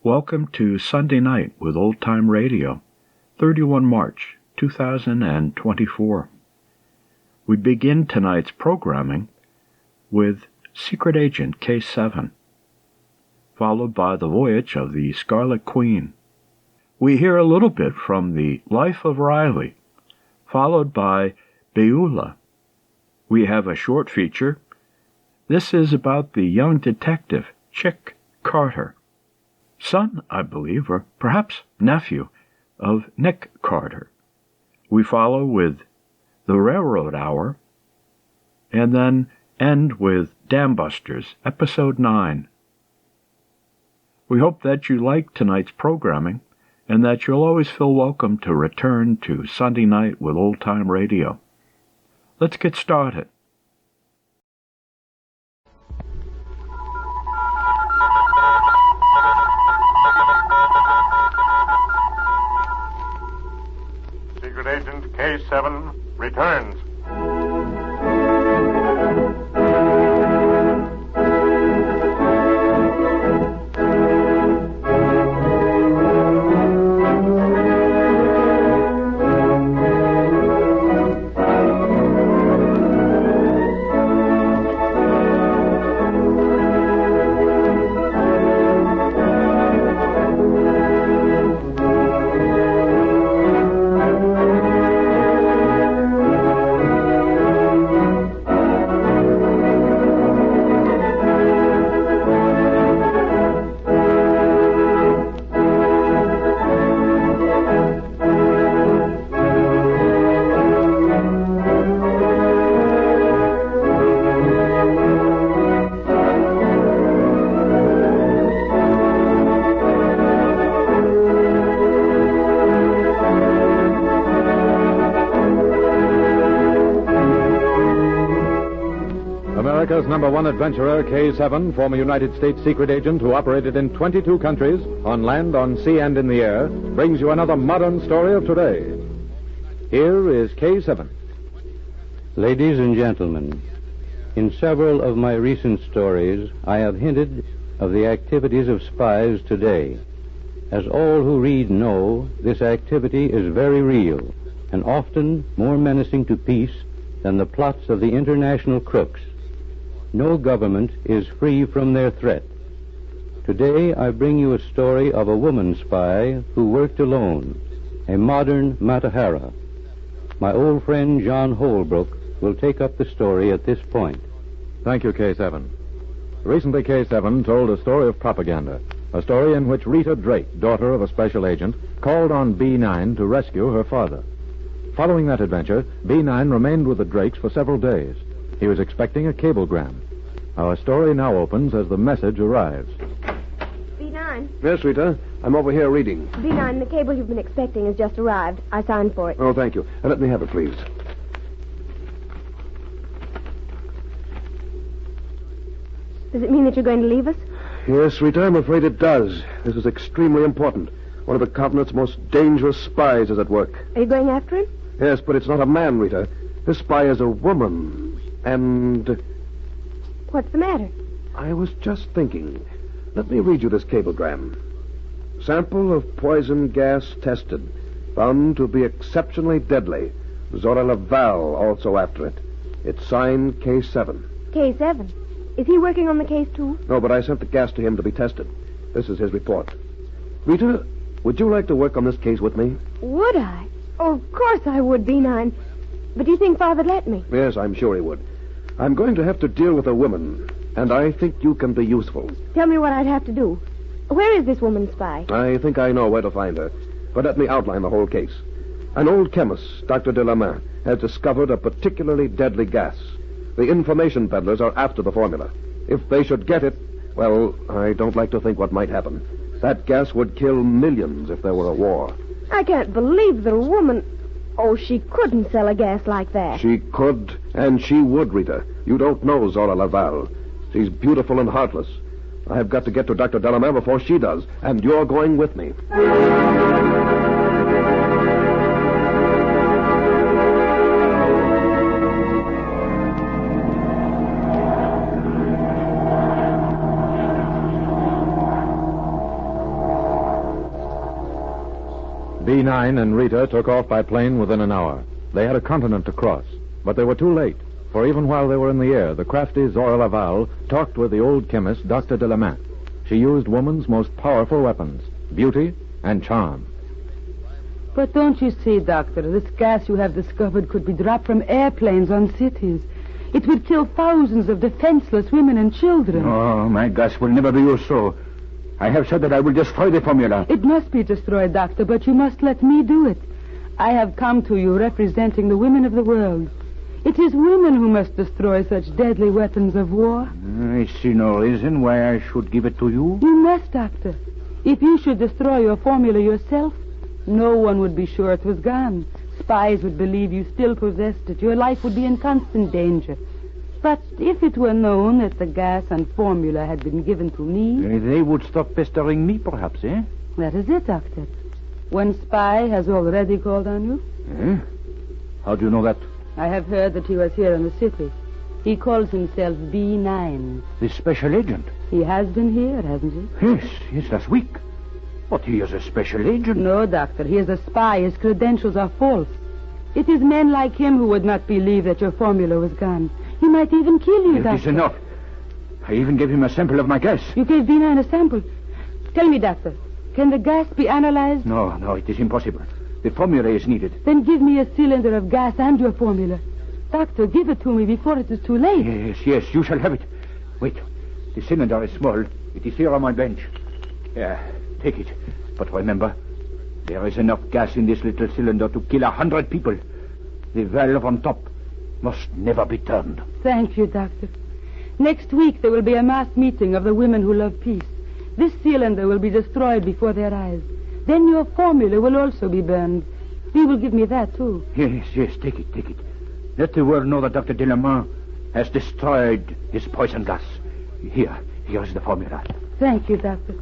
Welcome to Sunday Night with Old Time Radio, 31 March 2024. We begin tonight's programming with Secret Agent Case 7, followed by The Voyage of the Scarlet Queen. We hear a little bit from The Life of Riley, followed by Beulah. We have a short feature. This is about the young detective, Chick Carter, son, I believe, or perhaps nephew, of Nick Carter. We follow with The Railroad Hour, and then end with Dam Busters, Episode 9. We hope that you like tonight's programming, and that you'll always feel welcome to return to Sunday Night with Old Time Radio. Let's get started. Secret Agent K7 returns. America's number one adventurer, K7, former United States secret agent who operated in 22 countries, on land, on sea, and in the air, brings you another modern story of today. Here is K7. Ladies and gentlemen, in several of my recent stories, I have hinted of the activities of spies today. As all who read know, this activity is very real and often more menacing to peace than the plots of the international crooks. No government is free from their threat. Today I bring you a story of a woman spy who worked alone, a modern Matahara. My old friend John Holbrook will take up the story at this point. Thank you, K7. Recently, K7 told a story of propaganda, a story in which Rita Drake, daughter of a special agent, called on B9 to rescue her father. Following that adventure, B9 remained with the Drakes for several days. He was expecting a cablegram. Our story now opens as the message arrives. B9. Yes, Rita. I'm over here reading. B9, the cable you've been expecting has just arrived. I signed for it. Oh, thank you. Let me have it, please. Does it mean that you're going to leave us? Yes, Rita, I'm afraid it does. This is extremely important. One of the continent's most dangerous spies is at work. Are you going after him? Yes, but it's not a man, Rita. This spy is a woman. And What's the matter? I was just thinking. Let me read you this cablegram. Sample of poison gas tested. Found to be exceptionally deadly. Zora Laval also after it. It's signed K7. K7. Is he working on the case, too? No, but I sent the gas to him to be tested. This is his report. Rita, would you like to work on this case with me? Would I? Oh, of course I would, B9. But do you think Father'd let me? Yes, I'm sure he would. I'm going to have to deal with a woman, and I think you can be useful. Tell me what I'd have to do. Where is this woman spy? I think I know where to find her, but let me outline the whole case. An old chemist, Dr. Delamain, has discovered a particularly deadly gas. The information peddlers are after the formula. If they should get it, well, I don't like to think what might happen. That gas would kill millions if there were a war. I can't believe the woman... Oh, she couldn't sell a gas like that. She could, and she would, Rita. You don't know Zora Laval. She's beautiful and heartless. I've got to get to Dr. Delamain before she does, and you're going with me. B9 and Rita took off by plane within an hour. They had a continent to cross, but they were too late, for even while they were in the air, the crafty Zora Laval talked with the old chemist, Dr. Delamain. She used woman's most powerful weapons, beauty and charm. But don't you see, Doctor, this gas you have discovered could be dropped from airplanes on cities. It would kill thousands of defenseless women and children. Oh, my gas will never be used so. I have said that I will destroy the formula. It must be destroyed, Doctor, but you must let me do it. I have come to you representing the women of the world. It is women who must destroy such deadly weapons of war. I see no reason why I should give it to you. You must, Doctor. If you should destroy your formula yourself, no one would be sure it was gone. Spies would believe you still possessed it. Your life would be in constant danger. But if it were known that the gas and formula had been given to me... They would stop pestering me, perhaps, eh? That is it, Doctor. One spy has already called on you. Eh? How do you know that? I have heard that he was here in the city. He calls himself B9. The special agent? He has been here, hasn't he? Yes, last week. But he is a special agent. No, Doctor, he is a spy. His credentials are false. It is men like him who would not believe that your formula was gone. He might even kill you, Doctor. It is enough. I even gave him a sample of my gas. You gave B9 a sample? Tell me, Doctor, can the gas be analyzed? No, it is impossible. The formula is needed. Then give me a cylinder of gas and your formula. Doctor, give it to me before it is too late. Yes, you shall have it. Wait, the cylinder is small. It is here on my bench. Yeah, take it. But remember, there is enough gas in this little cylinder to kill 100 people. The valve on top must never be turned. Thank you, Doctor. Next week there will be a mass meeting of the women who love peace. This cylinder will be destroyed before their eyes. Then your formula will also be burned. You will give me that, too. Yes, take it. Let the world know that Dr. Delamain has destroyed his poison gas. Here is the formula. Thank you, Doctor.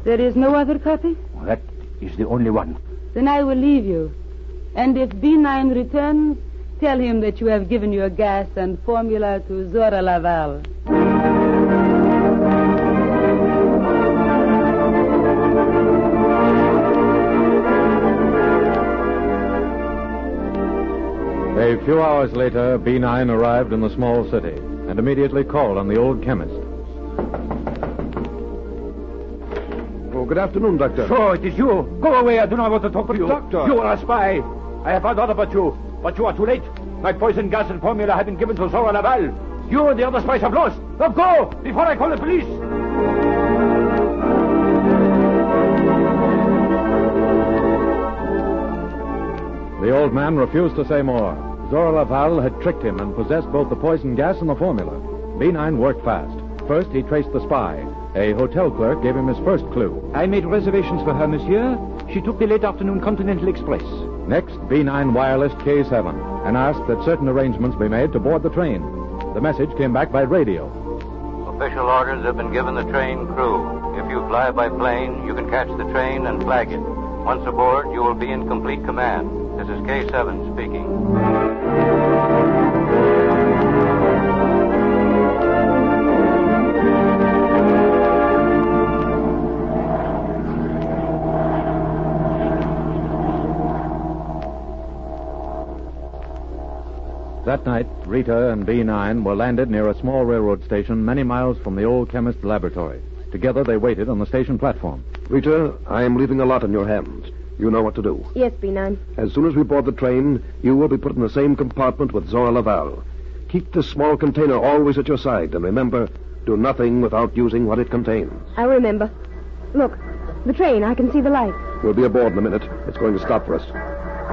There is no other copy? Well, that is the only one. Then I will leave you. And if B9 returns, tell him that you have given your gas and formula to Zora Laval. A few hours later, B9 arrived in the small city and immediately called on the old chemist. Oh, good afternoon, Doctor. So, it is you. Go away. I do not want to talk to you. Doctor. You are a spy. I have found out about you, but you are too late. My poison gas and formula have been given to Zora Laval. You and the other spies have lost. Now go, before I call the police. The old man refused to say more. Zora Laval had tricked him and possessed both the poison gas and the formula. B9 worked fast. First, he traced the spy. A hotel clerk gave him his first clue. I made reservations for her, monsieur. She took the late afternoon Continental Express. Next, B9 wirelessed K7 and asked that certain arrangements be made to board the train. The message came back by radio. Official orders have been given the train crew. If you fly by plane, you can catch the train and flag it. Once aboard, you will be in complete command. This is K7 speaking. That night, Rita and B9 were landed near a small railroad station many miles from the old chemist's laboratory. Together, they waited on the station platform. Rita, I am leaving a lot in your hands. You know what to do. Yes, B9. As soon as we board the train, you will be put in the same compartment with Zora Laval. Keep this small container always at your side, and remember, do nothing without using what it contains. I remember. Look, the train. I can see the light. We'll be aboard in a minute. It's going to stop for us.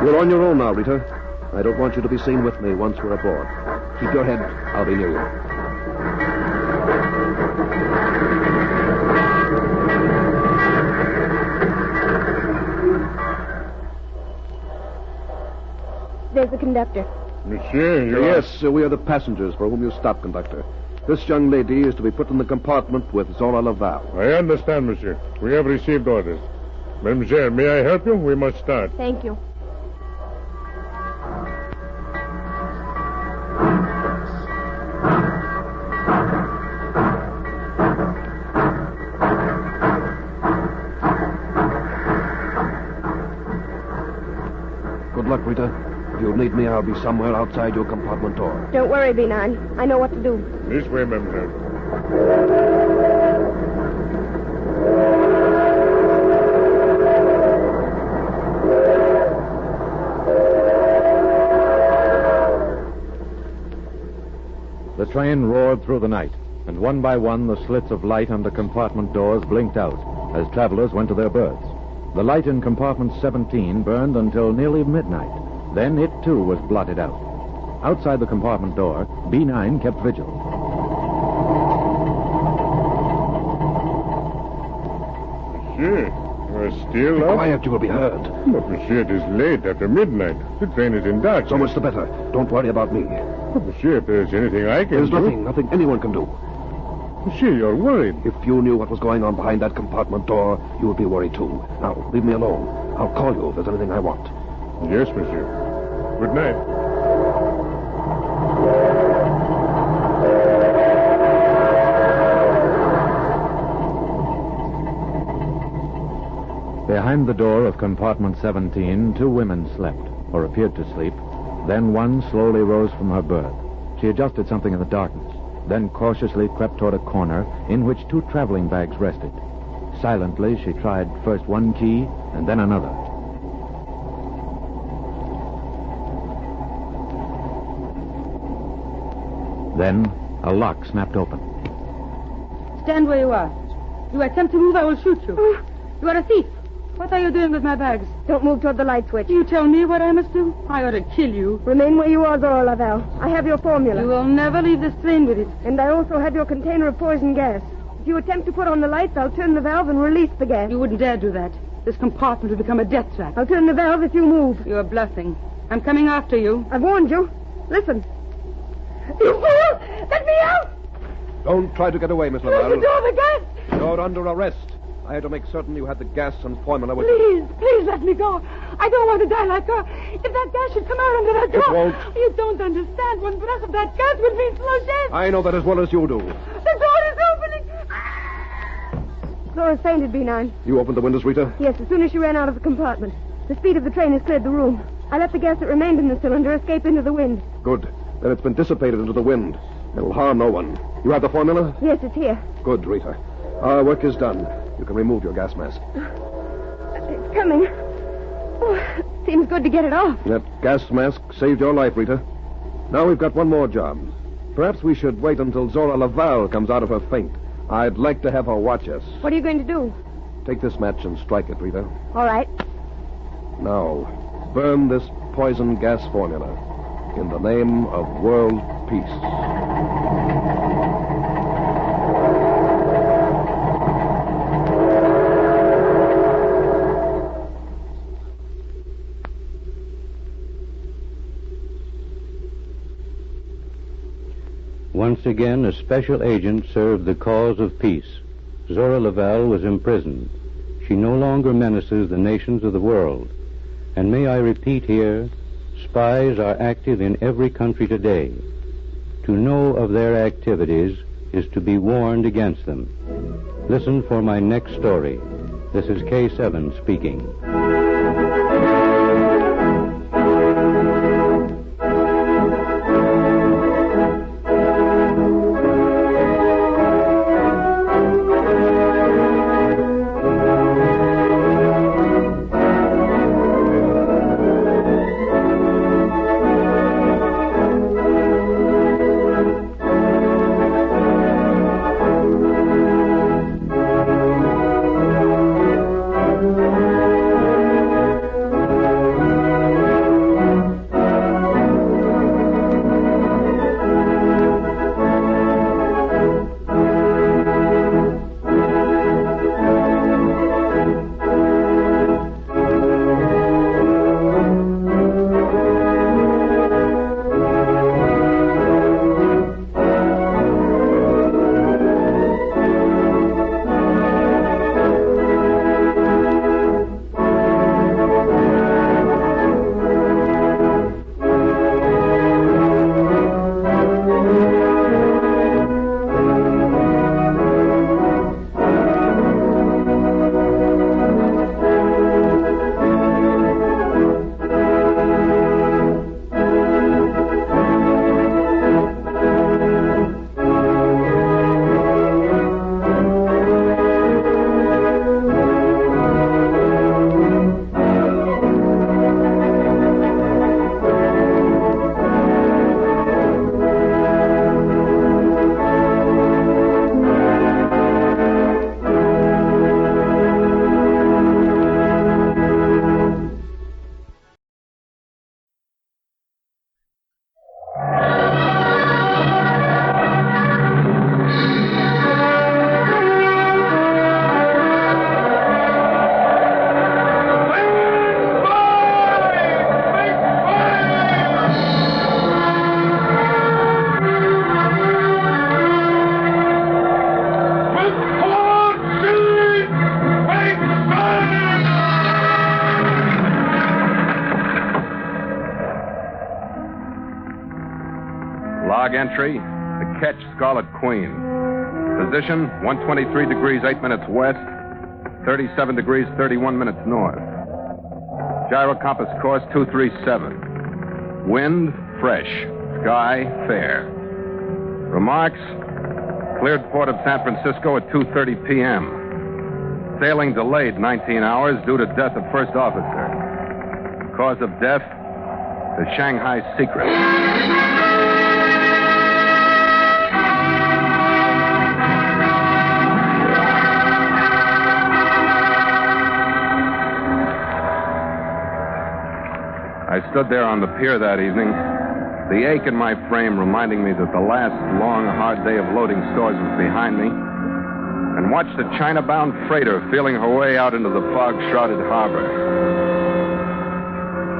You're on your own now, Rita. I don't want you to be seen with me once we're aboard. Keep your head. I'll be near you. There's the conductor. Monsieur, Yes, we are the passengers for whom you stopped, conductor. This young lady is to be put in the compartment with Zora Laval. I understand, monsieur. We have received orders. Mademoiselle, may I help you? We must start. Thank you. out, Rita. If you need me, I'll be somewhere outside your compartment door. Don't worry, B9. I know what to do. This way, mademoiselle. The train roared through the night, and one by one the slits of light under compartment doors blinked out as travelers went to their berths. The light in compartment 17 burned until nearly midnight. Then it, too, was blotted out. Outside the compartment door, B9 kept vigil. Monsieur, you are still Be up? quiet, you will be heard. But, monsieur, it is late after midnight. The train is in darkness. So much the better. Don't worry about me. But, monsieur, if there's anything I can There's do... nothing anyone can do. Monsieur, you're worried. If you knew what was going on behind that compartment door, you would be worried too. Now, leave me alone. I'll call you if there's anything I want. Yes, monsieur. Good night. Behind the door of compartment 17, two women slept, or appeared to sleep. Then one slowly rose from her berth. She adjusted something in the darkness, then cautiously crept toward a corner in which two traveling bags rested. Silently, she tried first one key and then another. Then a lock snapped open. Stand where you are. You attempt to move, I will shoot you. You are a thief. What are you doing with my bags? Don't move toward the light switch. You tell me what I must do? I ought to kill you. Remain where you are, Zora Lavelle. I have your formula. You will never leave this train with it. And I also have your container of poison gas. If you attempt to put on the lights, I'll turn the valve and release the gas. You wouldn't dare do that. This compartment will become a death trap. I'll turn the valve if you move. You're bluffing. I'm coming after you. I've warned you. Listen. You fool! Let me out! Don't try to get away, Miss Close the Lavelle. door, the gas! You're under arrest. I had to make certain you had the gas and formula with you. Please let me go. I don't want to die like her. If that gas should come out under that door... won't. You don't understand. One breath of that gas would mean slow death. I know that as well as you do. The door is opening. Zora's fainted, B9. You opened the windows, Rita? Yes, as soon as she ran out of the compartment. The speed of the train has cleared the room. I let the gas that remained in the cylinder escape into the wind. Good. Then it's been dissipated into the wind. It'll harm no one. You have the formula? Yes, it's here. Good, Rita. Our work is done. You can remove your gas mask. It's coming. Oh, seems good to get it off. That gas mask saved your life, Rita. Now we've got one more job. Perhaps we should wait until Zora Lavelle comes out of her faint. I'd like to have her watch us. What are you going to do? Take this match and strike it, Rita. All right. Now, burn this poison gas formula in the name of world peace. Once again, a special agent served the cause of peace. Zora Lavelle was imprisoned. She no longer menaces the nations of the world. And may I repeat here, spies are active in every country today. To know of their activities is to be warned against them. Listen for my next story. This is K7 speaking. log entry, the Ketch Scarlet Queen. Position, 123 degrees, 8 minutes west, 37 degrees, 31 minutes north. Gyro compass course, 237. Wind, fresh. Sky, fair. Remarks, cleared port of San Francisco at 2:30 p.m. Sailing delayed 19 hours due to death of first officer. Cause of death, the Shanghai secret. I stood there on the pier that evening, the ache in my frame reminding me that the last long, hard day of loading stores was behind me, and watched a China-bound freighter feeling her way out into the fog-shrouded harbor.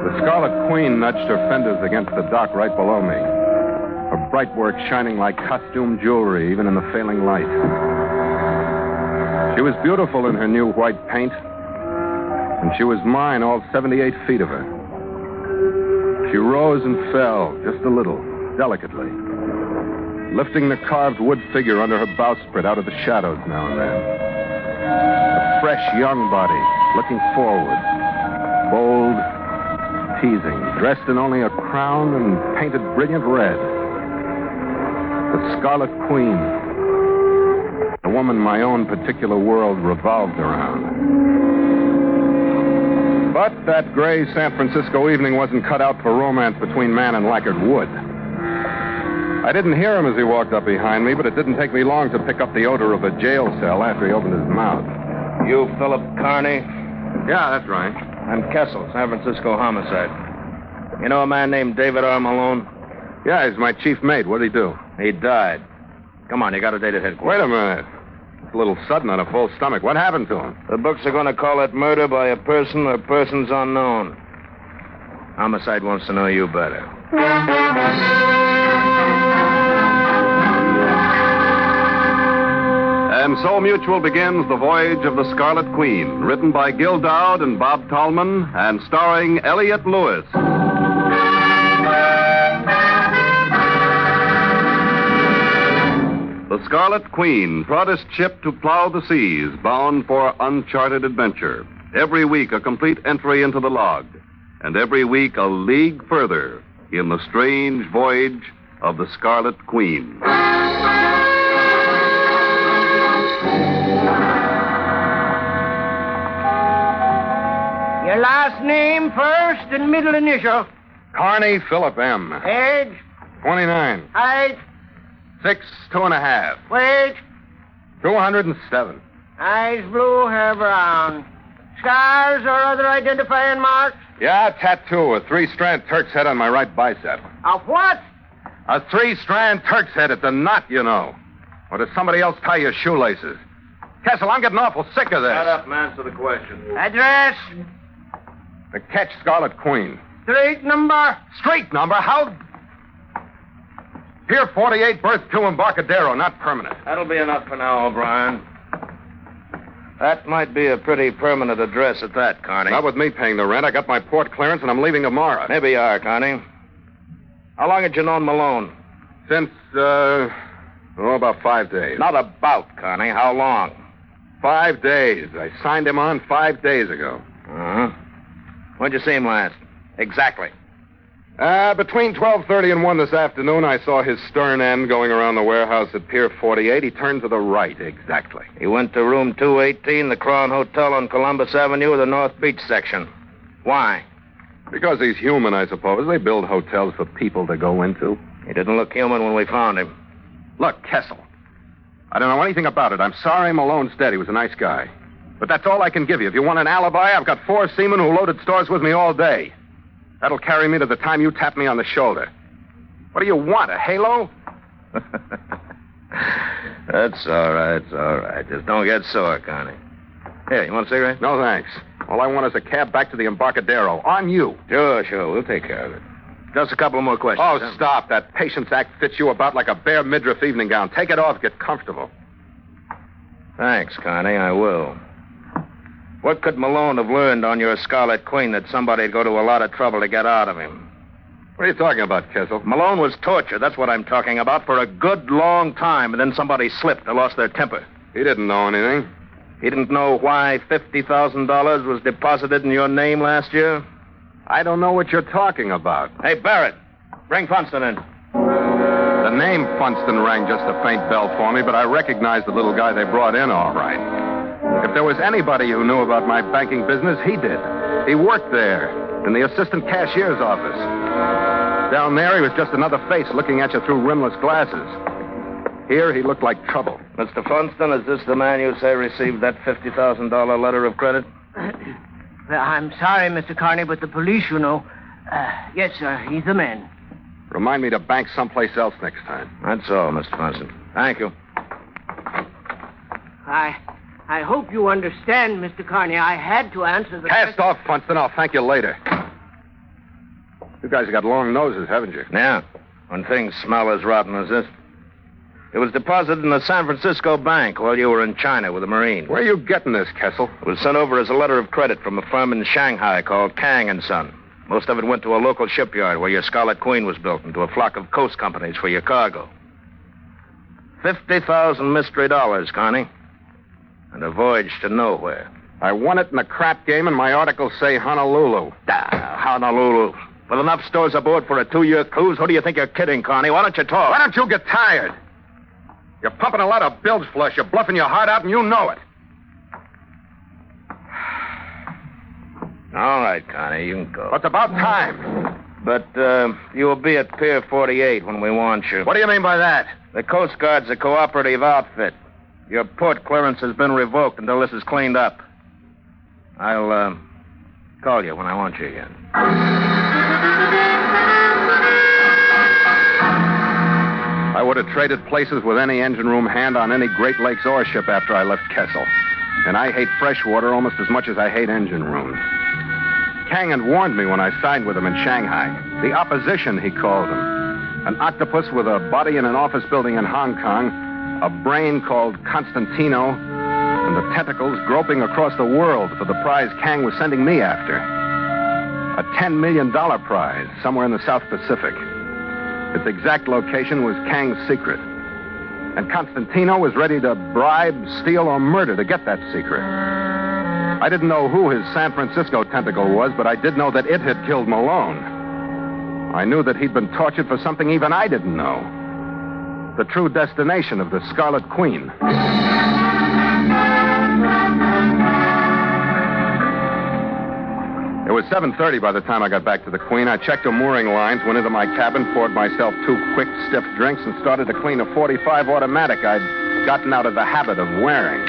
The Scarlet Queen nudged her fenders against the dock right below me, her bright work shining like costume jewelry even in the failing light. She was beautiful in her new white paint, and she was mine, all 78 feet of her. She rose and fell, just a little, delicately, lifting the carved wood figure under her bowsprit out of the shadows now and then. A fresh, young body, looking forward, bold, teasing, dressed in only a crown and painted brilliant red. The Scarlet Queen, the woman my own particular world revolved around. But that gray San Francisco evening wasn't cut out for romance between man and lacquered wood. I didn't hear him as he walked up behind me, but it didn't take me long to pick up the odor of a jail cell after he opened his mouth. You Philip Carney? Yeah, that's right. I'm Kessel, San Francisco homicide. You know a man named David R. Malone? Yeah, he's my chief mate. What'd he do? He died. Come on, you got a date at headquarters. Wait a minute. It's a little sudden on a full stomach. What happened to him? The books are going to call it murder by a person or persons unknown. Homicide wants to know you better. And so Mutual begins The Voyage of the Scarlet Queen, written by Gil Dowd and Bob Tallman, and starring Elliott Lewis. The Scarlet Queen, proudest ship to plow the seas, bound for uncharted adventure. Every week a complete entry into the log, and every week a league further in the strange voyage of the Scarlet Queen. Your last name first and middle initial. Carney Philip M. Age? 29. Height? 6'2.5". Weight? 207. Eyes blue, hair brown. Scars or other identifying marks? Yeah, a tattoo, a 3-strand Turk's head on my right bicep. A what? A 3-strand Turk's head at the knot, you know. Or does somebody else tie your shoelaces? Kessel, I'm getting awful sick of this. Shut up and answer the question. Address? The Ketch Scarlet Queen. Street number? Street number? How? Pier 48, berth 2, Embarcadero, not permanent. That'll be enough for now, O'Brien. That might be a pretty permanent address at that, Carney. Not with me paying the rent. I got my port clearance and I'm leaving tomorrow. Maybe you are, Carney. How long had you known Malone? Since, about 5 days. Not about, Carney. How long? 5 days. I signed him on 5 days ago. Uh-huh. When'd you see him last? Exactly. Between 12:30 and 1 this afternoon, I saw his stern end going around the warehouse at Pier 48. He turned to the right, exactly. He went to room 218, the Crown Hotel on Columbus Avenue, the North Beach section. Why? Because he's human, I suppose. They build hotels for people to go into. He didn't look human when we found him. Look, Kessel, I don't know anything about it. I'm sorry Malone's dead. He was a nice guy. But that's all I can give you. If you want an alibi, I've got 4 seamen who loaded stores with me all day. That'll carry me to the time you tap me on the shoulder. What do you want, a halo? That's all right, it's all right. Just don't get sore, Connie. Here, you want a cigarette? No, thanks. All I want is a cab back to the Embarcadero. On you. Sure. We'll take care of it. Just a couple more questions. Oh, stop. That Patience Act fits you about like a bare midriff evening gown. Take it off. Get comfortable. Thanks, Connie. I will. What could Malone have learned on your Scarlet Queen that somebody'd go to a lot of trouble to get out of him? What are you talking about, Kessel? Malone was tortured. That's what I'm talking about. For a good long time. And then somebody slipped and lost their temper. He didn't know anything. He didn't know why $50,000 was deposited in your name last year? I don't know what you're talking about. Hey, Barrett, bring Funston in. The name Funston rang just a faint bell for me, but I recognized the little guy they brought in all right. If there was anybody who knew about my banking business, he did. He worked there, in the assistant cashier's office. Down there, he was just another face looking at you through rimless glasses. Here, he looked like trouble. Mr. Funston, is this the man you say received that $50,000 letter of credit? Well, I'm sorry, Mr. Carney, but the police, you know. Yes, sir, he's the man. Remind me to bank someplace else next time. That's all, Mr. Funston. Thank you. I hope you understand, Mr. Carney. I had to answer the... Cast off, Funston. I'll thank you later. You guys have got long noses, haven't you? Yeah, when things smell as rotten as this. It was deposited in the San Francisco bank while you were in China with the Marines. Where are you getting this, Kessel? It was sent over as a letter of credit from a firm in Shanghai called Kang & Son. Most of it went to a local shipyard where your Scarlet Queen was built and to a flock of coast companies for your cargo. 50,000 mystery dollars, Connie. And a voyage to nowhere. I won it in a crap game, and my articles say Honolulu. Honolulu. With enough stores aboard for a 2-year cruise, who do you think you're kidding, Connie? Why don't you talk? Why don't you get tired? You're pumping a lot of bilge flush. You're bluffing your heart out, and you know it. All right, Connie, you can go. Well, it's about time. But you'll be at Pier 48 when we want you. What do you mean by that? The Coast Guard's a cooperative outfit. Your port clearance has been revoked until this is cleaned up. I'll call you when I want you again. I would have traded places with any engine room hand on any Great Lakes ore ship after I left Kessel. And I hate freshwater almost as much as I hate engine rooms. Kang had warned me when I signed with him in Shanghai. The opposition, he called them. An octopus with a body in an office building in Hong Kong, a brain called Constantino, and the tentacles groping across the world for the prize Kang was sending me after. A $10 million prize somewhere in the South Pacific. Its exact location was Kang's secret. And Constantino was ready to bribe, steal, or murder to get that secret. I didn't know who his San Francisco tentacle was, but I did know that it had killed Malone. I knew that he'd been tortured for something even I didn't know. The true destination of the Scarlet Queen. It was 7:30 by the time I got back to the Queen. I checked her mooring lines, went into my cabin, poured myself 2 quick, stiff drinks, and started to clean a .45 automatic I'd gotten out of the habit of wearing.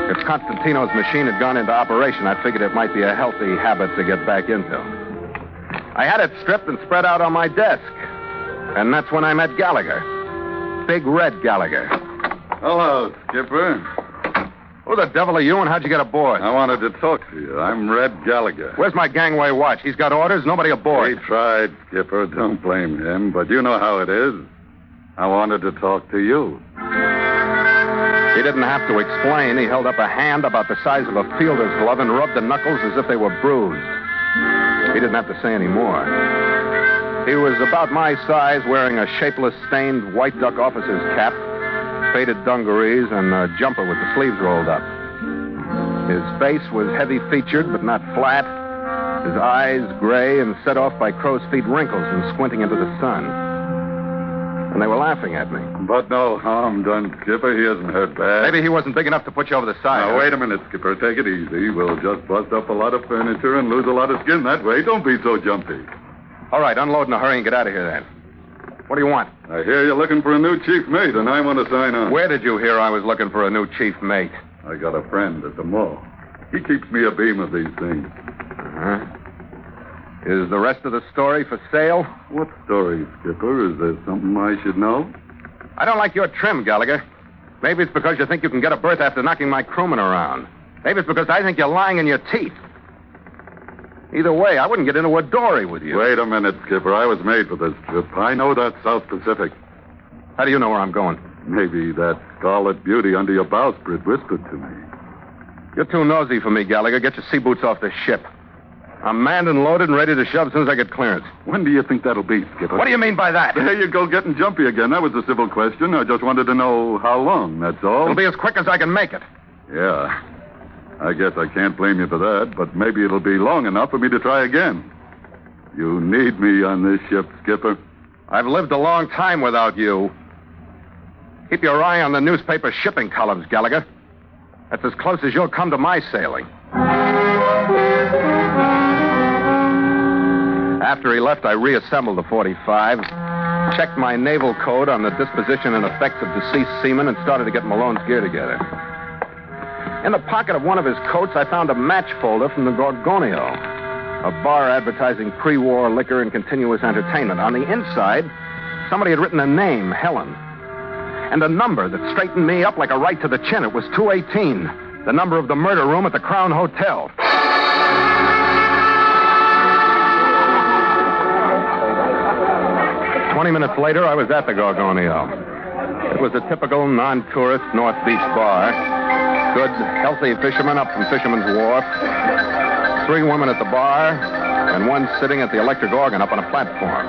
If Constantino's machine had gone into operation, I figured it might be a healthy habit to get back into. I had it stripped and spread out on my desk. And that's when I met Gallagher. Big Red Gallagher. Hello, Skipper. Who the devil are you, and how'd you get aboard? I wanted to talk to you. I'm Red Gallagher. Where's my gangway watch? He's got orders, nobody aboard. He tried, Skipper. Don't blame him. But you know how it is. I wanted to talk to you. He didn't have to explain. He held up a hand about the size of a fielder's glove and rubbed the knuckles as if they were bruised. He didn't have to say any more. He was about my size, wearing a shapeless, stained white duck officer's cap, faded dungarees, and a jumper with the sleeves rolled up. His face was heavy-featured, but not flat. His eyes gray and set off by crow's feet wrinkles and squinting into the sun. And they were laughing at me. But no harm done, Skipper. He hasn't hurt bad. Maybe he wasn't big enough to put you over the side. Now, wait a minute, Skipper. Take it easy. We'll just bust up a lot of furniture and lose a lot of skin that way. Don't be so jumpy. All right, unload in a hurry and get out of here, then. What do you want? I hear you're looking for a new chief mate, and I want to sign on. Where did you hear I was looking for a new chief mate? I got a friend at the mall. He keeps me a beam of these things. Uh-huh. Is the rest of the story for sale? What story, Skipper? Is there something I should know? I don't like your trim, Gallagher. Maybe it's because you think you can get a berth after knocking my crewmen around. Maybe it's because I think you're lying in your teeth. Either way, I wouldn't get into a dory with you. Wait a minute, Skipper. I was made for this trip. I know that South Pacific. How do you know where I'm going? Maybe that scarlet beauty under your bowsprit whispered to me. You're too nosy for me, Gallagher. Get your sea boots off this ship. I'm manned and loaded and ready to shove as soon as I get clearance. When do you think that'll be, Skipper? What do you mean by that? There you go, getting jumpy again. That was a civil question. I just wanted to know how long, that's all. It'll be as quick as I can make it. Yeah. I guess I can't blame you for that, but maybe it'll be long enough for me to try again. You need me on this ship, Skipper. I've lived a long time without you. Keep your eye on the newspaper shipping columns, Gallagher. That's as close as you'll come to my sailing. After he left, I reassembled the 45, checked my naval code on the disposition and effects of deceased seamen, and started to get Malone's gear together. In the pocket of one of his coats, I found a match folder from the Gorgonio, a bar advertising pre-war liquor and continuous entertainment. On the inside, somebody had written a name, Helen, and a number that straightened me up like a right to the chin. It was 218, the number of the murder room at the Crown Hotel. "20 minutes later, I was at the Gorgonio. It was a typical non-tourist North Beach bar. Good, healthy fishermen up from Fisherman's Wharf. 3 women at the bar, and one sitting at the electric organ up on a platform.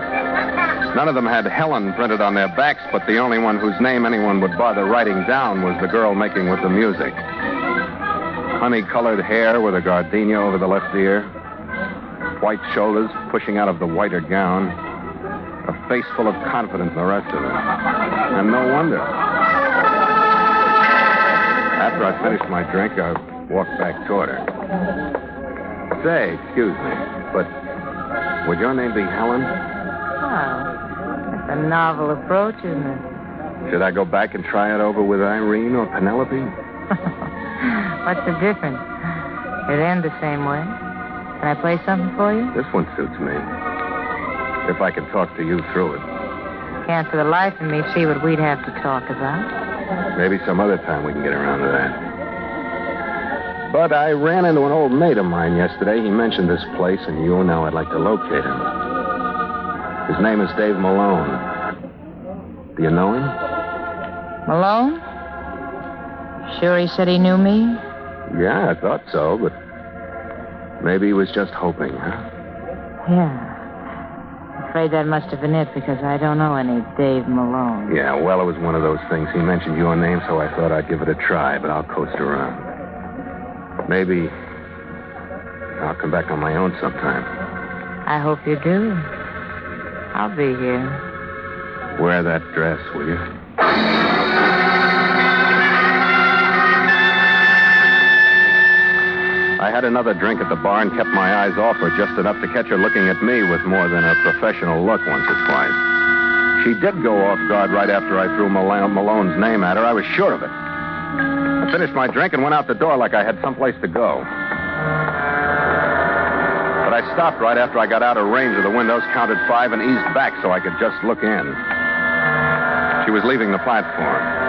None of them had Helen printed on their backs, but the only one whose name anyone would bother writing down was the girl making with the music. Honey-colored hair with a gardenia over the left ear, white shoulders pushing out of the whiter gown, a face full of confidence in the rest of it. And no wonder. After I finished my drink, I walked back toward her. Say, excuse me, but would your name be Helen? Well, that's a novel approach, isn't it? Should I go back and try it over with Irene or Penelope? What's the difference? It ends the same way. Can I play something for you? This one suits me. If I can talk to you through it. Can't for the life of me see what we'd have to talk about. Maybe some other time we can get around to that. But I ran into an old mate of mine yesterday. He mentioned this place, and you know I'd like to locate him. His name is Dave Malone. Do you know him? Malone? Sure he said he knew me? Yeah, I thought so, but maybe he was just hoping, huh? Yeah. Afraid that must have been it, because I don't know any Dave Malone. Yeah, well, it was one of those things. He mentioned your name, so I thought I'd give it a try, but I'll coast around. Maybe I'll come back on my own sometime. I hope you do. I'll be here. Wear that dress, will you? I had another drink at the bar and kept my eyes off her just enough to catch her looking at me with more than a professional look once or twice. She did go off guard right after I threw Malone's name at her. I was sure of it. I finished my drink and went out the door like I had someplace to go. But I stopped right after I got out of range of the windows, counted 5, and eased back so I could just look in. She was leaving the platform.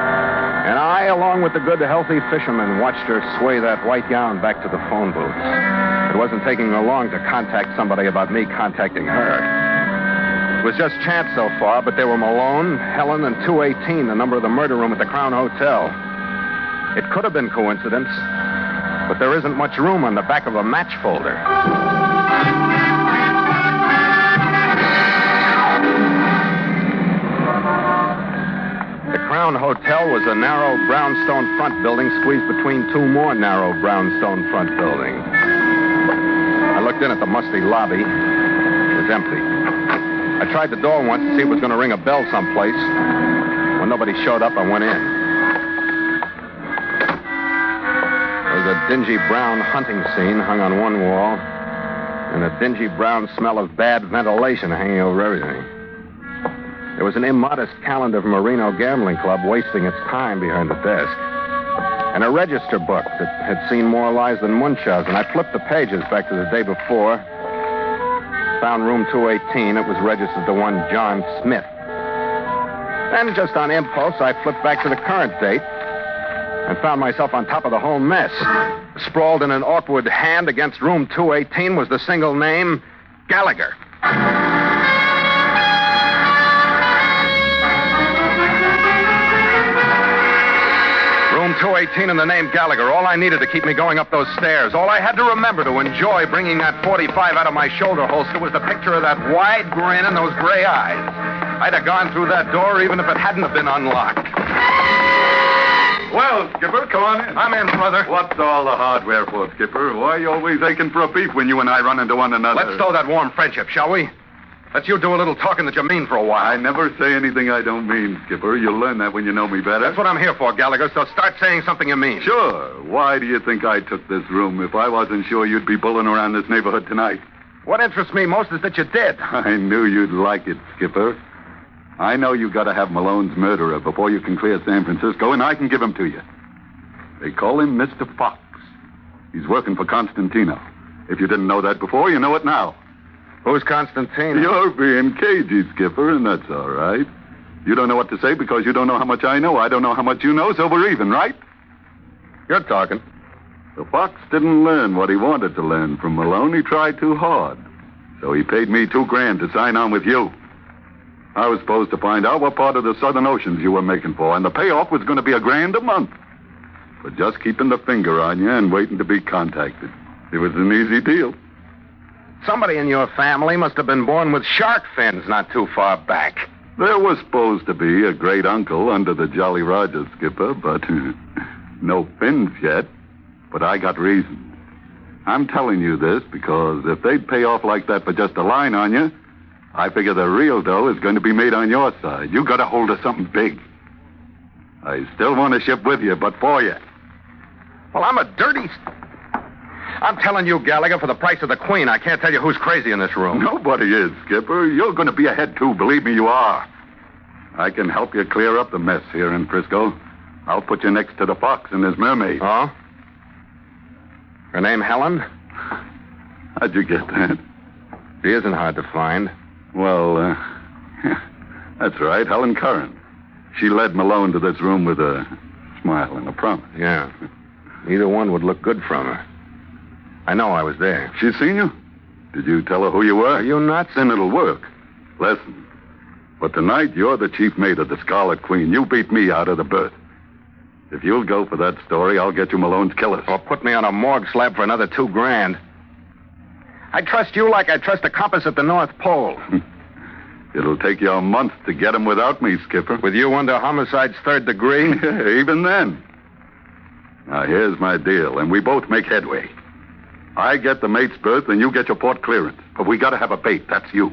And I, along with the good, healthy fisherman, watched her sway that white gown back to the phone booth. It wasn't taking her long to contact somebody about me contacting her. It was just chance so far, but they were Malone, Helen, and 218, the number of the murder room at the Crown Hotel. It could have been coincidence, but there isn't much room on the back of a match folder. The Crown Hotel was a narrow brownstone front building squeezed between 2 more narrow brownstone front buildings. I looked in at the musty lobby. It was empty. I tried the door once to see if it was going to ring a bell someplace. When nobody showed up, I went in. There was a dingy brown hunting scene hung on one wall, and a dingy brown smell of bad ventilation hanging over everything. There was an immodest calendar from a Reno gambling club wasting its time behind the desk. And a register book that had seen more lies than Munchausen. And I flipped the pages back to the day before. Found room 218. It was registered to one John Smith. Then, just on impulse, I flipped back to the current date and found myself on top of the whole mess. Sprawled in an awkward hand against room 218 was the single name, Gallagher. Room Room 218 and the name Gallagher. All I needed to keep me going up those stairs. All I had to remember to enjoy bringing that 45 out of my shoulder holster was the picture of that wide grin and those gray eyes. I'd have gone through that door even if it hadn't have been unlocked. Well, Skipper, come on in. I'm in, brother. What's all the hardware for, Skipper? Why are you always aching for a beef when you and I run into one another? Let's stow that warm friendship, shall we? Let you do a little talking that you mean for a while. I never say anything I don't mean, Skipper. You'll learn that when you know me better. That's what I'm here for, Gallagher, so start saying something you mean. Sure. Why do you think I took this room if I wasn't sure you'd be bulling around this neighborhood tonight? What interests me most is that you did. I knew you'd like it, Skipper. I know you got to have Malone's murderer before you can clear San Francisco, and I can give him to you. They call him Mr. Fox. He's working for Constantino. If you didn't know that before, you know it now. Who's Constantino? You're being cagey, Skipper, and that's all right. You don't know what to say because you don't know how much I know. I don't know how much you know, so we're even, right? You're talking. The Fox didn't learn what he wanted to learn from Malone. He tried too hard. So he paid me $2,000 to sign on with you. I was supposed to find out what part of the Southern Oceans you were making for, and the payoff was going to be $1,000 a month. For just keeping the finger on you and waiting to be contacted. It was an easy deal. Somebody in your family must have been born with shark fins not too far back. There was supposed to be a great uncle under the Jolly Roger, Skipper, but no fins yet. But I got reasons. I'm telling you this because if they'd pay off like that for just a line on you, I figure the real dough is going to be made on your side. You got a hold of something big. I still want to ship with you, but for you. Well, I'm a dirty... I'm telling you, Gallagher, for the price of the Queen, I can't tell you who's crazy in this room. Nobody is, Skipper. You're going to be ahead, too. Believe me, you are. I can help you clear up the mess here in Frisco. I'll put you next to the Fox and his mermaid. Oh? Her name Helen? How'd you get that? She isn't hard to find. Well, that's right, Helen Curran. She led Malone to this room with a smile and a promise. Yeah. Either one would look good from her. I know I was there. She seen you? Did you tell her who you were? Are you nuts? Then it'll work. Listen. But tonight, you're the chief mate of the Scarlet Queen. You beat me out of the berth. If you'll go for that story, I'll get you Malone's killers. Or put me on a morgue slab for another $2,000. I trust you like I trust a compass at the North Pole. It'll take you a month to get him without me, Skipper. With you under homicide's 3rd degree? Even then. Now, here's my deal, and we both make headway. I get the mate's berth, and you get your port clearance. But we got to have a bait. That's you.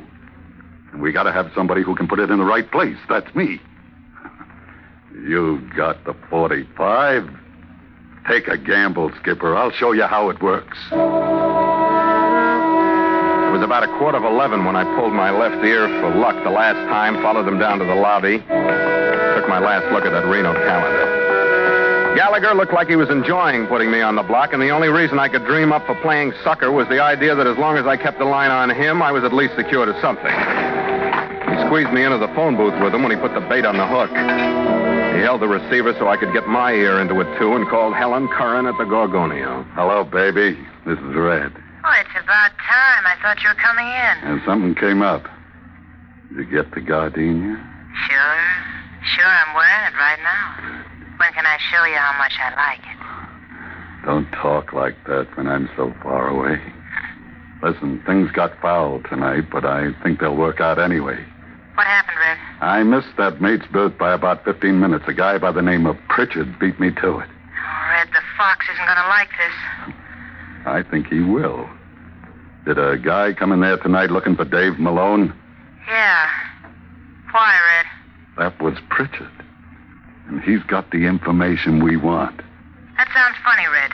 And we got to have somebody who can put it in the right place. That's me. You got the 45. Take a gamble, Skipper. I'll show you how it works. It was about 11:15 when I pulled my left ear for luck the last time, followed them down to the lobby, took my last look at that Reno calendar. Gallagher looked like he was enjoying putting me on the block, and the only reason I could dream up for playing sucker was the idea that as long as I kept the line on him, I was at least secure to something. He squeezed me into the phone booth with him when he put the bait on the hook. He held the receiver so I could get my ear into it, too, and called Helen Curran at the Gorgonio. Hello, baby. This is Red. Oh, it's about time. I thought you were coming in. And something came up. Did you get the gardenia? Sure. I'm wearing it right now. When can I show you how much I like it? Don't talk like that when I'm so far away. Listen, things got foul tonight, but I think they'll work out anyway. What happened, Red? I missed that mate's berth by about 15 minutes. A guy by the name of Pritchard beat me to it. Oh, Red, the Fox isn't going to like this. I think he will. Did a guy come in there tonight looking for Dave Malone? Yeah. Why, Red? That was Pritchard. And he's got the information we want. That sounds funny, Red.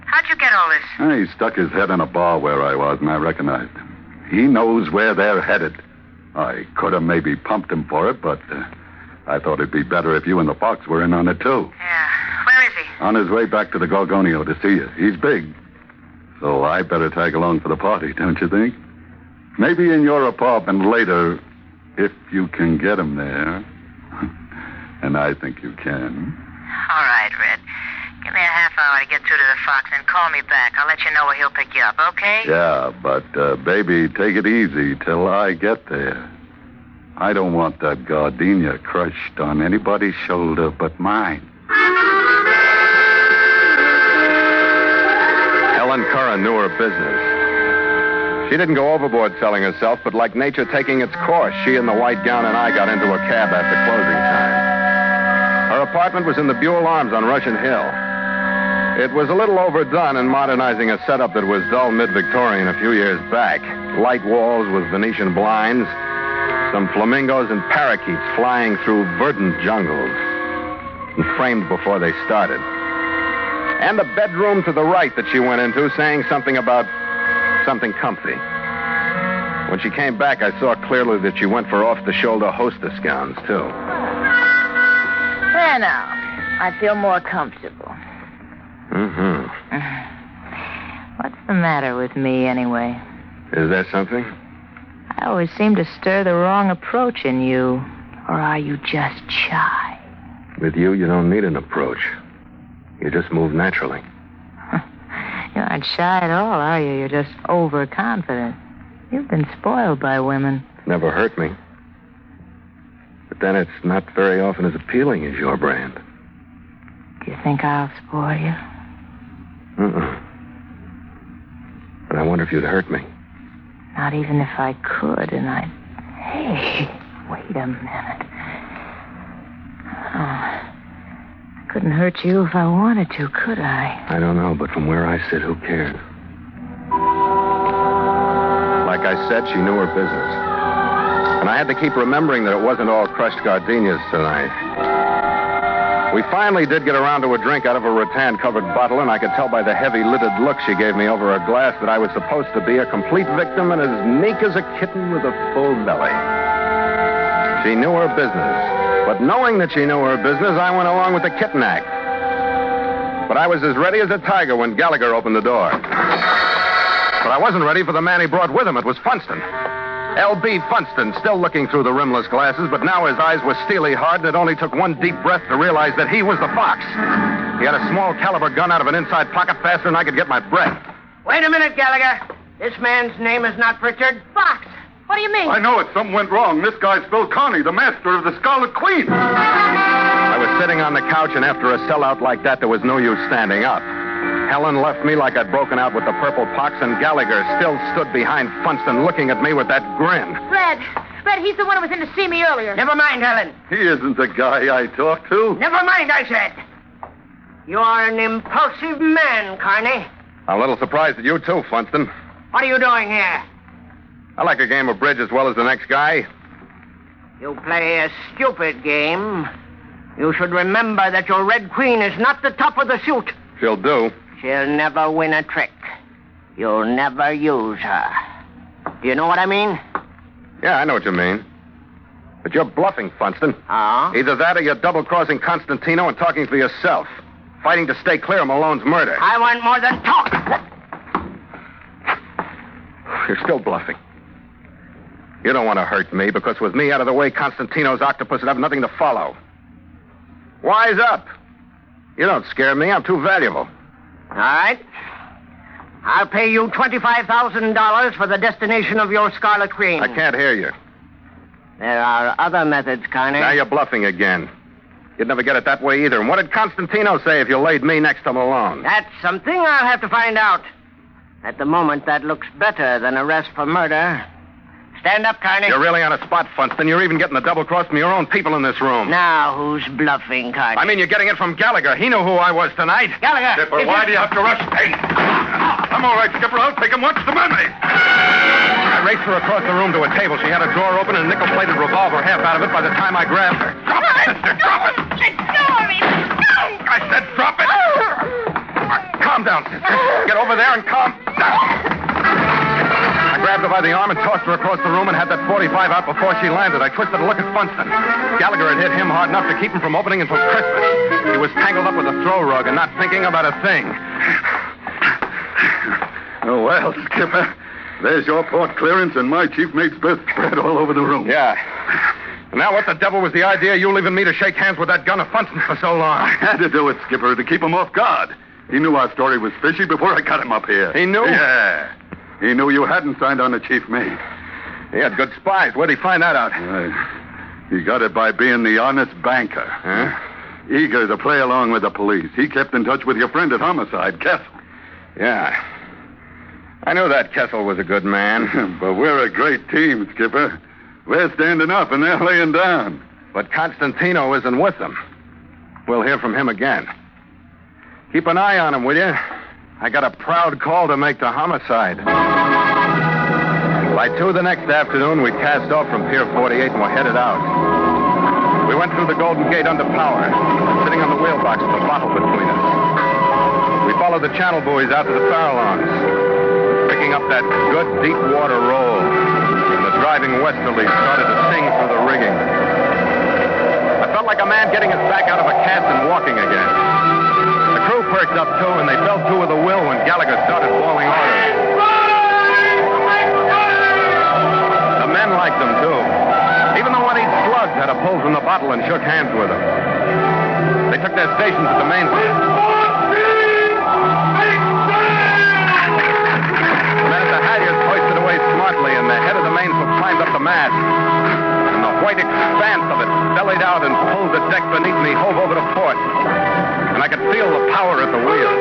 How'd you get all this? He stuck his head in a bar where I was, and I recognized him. He knows where they're headed. I could have maybe pumped him for it, but I thought it'd be better if you and the Fox were in on it, too. Yeah. Where is he? On his way back to the Gorgonio to see you. He's big. So I better tag along for the party, don't you think? Maybe in your apartment later, if you can get him there. And I think you can. All right, Red. Give me a half hour to get through to the Fox and call me back. I'll let you know where he'll pick you up, okay? Yeah, but, baby, take it easy till I get there. I don't want that gardenia crushed on anybody's shoulder but mine. Helen Curran knew her business. She didn't go overboard selling herself, but like nature taking its course, she in the white gown and I got into a cab after closing time. Her apartment was in the Buell Arms on Russian Hill. It was a little overdone in modernizing a setup that was dull mid-Victorian a few years back. Light walls with Venetian blinds, some flamingos and parakeets flying through verdant jungles, and framed before they started. And a bedroom to the right that she went into saying something about something comfy. When she came back, I saw clearly that she went for off-the-shoulder hostess gowns, too. There now. I feel more comfortable. Mm-hmm. What's the matter with me, anyway? Is there something? I always seem to stir the wrong approach in you. Or are you just shy? With you don't need an approach. You just move naturally. You aren't shy at all, are you? You're just overconfident. You've been spoiled by women. Never hurt me. But then it's not very often as appealing as your brand. Do you think I'll spoil you? But I wonder if you'd hurt me. Not even if I could, and I'd... Hey, wait a minute. Oh, I couldn't hurt you if I wanted to, could I? I don't know, but from where I sit, who cares? Like I said, she knew her business. And I had to keep remembering that it wasn't all crushed gardenias tonight. We finally did get around to a drink out of a rattan-covered bottle, and I could tell by the heavy-lidded look she gave me over a glass that I was supposed to be a complete victim and as meek as a kitten with a full belly. She knew her business. But knowing that she knew her business, I went along with the kitten act. But I was as ready as a tiger when Gallagher opened the door. But I wasn't ready for the man he brought with him. It was Funston. L.B. Funston, still looking through the rimless glasses, but now his eyes were steely hard, and it only took one deep breath to realize that he was the fox. He had a small caliber gun out of an inside pocket faster than I could get my breath. Wait a minute, Gallagher. This man's name is not Pritchard. Fox. What do you mean? I know it. Something went wrong. This guy's Phil Connie, the master of the Scarlet Queen. I was sitting on the couch, and after a sellout like that, there was no use standing up. Helen left me like I'd broken out with the purple pox, and Gallagher still stood behind Funston looking at me with that grin. Red, he's the one who was in to see me earlier. Never mind, Helen. He isn't the guy I talked to. Never mind, I said. You're an impulsive man, Carney. I'm a little surprised at you, too, Funston. What are you doing here? I like a game of bridge as well as the next guy. You play a stupid game. You should remember that your Red Queen is not the top of the suit. She'll do. She'll never win a trick. You'll never use her. Do you know what I mean? Yeah, I know what you mean. But you're bluffing, Funston. Oh? Either that or you're double-crossing Constantino and talking for yourself. Fighting to stay clear of Malone's murder. I want more than talk. You're still bluffing. You don't want to hurt me, because with me out of the way, Constantino's octopus would have nothing to follow. Wise up. You don't scare me. I'm too valuable. All right. I'll pay you $25,000 for the destination of your Scarlet Queen. I can't hear you. There are other methods, Carney. Now you're bluffing again. You'd never get it that way either. And what did Constantino say if you laid me next to Malone? That's something I'll have to find out. At the moment, that looks better than arrest for murder. Stand up, Carney. You're really on a spot, Funston. You're even getting the double cross from your own people in this room. Now, who's bluffing, Carney? I mean, you're getting it from Gallagher. He knew who I was tonight. Gallagher! Skipper, why do you have to rush me? I'm all right, Skipper. I'll take him. What's the matter? I raced her across the room to a table. She had a drawer open and a nickel-plated revolver, half out of it by the time I grabbed her. Drop it, sister. Drop it. Let go of me. No! I said drop it. Calm down, sister. Get over there and calm down. I grabbed her by the arm and tossed her across the room and had that .45 out before she landed. I twisted to look at Funston. Gallagher had hit him hard enough to keep him from opening until Christmas. He was tangled up with a throw rug and not thinking about a thing. Oh, well, Skipper, there's your port clearance and my chief mate's berth spread all over the room. Yeah. Now what the devil was the idea of you leaving me to shake hands with that gun of Funston for so long? I had to do it, Skipper, to keep him off guard. He knew our story was fishy before I got him up here. He knew? Yeah. He knew you hadn't signed on to chief mate. He had good spies. Where'd he find that out? He got it by being the honest banker. Huh? Eager to play along with the police. He kept in touch with your friend at Homicide, Kessel. Yeah. I knew that Kessel was a good man. But we're a great team, Skipper. We're standing up and they're laying down. But Constantino isn't with them. We'll hear from him again. Keep an eye on him, will you? I got a proud call to make to homicide. By 2 the next afternoon, we cast off from Pier 48 and were headed out. We went through the Golden Gate under power, sitting on the wheelbox with a bottle between us. We followed the channel buoys out to the Farallones, picking up that good deep water roll. And the driving westerlies started to sing through the rigging. I felt like a man getting his back out of a cast and walking again. The crew perked up, too, and they fell to with a will when Gallagher started bawling orders. The men liked them, too. Even the one he'd slugged had a pull from the bottle and shook hands with him. They took their stations at the mainsail. The men at the halyards hoisted away smartly, and the head of the mainsail climbed up the mast. And the white expanse of it bellied out and pulled the deck beneath me, hove over to port. And I could feel the power at the wheel.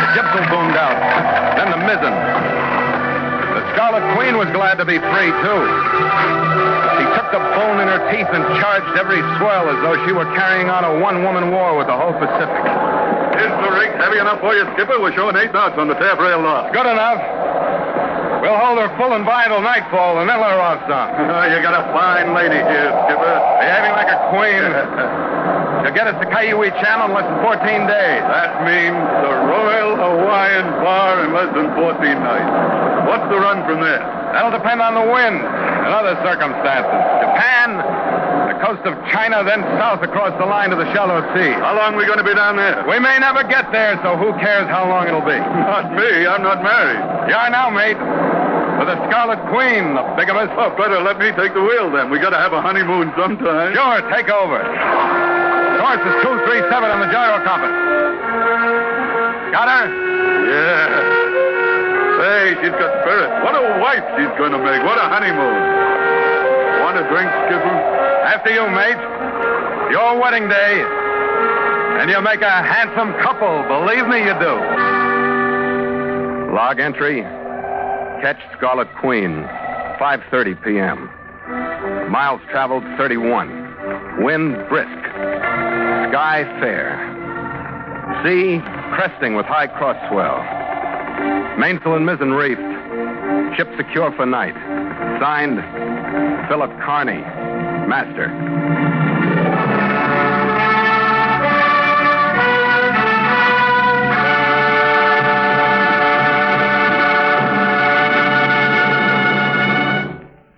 The gypsum boomed out, then the mizzen. The Scarlet Queen was glad to be free, too. She took the bone in her teeth and charged every swell as though she were carrying on a one-woman war with the whole Pacific. Is the rig heavy enough for you, Skipper? We're showing 8 knots on the taffrail lock. Good enough. We'll hold her full and by till nightfall, and then let her off some. You got a fine lady here, Skipper. Behaving like a queen. She'll get us to Kaiwi Channel in less than 14 days. That means the Royal Hawaiian Bar in less than 14 nights. What's the run from there? That'll depend on the wind and other circumstances. Japan, the coast of China, then south across the line to the shallow sea. How long are we going to be down there? We may never get there, so who cares how long it'll be? Not me. I'm not married. You are now, mate. With the Scarlet Queen, the bigamist. Oh, better let me take the wheel, then. We got to have a honeymoon sometime. Sure, take over. Course is 237 on the gyro compass. Got her? Yeah. Hey, she's got spirit. What a wife she's going to make. What a honeymoon. Want a drink, Skipper? After you, mate. Your wedding day. And you make a handsome couple. Believe me, you do. Log entry. Catch Scarlet Queen. 5:30 p.m. Miles traveled 31. Wind brisk. Sky fair. Sea cresting with high cross swell. Mainsail and mizzen reefed. Ship secure for night. Signed, Philip Carney, Master.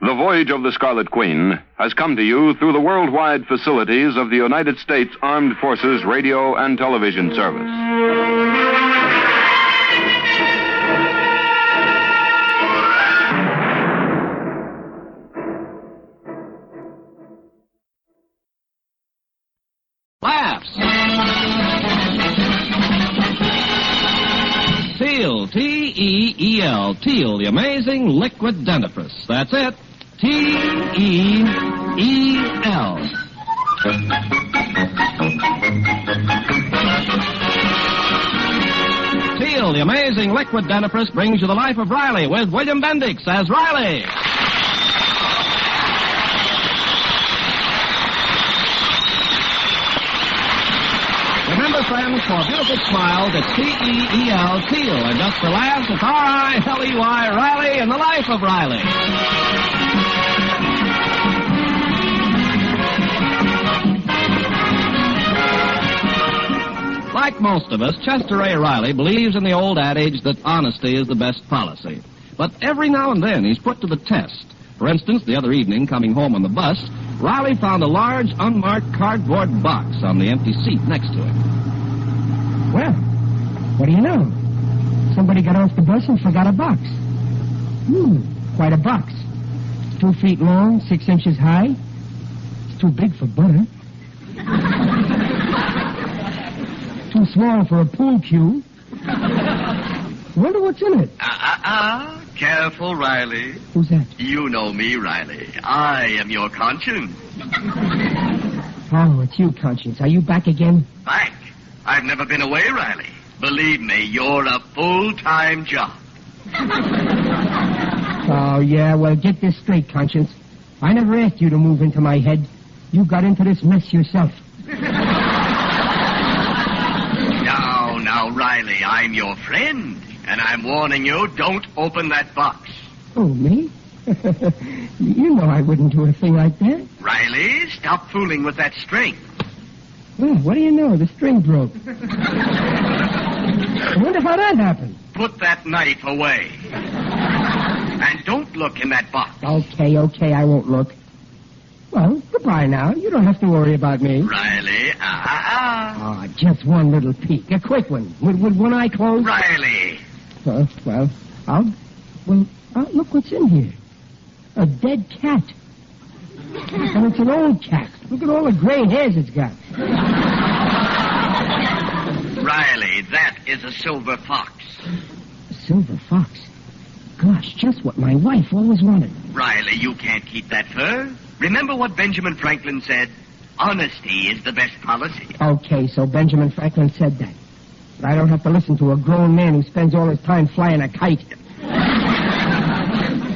The voyage of the Scarlet Queen has come to you through the worldwide facilities of the United States Armed Forces Radio and Television Service. Laughs. Teal, T-E-E-L, Teal, the amazing liquid dentifrice. That's it. T-E-E-L. Teal, the amazing liquid dentifrice brings you The Life of Riley with William Bendix as Riley. Remember, friends, for a beautiful smile, it's T-E-E-L, Teal. And just for laughs, it's R-I-L-E-Y, Riley and The Life of Riley. Like most of us, Chester A. Riley believes in the old adage that honesty is the best policy. But every now and then he's put to the test. For instance, the other evening, coming home on the bus, Riley found a large, unmarked cardboard box on the empty seat next to him. Well, what do you know? Somebody got off the bus and forgot a box. Quite a box. 2 feet long, 6 inches high. It's too big for butter. Too small for a pool cue. Wonder what's in it. Careful, Riley. Who's that? You know me, Riley. I am your conscience. Oh, it's you, Conscience. Are you back again? Back? I've never been away, Riley. Believe me, you're a full-time job. Oh, yeah, well, get this straight, Conscience. I never asked you to move into my head. You got into this mess yourself. Now, Riley, I'm your friend, and I'm warning you, don't open that box. Oh, me? You know I wouldn't do a thing like that. Riley, stop fooling with that string. Well, what do you know? The string broke. I wonder how that happened. Put that knife away. And don't look in that box. Okay, I won't look. Well, goodbye now. You don't have to worry about me. Riley, Oh, just one little peek. A quick one. With one eye closed. Riley. Well, look what's in here. A dead cat. And it's an old cat. Look at all the gray hairs it's got. Riley, that is a silver fox. A silver fox? Gosh, just what my wife always wanted. Riley, you can't keep that fur. Remember what Benjamin Franklin said? Honesty is the best policy. Okay, so Benjamin Franklin said that. But I don't have to listen to a grown man who spends all his time flying a kite.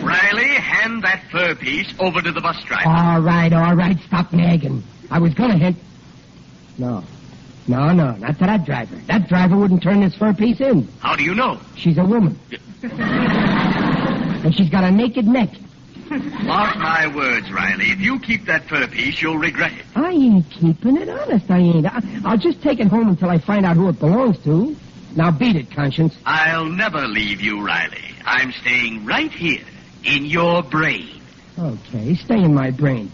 Riley, hand that fur piece over to the bus driver. All right, stop nagging. I was going to hint. No, not to that driver. That driver wouldn't turn this fur piece in. How do you know? She's a woman. And she's got a naked neck. Mark my words, Riley. If you keep that fur piece, you'll regret it. I ain't keeping it, honest, I ain't. I'll just take it home until I find out who it belongs to. Now beat it, Conscience. I'll never leave you, Riley. I'm staying right here, in your brain. Okay, stay in my brain.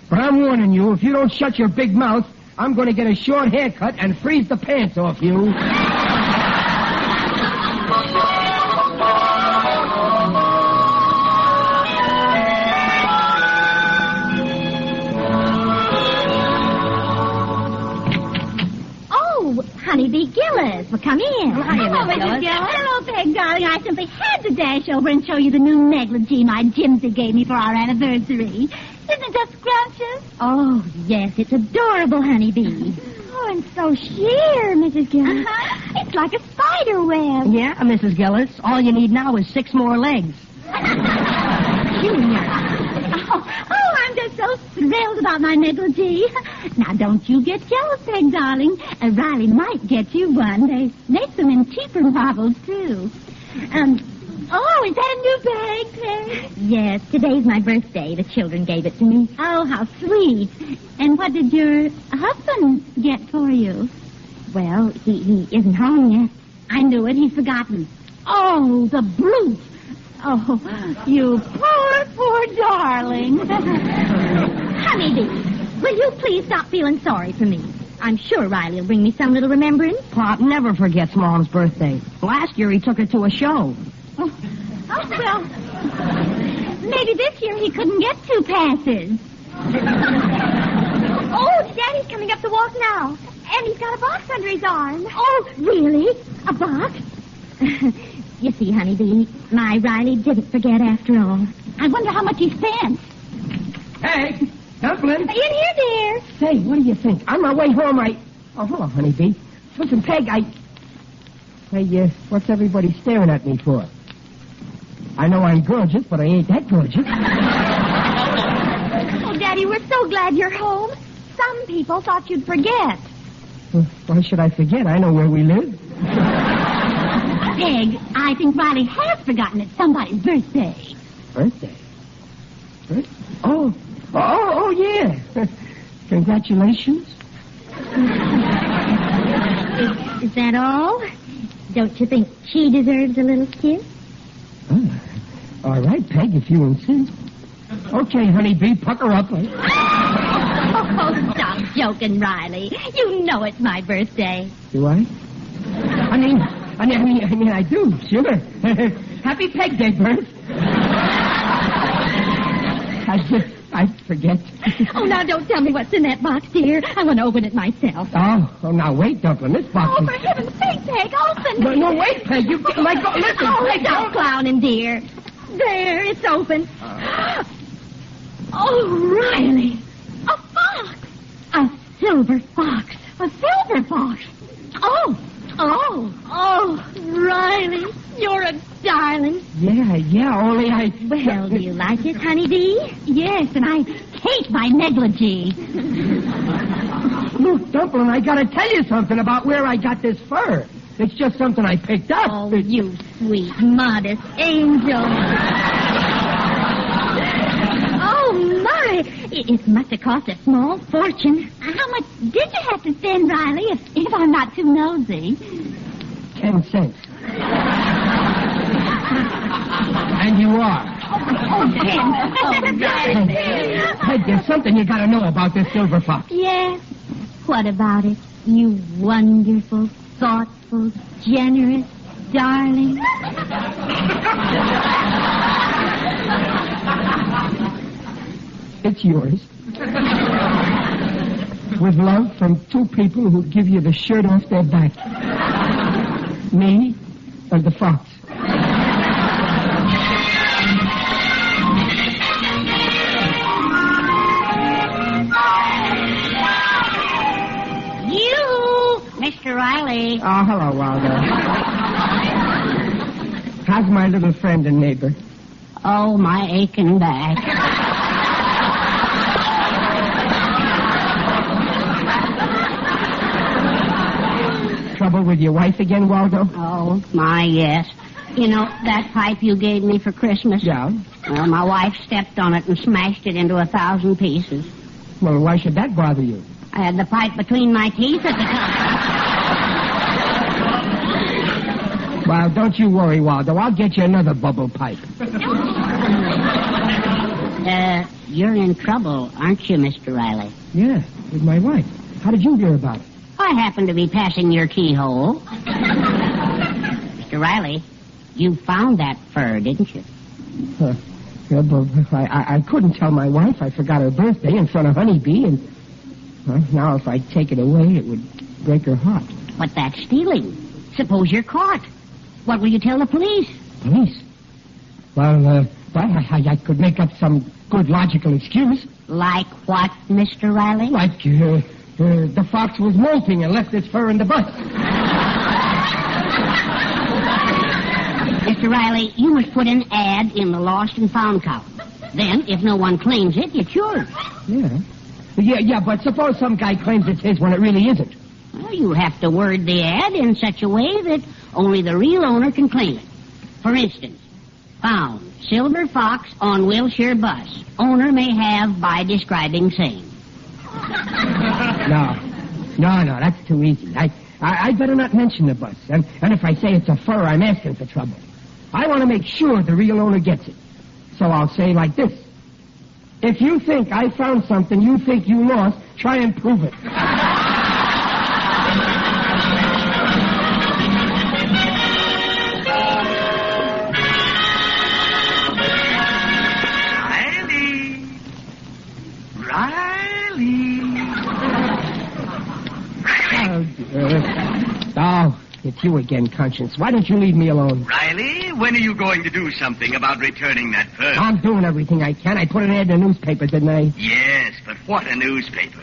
But I'm warning you, if you don't shut your big mouth, I'm going to get a short haircut and freeze the pants off you. Honeybee Gillis. Well, come in. Hello, Mrs. Gillis. Hello, Peg, darling. I simply had to dash over and show you the new negligee my Jimsy gave me for our anniversary. Isn't it just scrumptious? Oh, yes, it's adorable, Honeybee. Oh, and so sheer, Mrs. Gillis. It's like a spider web. Yeah, Mrs. Gillis. All you need now is 6 more legs. Oh, I'm just so thrilled about my negligee. Now, don't you get jealous, Peg, darling. Riley might get you one. They make them in cheaper models, too. Oh, is that a new bag, Peg? Yes, today's my birthday. The children gave it to me. Oh, how sweet. And what did your husband get for you? Well, he isn't home yet. I knew it. He's forgotten. Oh, the brute. Oh, you poor darling. Honeybee, will you please stop feeling sorry for me? I'm sure Riley will bring me some little remembrance. Pop never forgets Mom's birthday. Last year he took her to a show. Oh, well, maybe this year he couldn't get 2 passes. Oh, Daddy's coming up the walk now. And he's got a box under his arm. Oh, really? A box? You see, Honeybee, my Riley didn't forget after all. I wonder how much he spent. Hey, Dumpling. In here, dear. Say, what do you think? On my way home, Oh, hello, Honeybee. Listen, Peg, Hey, what's everybody staring at me for? I know I'm gorgeous, but I ain't that gorgeous. Oh, Daddy, we're so glad you're home. Some people thought you'd forget. Why should I forget? I know where we live. Peg, I think Riley has forgotten it's somebody's birthday. Birthday? Oh, yeah. Congratulations. Is that all? Don't you think she deserves a little kiss? All right, Peg, if you insist. Okay, Honeybee, pucker up. Oh, stop joking, Riley. You know it's my birthday. Do I? I mean, I do, sure. Happy Peg Day, Bert. I forget. Oh, now don't tell me what's in that box, dear. I want to open it myself. Oh, now wait, Dumpling. This box Oh, is... for heaven's sake, Peg, open it. No, wait, Peg. You let go. Listen, Oh, Peg, stop clowning, dear. There, it's open. Oh, Riley. A fox. A silver fox. A silver fox. Oh, Riley, you're a darling. Yeah, only I... Well, do you like it, honeybee? Yes, and I hate my negligee. Look, Dumplin', I gotta tell you something about where I got this fur. It's just something I picked up. Oh, you sweet, modest angel. Oh, my. It must have cost a small fortune. How much did you have to spend, Riley, if I'm not too nosy? 10 cents. And you are. Hey, there's something you gotta know about this silver fox. Yes. What about it, you wonderful, thoughtful, generous darling? It's yours. With love from two people who give you the shirt off their back. Me and the fox. You, Mr. Riley. Oh, hello, Waldo. How's my little friend and neighbor? Oh, my aching back. Trouble with your wife again, Waldo? Oh, my, yes. You know, that pipe you gave me for Christmas? Yeah. Well, my wife stepped on it and smashed it into 1,000 pieces. Well, why should that bother you? I had the pipe between my teeth at the time. Well, don't you worry, Waldo. I'll get you another bubble pipe. You're in trouble, aren't you, Mr. Riley? Yeah, with my wife. How did you hear about it? I happened to be passing your keyhole. Mr. Riley, you found that fur, didn't you? Yeah, but I couldn't tell my wife I forgot her birthday in front of Honeybee, and now if I take it away, it would break her heart. But that's stealing. Suppose you're caught. What will you tell the police? Police? Well, I could make up some good logical excuse. Like what, Mr. Riley? Like, the fox was molting and left his fur in the bus. Mr. Riley, you must put an ad in the lost and found column. Then, if no one claims it, it's yours. Yeah, but suppose some guy claims it's his when it really isn't. Well, you have to word the ad in such a way that only the real owner can claim it. For instance, found silver fox on Wilshire bus. Owner may have by describing same. No, that's too easy. I better not mention the bus. And if I say it's a fur, I'm asking for trouble. I want to make sure the real owner gets it. So I'll say like this. If you think I found something you think you lost, try and prove it. Oh, it's you again, Conscience. Why don't you leave me alone? Riley, when are you going to do something about returning that fur? I'm doing everything I can. I put an ad in the newspaper, didn't I? Yes, but what a newspaper.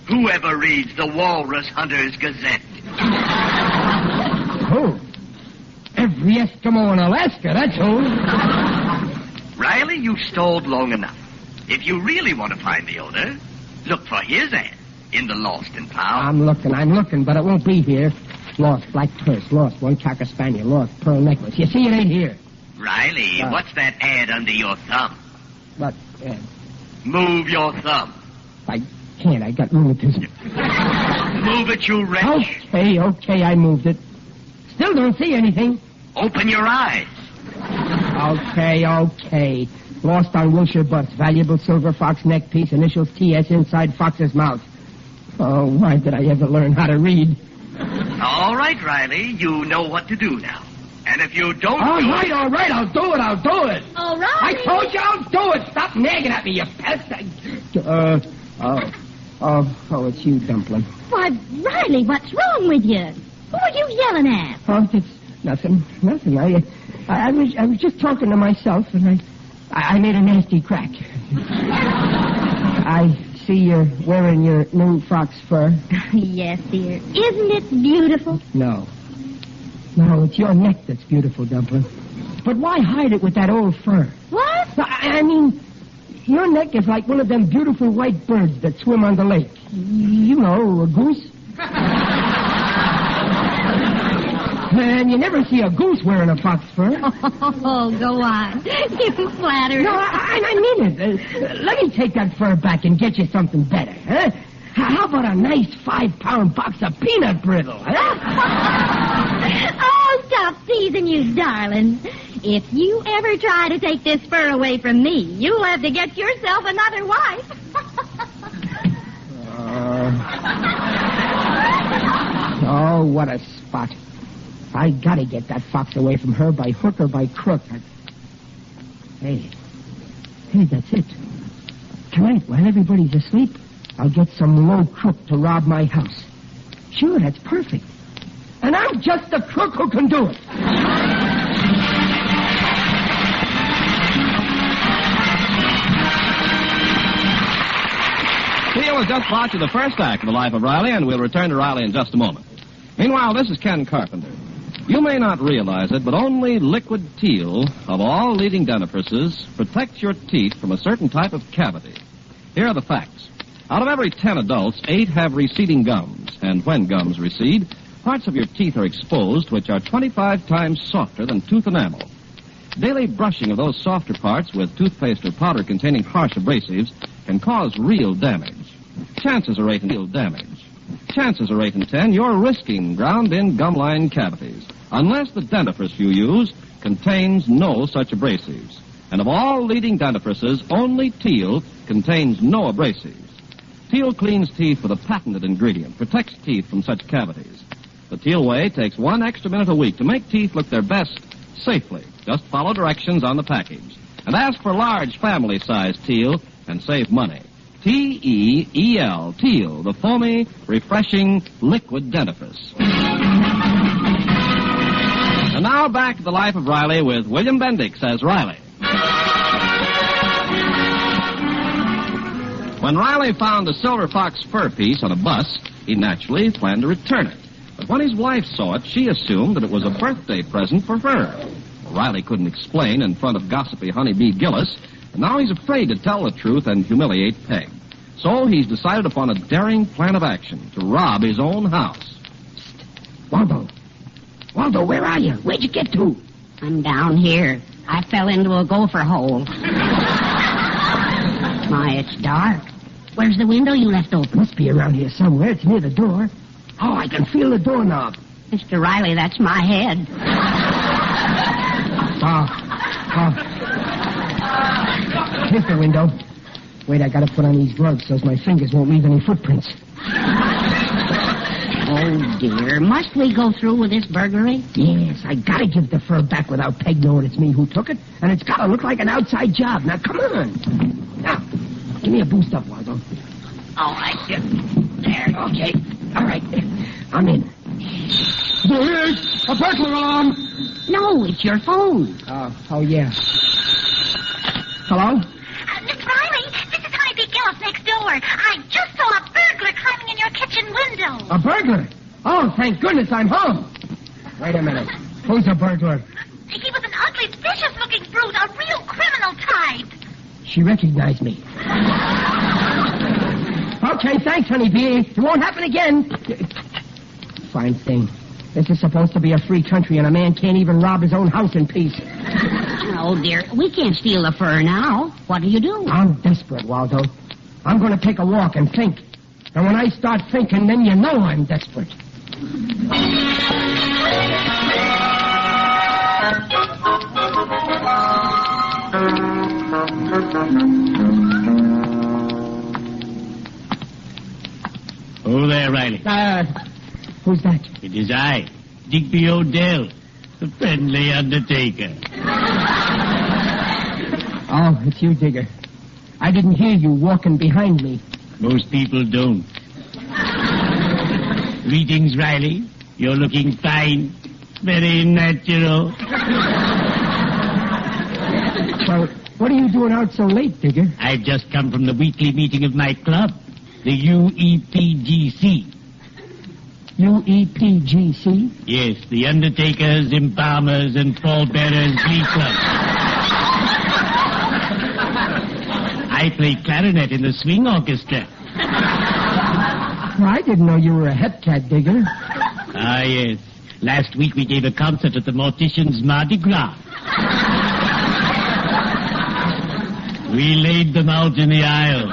Whoever reads the Walrus Hunter's Gazette? Who? Every Eskimo in Alaska, that's who. Riley, you've stalled long enough. If you really want to find the owner, look for his ad in the Lost and Found. I'm looking, but it won't be here. Lost black purse, lost one cocker spaniel, lost pearl necklace. You see, it ain't here. Riley, what's that ad under your thumb? What ad? Move your thumb. I can't. I got rheumatism. Move it, you wretch. Okay, I moved it. Still don't see anything. Open your eyes. Okay. Lost on Wilshire bus. Valuable silver fox neck piece, initials TS inside fox's mouth. Oh, why did I ever learn how to read? All right, Riley, you know what to do now. And if you don't All right, I'll do it. All right. I told you I'll do it. Stop nagging at me, you pest. It's you, Dumpling. Why, Riley, what's wrong with you? Who are you yelling at? Oh, it's nothing. I was just talking to myself, and I made a nasty crack. I see you're wearing your new fox fur. Yes, dear. Isn't it beautiful? No. No, it's your neck that's beautiful, Dumpling. But why hide it with that old fur? What? I mean, your neck is like one of them beautiful white birds that swim on the lake. You know, a goose. And you never see a goose wearing a fox fur. Oh, go on. You flatter. No, I mean it. Let me take that fur back and get you something better, huh? How about a nice 5-pound box of peanut brittle, huh? Oh, stop teasing, you darling. If you ever try to take this fur away from me, you'll have to get yourself another wife. Oh, what a spot. I gotta get that fox away from her by hook or by crook. Hey, that's it. Tonight, while everybody's asleep, I'll get some low crook to rob my house. Sure, that's perfect. And I'm just the crook who can do it. Teal has just brought you the first act of The Life of Riley, and we'll return to Riley in just a moment. Meanwhile, this is Ken Carpenter. You may not realize it, but only Liquid Teal, of all leading dentifrices, protects your teeth from a certain type of cavity. Here are the facts. Out of every 10 adults, 8 have receding gums. And when gums recede, parts of your teeth are exposed which are 25 times softer than tooth enamel. Daily brushing of those softer parts with toothpaste or powder containing harsh abrasives can cause real damage. Chances are 8 in 10 you're risking ground-in gum-line cavities, unless the dentifrice you use contains no such abrasives. And of all leading dentifrices, only Teal contains no abrasives. Teal cleans teeth with a patented ingredient, protects teeth from such cavities. The Teal way takes 1 extra minute a week to make teeth look their best safely. Just follow directions on the package. And ask for large family-sized Teal and save money. T-E-E-L, Teal, the foamy, refreshing liquid dentifrice. And now back to The Life of Riley with William Bendix as Riley. When Riley found a silver fox fur piece on a bus, he naturally planned to return it. But when his wife saw it, she assumed that it was a birthday present for her. Well, Riley couldn't explain in front of gossipy Honeybee Gillis, and now he's afraid to tell the truth and humiliate Peg. So he's decided upon a daring plan of action to rob his own house. Waldo, where are you? Where'd you get to? I'm down here. I fell into a gopher hole. My, it's dark. Where's the window you left open? Must be around here somewhere. It's near the door. Oh, I can feel the doorknob. Mr. Riley, that's my head. Here's the window. Wait, I gotta put on these gloves so my fingers won't leave any footprints. Oh, dear. Must we go through with this burglary? Yes, I gotta give the fur back without Peg knowing it's me who took it, and it's gotta look like an outside job. Now, come on. Now, give me a boost up, Waldo. All right. There, okay. All right. I'm in. There's a burglar alarm. No, it's your phone. Oh, yeah. Hello? Miss Riley, this is Honeybee Gillis next door. I just saw a burglar climbing in your kitchen window. A burglar? Oh, thank goodness I'm home. Wait a minute. Who's a burglar? He was an ugly, vicious-looking brute, a real criminal type. She recognized me. Okay, thanks, Honeybee. It won't happen again. Fine thing. This is supposed to be a free country, and a man can't even rob his own house in peace. Oh, dear. We can't steal the fur now. What do you do? I'm desperate, Waldo. I'm going to take a walk and think. And when I start thinking, then you know I'm desperate. Oh, there, Riley. Who's that? It is I, Digby O'Dell, the friendly undertaker. Oh, it's you, Digger. I didn't hear you walking behind me. Most people don't. Greetings, Riley. You're looking fine. Very natural. Well, what are you doing out so late, Digger? I've just come from the weekly meeting of my club, the UEPGC. UEPGC? Yes, the Undertakers, Embalmers, and Pallbearers Glee Club. I play clarinet in the swing orchestra. Well, I didn't know you were a hepcat, Digger. Ah, yes. Last week we gave a concert at the Mortician's Mardi Gras. We laid them out in the aisle.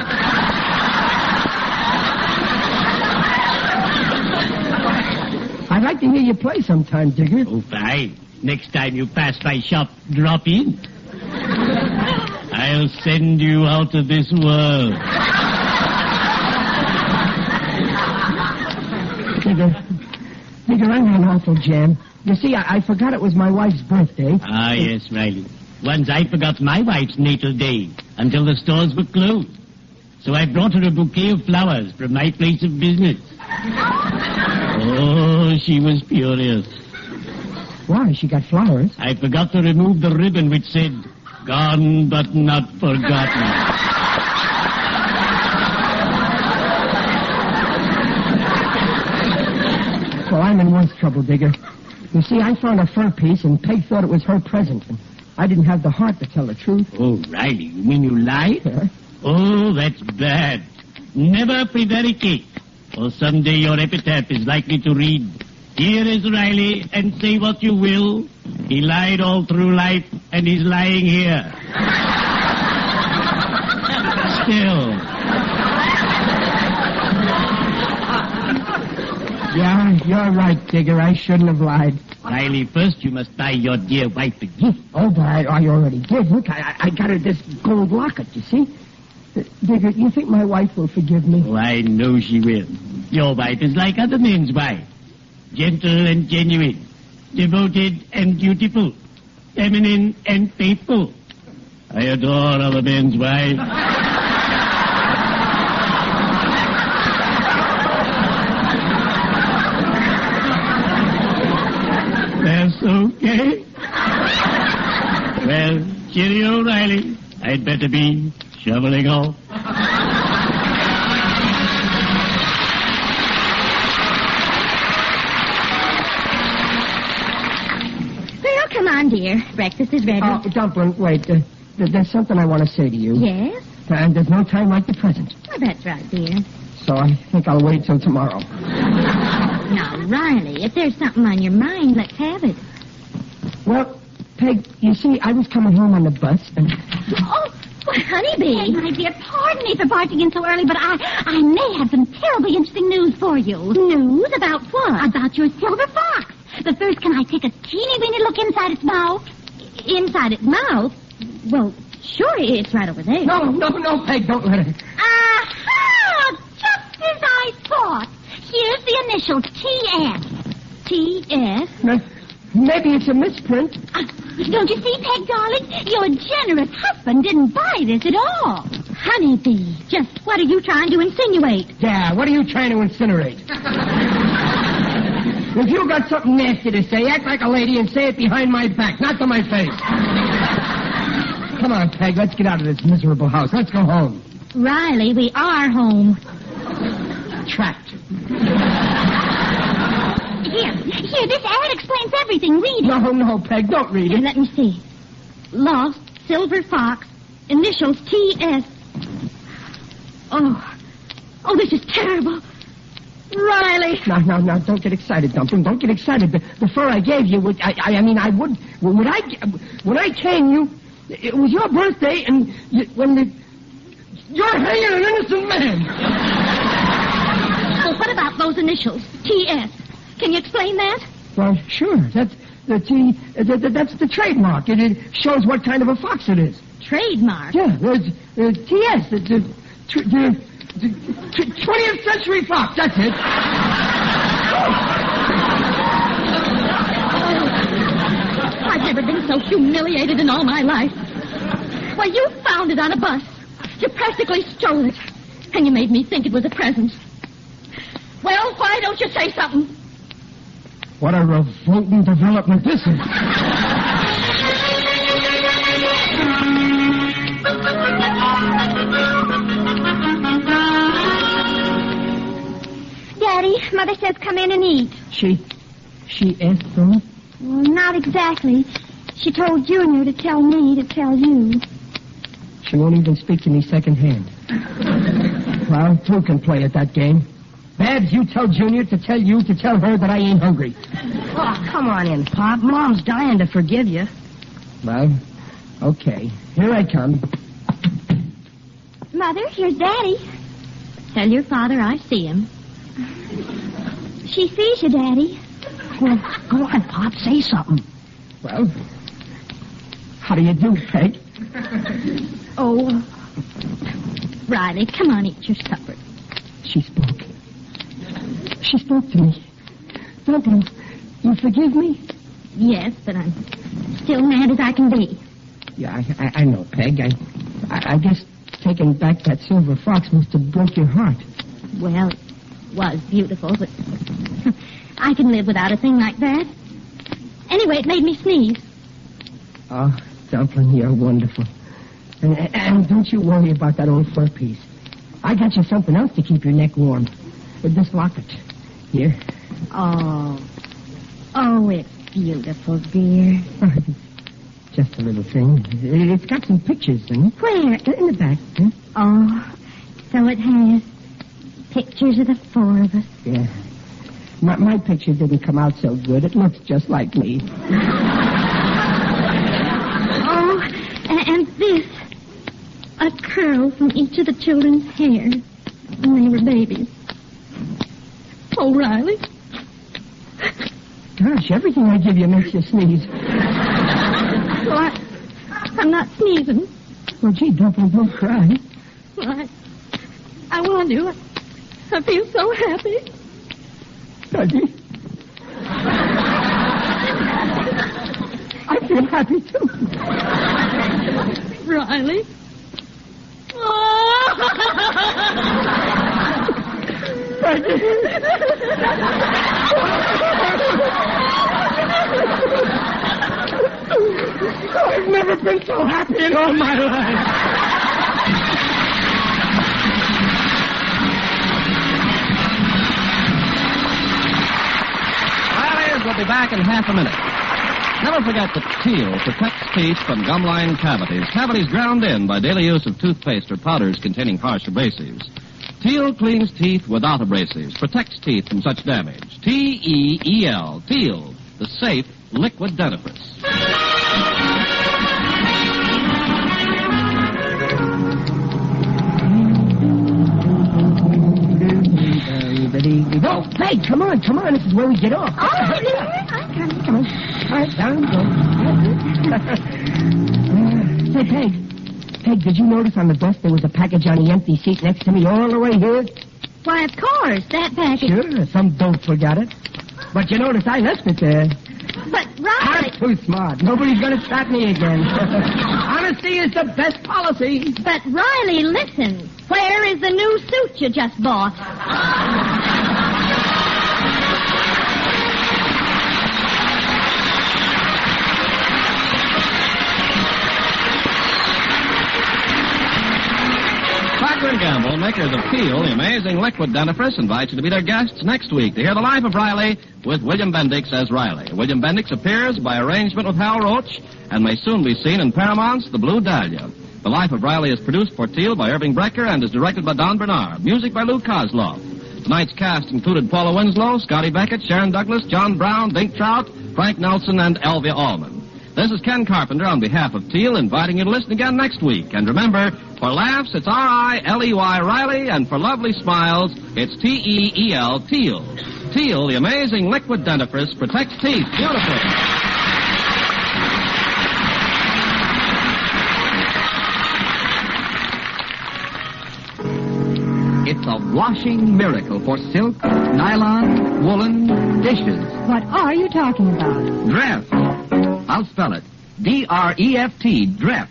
I'd like to hear you play sometime, Digger. Oh, fine. Next time you pass my shop, drop in. I'll send you out of this world. Digger, I'm in an awful jam. You see, I forgot it was my wife's birthday. Ah, yes, Riley. Once I forgot my wife's natal day until the stores were closed. So I brought her a bouquet of flowers from my place of business. Oh, she was furious. Why? She got flowers? I forgot to remove the ribbon which said, "Gone but not forgotten." Well, I'm in worse trouble, Digger. You see, I found a fur piece, and Peg thought it was her present, and I didn't have the heart to tell the truth. Oh, Riley, you mean you lied? Huh? Oh, that's bad. Never prevaricate, or someday your epitaph is likely to read, "Here is Riley, and say what you will. He lied all through life, and he's lying here." Still. Yeah, you're right, Digger. I shouldn't have lied. Riley, first you must buy your dear wife a gift. Oh, but I already did. Look, I got her this gold locket, you see? Digger, you think my wife will forgive me? Oh, I know she will. Your wife is like other men's wives. Gentle and genuine. Devoted and dutiful. Feminine and faithful. I adore other men's wives. That's okay. Well, cheerio, Riley. I'd better be shoveling off. Well, come on, dear. Breakfast is ready. Oh, Dumpling, wait. There's something I want to say to you. Yes? And there's no time like the present. Well, that's right, dear. So I think I'll wait till tomorrow. Now, Riley, if there's something on your mind, let's have it. Well, Peg, you see, I was coming home on the bus, and... Oh, well, Honeybee. Peg, my dear, pardon me for barging in so early, but I may have some terribly interesting news for you. News? About what? About your silver fox. But first, can I take a teeny-weeny look inside its mouth? Inside its mouth? Well, sure, it's right over there. No, Peg, don't let it. Aha! Just as I thought. Here's the initials, T.S. T.S.? Maybe it's a misprint. Don't you see, Peg, darling? Your generous husband didn't buy this at all. Honeybee, just what are you trying to insinuate? Yeah, what are you trying to incinerate? If you got something nasty to say, act like a lady and say it behind my back, not to my face. Come on, Peg, let's get out of this miserable house. Let's go home. Riley, we are home. Trapped. Here, this ad explains everything. Read it. No, Peg, don't read it. Let me see. Lost silver fox, initials T.S. Oh, this is terrible. Riley. No, don't get excited, Dumpling. Don't get excited. The fur I gave you, when I came, it was your birthday, and you're hanging an innocent man. Well, what about those initials, T.S.? Can you explain that? Well, sure. That's the the trademark. It shows what kind of a fox it is. Trademark? Yeah, T.S. The 20th Century Fox. That's it. I've never been so humiliated in all my life. Why, you found it on a bus. You practically stole it. And you made me think it was a present. Well, why don't you say something? What a revolting development this is. Mother says come in and eat. She asked for me? Well, not exactly. She told Junior to tell me to tell you. She won't even speak to me secondhand. Well, two can play at that game. Babs, you tell Junior to tell you to tell her that I ain't hungry. Oh, come on in, Pop. Mom's dying to forgive you. Well, okay. Here I come. Mother, here's Daddy. Tell your father I see him. She sees you, Daddy. Well, go on, Pop. Say something. Well, how do you do, Peg? Oh, Riley, come on, eat your supper. She spoke. She spoke to me. Don't you forgive me? Yes, but I'm still mad as I can be. Yeah, I know, Peg. I guess taking back that silver fox must have broke your heart. Well, it was beautiful, but I can live without a thing like that. Anyway, it made me sneeze. Oh, Dumpling, you're wonderful. And don't you worry about that old fur piece. I got you something else to keep your neck warm. With this locket. Here. Oh, it's beautiful, dear. Just a little thing. It's got some pictures in it. Where? In the back. Huh? Oh, so it has. Pictures of the four of us. Yeah. My picture didn't come out so good. It looks just like me. Oh, and this. A curl from each of the children's hair when they were babies. Oh, Riley. Gosh, everything I give you makes you sneeze. Well, I'm not sneezing. Well, gee, don't cry. Well, I want to. I feel so happy. Peggy. I feel happy, too. Riley. I've never been so happy in all my life. Riley's will be back in half a minute. Never forget that Teal protects teeth from gumline cavities. Cavities ground in by daily use of toothpaste or powders containing harsh abrasives. Teal cleans teeth without abrasives, protects teeth from such damage. T-E-E-L, Teal, the safe liquid dentifrice. Oh, Peg, come on. This is where we get off. Oh, yeah, I'm coming. Come on. All right, down. Go. Say, Peg, did you notice on the bus there was a package on the empty seat next to me all the way here? Why, of course, that package. Sure, some dope forgot it. But you notice I left it there. But, Riley... I'm too smart. Nobody's going to stop me again. Honesty is the best policy. But, Riley, listen. Where is the new suit you just bought? Procter & Gamble, makers of Teal, the amazing liquid dentifrice, invite you to be their guests next week to hear the life of Riley with William Bendix as Riley. William Bendix appears by arrangement with Hal Roach and may soon be seen in Paramount's The Blue Dahlia. The Life of Riley is produced for Teal by Irving Brecker and is directed by Don Bernard. Music by Lou Kozloff. Tonight's cast included Paula Winslow, Scotty Beckett, Sharon Douglas, John Brown, Dink Trout, Frank Nelson, and Elvia Allman. This is Ken Carpenter on behalf of Teal inviting you to listen again next week. And remember, for laughs, it's R-I-L-E-Y Riley, and for lovely smiles, it's T-E-E-L Teal. Teal, the amazing liquid dentifrice, protects teeth beautifully. It's a washing miracle for silk, nylon, woolen, dishes. What are you talking about? Dreft. I'll spell it. D-R-E-F-T, Dreft.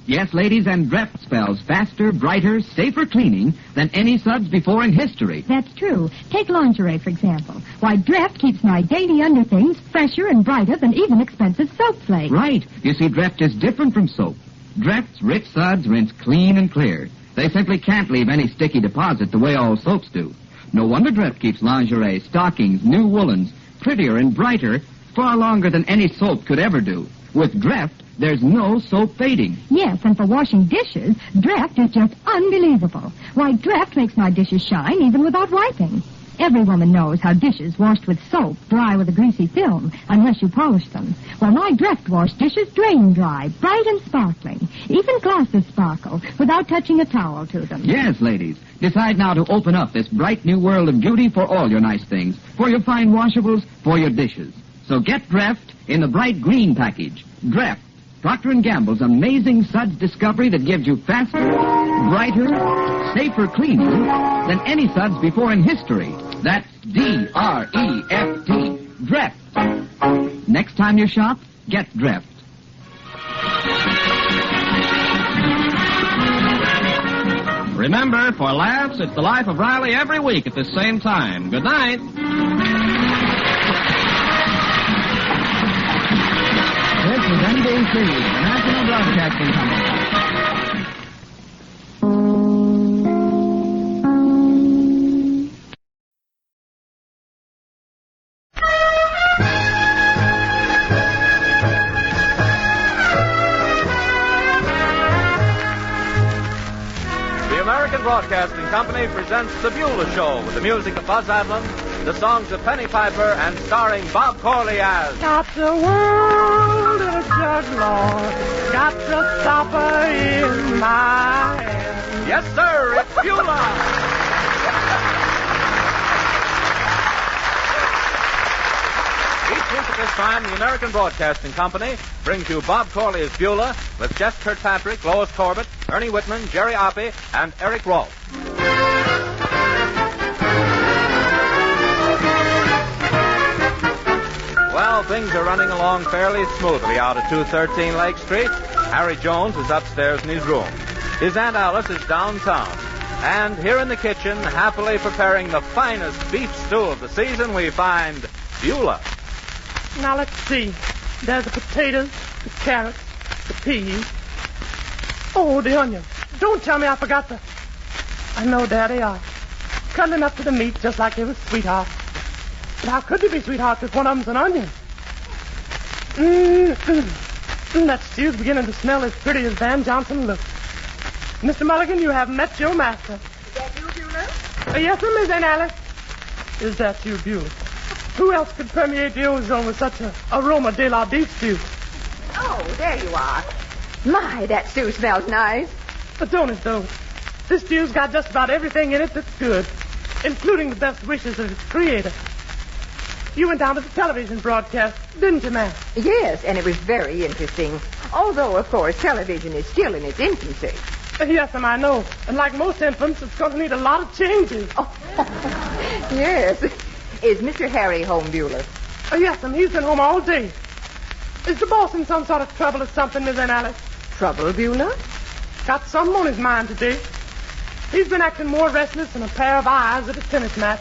Yes, ladies, and Dreft spells faster, brighter, safer cleaning than any suds before in history. That's true. Take lingerie, for example. Why, Dreft keeps my dainty underthings fresher and brighter than even expensive soap flakes. Right. You see, Dreft is different from soap. Dreft's rich suds rinse clean and clear. They simply can't leave any sticky deposit the way all soaps do. No wonder Dreft keeps lingerie, stockings, new woolens, prettier and brighter, far longer than any soap could ever do. With Dreft, there's no soap fading. Yes, and for washing dishes, Dreft is just unbelievable. Why, Dreft makes my dishes shine even without wiping. Every woman knows how dishes washed with soap dry with a greasy film, unless you polish them. Well, my Dreft wash dishes drain dry, bright and sparkling. Even glasses sparkle, without touching a towel to them. Yes, ladies. Decide now to open up this bright new world of beauty for all your nice things, for your fine washables, for your dishes. So get Dreft in the bright green package. Dreft, Procter & Gamble's amazing suds discovery that gives you faster, brighter, safer cleaning than any suds before in history. That's D-R-E-F-T. Dreft. Next time you shop, get Dreft. Remember, for laughs, it's the Life of Riley every week at the same time. Good night. This is NBC, the National Broadcasting Company. Broadcasting Company presents The Beulah Show with the music of Buzz Adlam, the songs of Penny Piper, and starring Bob Corley as... Got the world in a jug, Lord. Got the stopper in my hand. Yes, sir, it's Beulah. Each week at this time, the American Broadcasting Company brings you Bob Corley as Beulah with Jeff Kirkpatrick, Lois Corbett, Ernie Whitman, Jerry Oppie, and Eric Rolfe. Well, things are running along fairly smoothly out at 213 Lake Street. Harry Jones is upstairs in his room. His Aunt Alice is downtown. And here in the kitchen, happily preparing the finest beef stew of the season, we find Beulah. Now, let's see. There's the potatoes, the carrots, the peas. Oh, the onions. Don't tell me I forgot the... I know, there they are. Cuddling up to the meat just like they were sweethearts. But how could they be sweethearts if one of them's an onion? That stew's beginning to smell as pretty as Van Johnson looks. Mr. Mulligan, you have met your master. Is that you, Beulah? Yes, sir, Miss Aunt Alice. Is that you, Beulah? Who else could permeate the ozone with such an aroma de la beef stew? Oh, there you are. My, that stew smells nice. But don't it, though? This stew's got just about everything in it that's good, including the best wishes of its creator. You went down to the television broadcast, didn't you, ma'am? Yes, and it was very interesting. Although, of course, television is still in its infancy. Yes, ma'am, I know. And like most infants, it's going to need a lot of changes. Oh, yes. Is Mr. Harry home, Beulah? Yes, ma'am. He's been home all day. Is the boss in some sort of trouble or something, Miss Aunt Alice? Trouble, Beulah? Got something on his mind today. He's been acting more restless than a pair of eyes at a tennis match.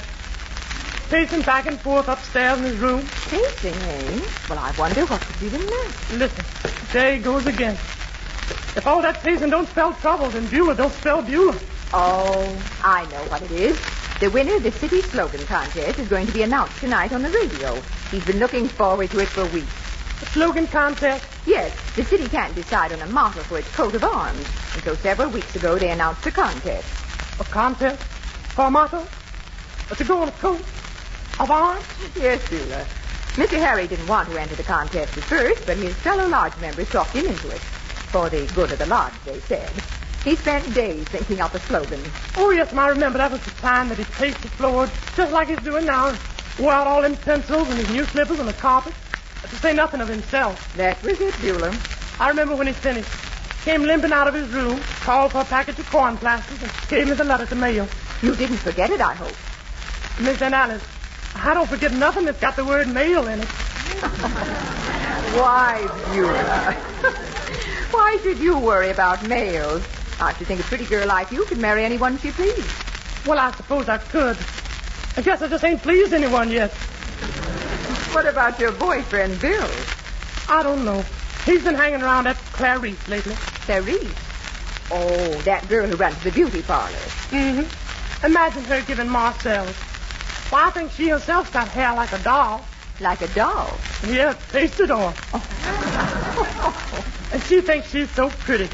Pacing back and forth upstairs in his room. Pacing, eh? Well, I wonder what could be the matter. Listen, there he goes again. If all that pacing don't spell trouble, then Beulah don't spell Beulah. Oh, I know what it is. The winner of the city slogan contest is going to be announced tonight on the radio. He's been looking forward to it for weeks. The slogan contest? Yes, the city can't decide on a motto for its coat of arms. And so several weeks ago they announced the contest. A contest? For a motto? To go on a coat of arms? Yes, Beulah. Mr. Harry didn't want to enter the contest at first, but his fellow lodge members talked him into it. For the good of the lodge, they said. He spent days thinking up a slogan. Oh, yes, I remember. That was the time that he paced the floor just like he's doing now. Wore out all them pencils and his new slippers on the carpet. To say nothing of himself. That was it, Beulah. I remember when he finished. Came limping out of his room, called for a package of corn plasters, and gave me the letter to mail. You didn't forget it, I hope. Miss Aunt Alice, I don't forget nothing that's got the word mail in it. Why, Beulah? Why should you worry about mails? I should think a pretty girl like you could marry anyone she pleased. Well, I suppose I could. I guess I just ain't pleased anyone yet. What about your boyfriend, Bill? I don't know. He's been hanging around at Clarice lately. Clarice? Oh, that girl who runs the beauty parlor. Mm-hmm. Imagine her giving Marcel's. Well, I think she herself's got hair like a doll. Like a doll? Yeah, pasted on. And she thinks she's so pretty.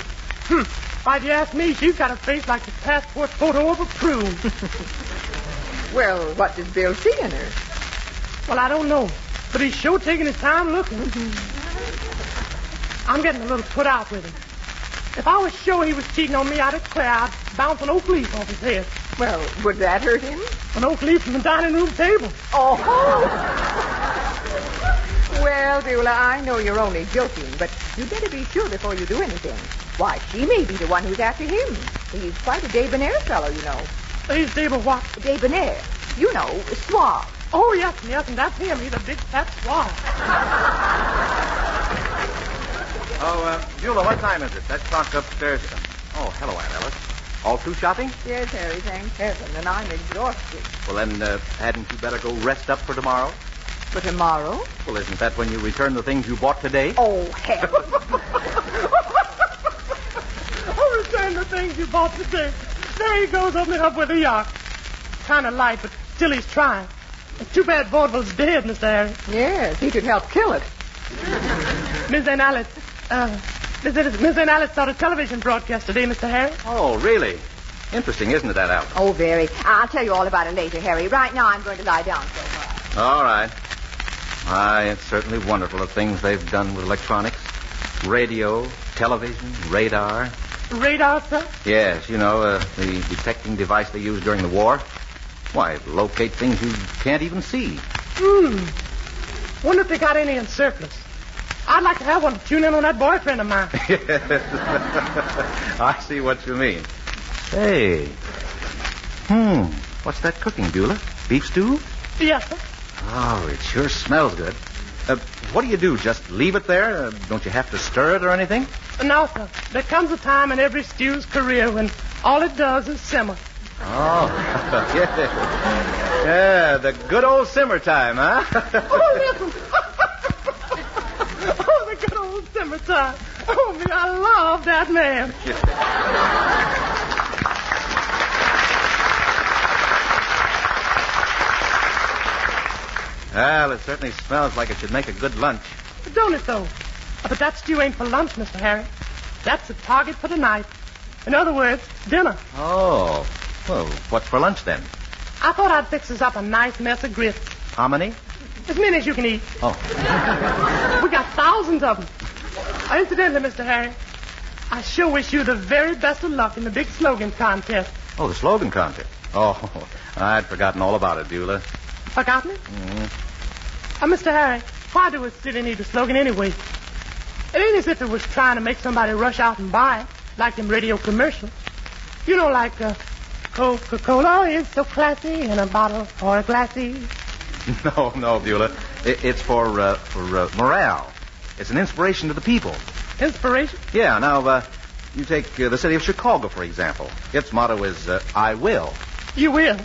If you ask me, she's got a face like the passport photo of a prune. Well, what does Bill see in her? Well, I don't know. But he's sure taking his time looking. I'm getting a little put out with him. If I was sure he was cheating on me, I'd declare I'd bounce an oak leaf off his head. Well, would that hurt him? An oak leaf from the dining room table. Oh! Well, Beulah, I know you're only joking, but you better be sure before you do anything. Why, she may be the one who's after him. He's quite a debonair fellow, you know. He's debonair what? Debonair. You know, suave. Oh, yes, and that's him. He's a big fat suave. Beulah, what time is it? Let's talk upstairs. Oh, hello, Aunt Alice. All through shopping? Yes, Harry, thank heaven, and I'm exhausted. Well, then, hadn't you better go rest up for tomorrow? For tomorrow? Well, isn't that when you return the things you bought today? Oh, hell. Oh, return the things you bought today. There he goes, opening up with a yark. Kind of light, but still he's trying. It's too bad Vaudeville's dead, Mr. Harry. Yes, he could help kill it. Miss Ann Alice saw the television broadcast today, Mr. Harry. Oh, really? Interesting, isn't it, that Alice? Oh, very. I'll tell you all about it later, Harry. Right now, I'm going to lie down for a while. All right. It's certainly wonderful the things they've done with electronics. Radio, television, radar. Radar, sir? Yes, you know, the detecting device they used during the war. Why, locate things you can't even see. Wonder if they got any in surplus. I'd like to have one to tune in on that boyfriend of mine. I see what you mean. Hey. What's that cooking, Beulah? Beef stew? Yes, sir. Oh, it sure smells good. What do you do? Just leave it there? Don't you have to stir it or anything? No, sir. There comes a time in every stew's career when all it does is simmer. Oh, yeah, the good old simmer time, huh? Oh, listen. Oh, the good old simmer time. Oh, me, I love that man. Well, it certainly smells like it should make a good lunch. Don't it, though? But that stew ain't for lunch, Mr. Harry. That's a target for the night. In other words, dinner. Oh. Well, what's for lunch, then? I thought I'd fix us up a nice mess of grits. How many? As many as you can eat. Oh. We got thousands of them. Incidentally, Mr. Harry, I sure wish you the very best of luck in the big slogan contest. Oh, the slogan contest. Oh, I'd forgotten all about it, Beulah. Forgotten it? Mr. Harry, why do a city need a slogan anyway? It ain't as if it was trying to make somebody rush out and buy it, like them radio commercials. You know, like, Coca-Cola is so classy in a bottle or a glassy. No, Beulah. It's for morale. It's an inspiration to the people. Inspiration? Yeah, now, you take the city of Chicago, for example. Its motto is, I will. You will?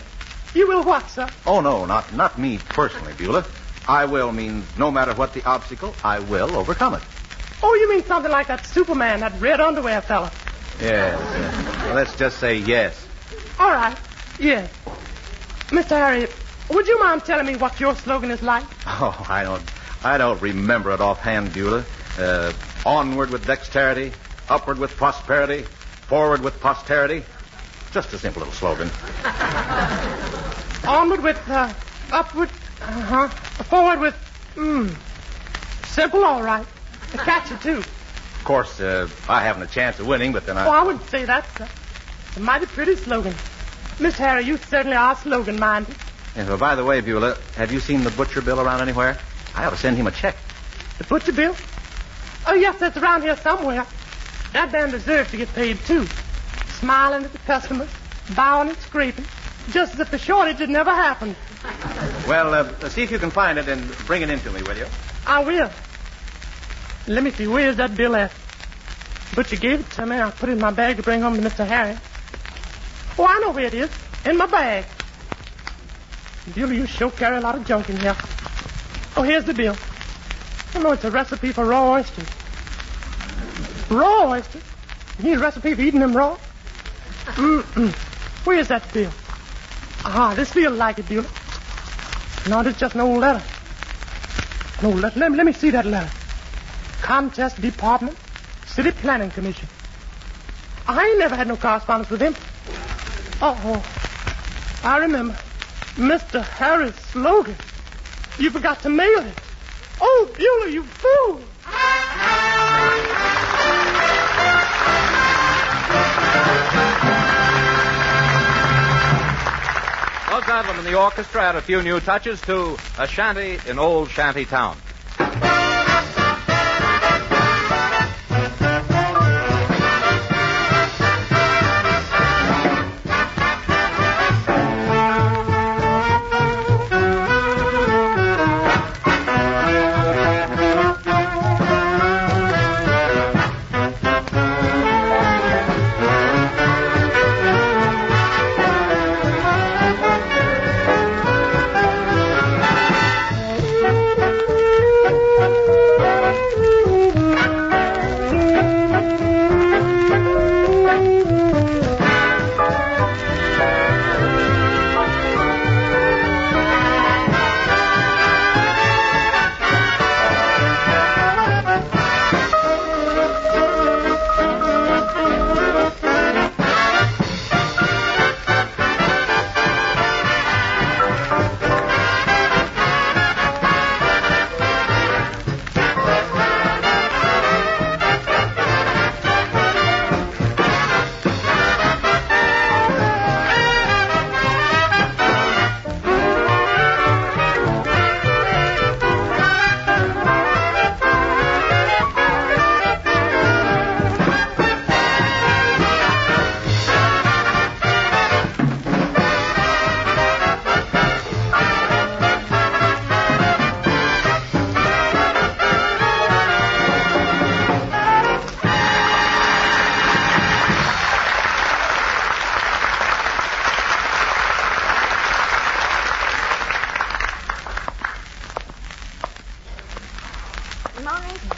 You will what, sir? Oh, no, not me personally, Beulah. I will means no matter what the obstacle, I will overcome it. Oh, you mean something like that Superman, that red underwear fella? Yes. Well, let's just say yes. All right. Yes. Mr. Harry, would you mind telling me what your slogan is like? Oh, I don't remember it offhand, Beulah. Onward with dexterity, upward with prosperity, forward with posterity. Just a simple little slogan. Onward with, upward, forward with, simple, all right. Catchy, too. Of course, I haven't a chance of winning, but then Oh, I wouldn't say that, sir. It's a mighty pretty slogan. Miss Harry, you certainly are slogan-minded. Yeah, well, by the way, Beulah, have you seen the butcher bill around anywhere? I ought to send him a check. The butcher bill? Oh, yes, that's around here somewhere. That man deserves to get paid, too. Smiling at the customers, bowing and scraping, just as if the shortage had never happened. Well, see if you can find it and bring it in to me, will you? I will. Let me see, where's that bill at? Butcher gave it to me. I put it in my bag to bring home to Mr. Harry. Oh, I know where it is. In my bag. Beulah, you sure carry a lot of junk in here. Oh, here's the bill. Oh, no, it's a recipe for raw oysters. Raw oysters? You need a recipe for eating them raw? Where's that bill? This feels like it, Beulah. No, this is just an old letter. No, let me see that letter. Contest Department, City Planning Commission. I ain't never had no correspondence with him. Oh, I remember. Mr. Harris Slogan. You forgot to mail it. Oh, Beulah, you fool! Buzz Adlam and the orchestra add a few new touches to A Shanty in Old Shanty Town.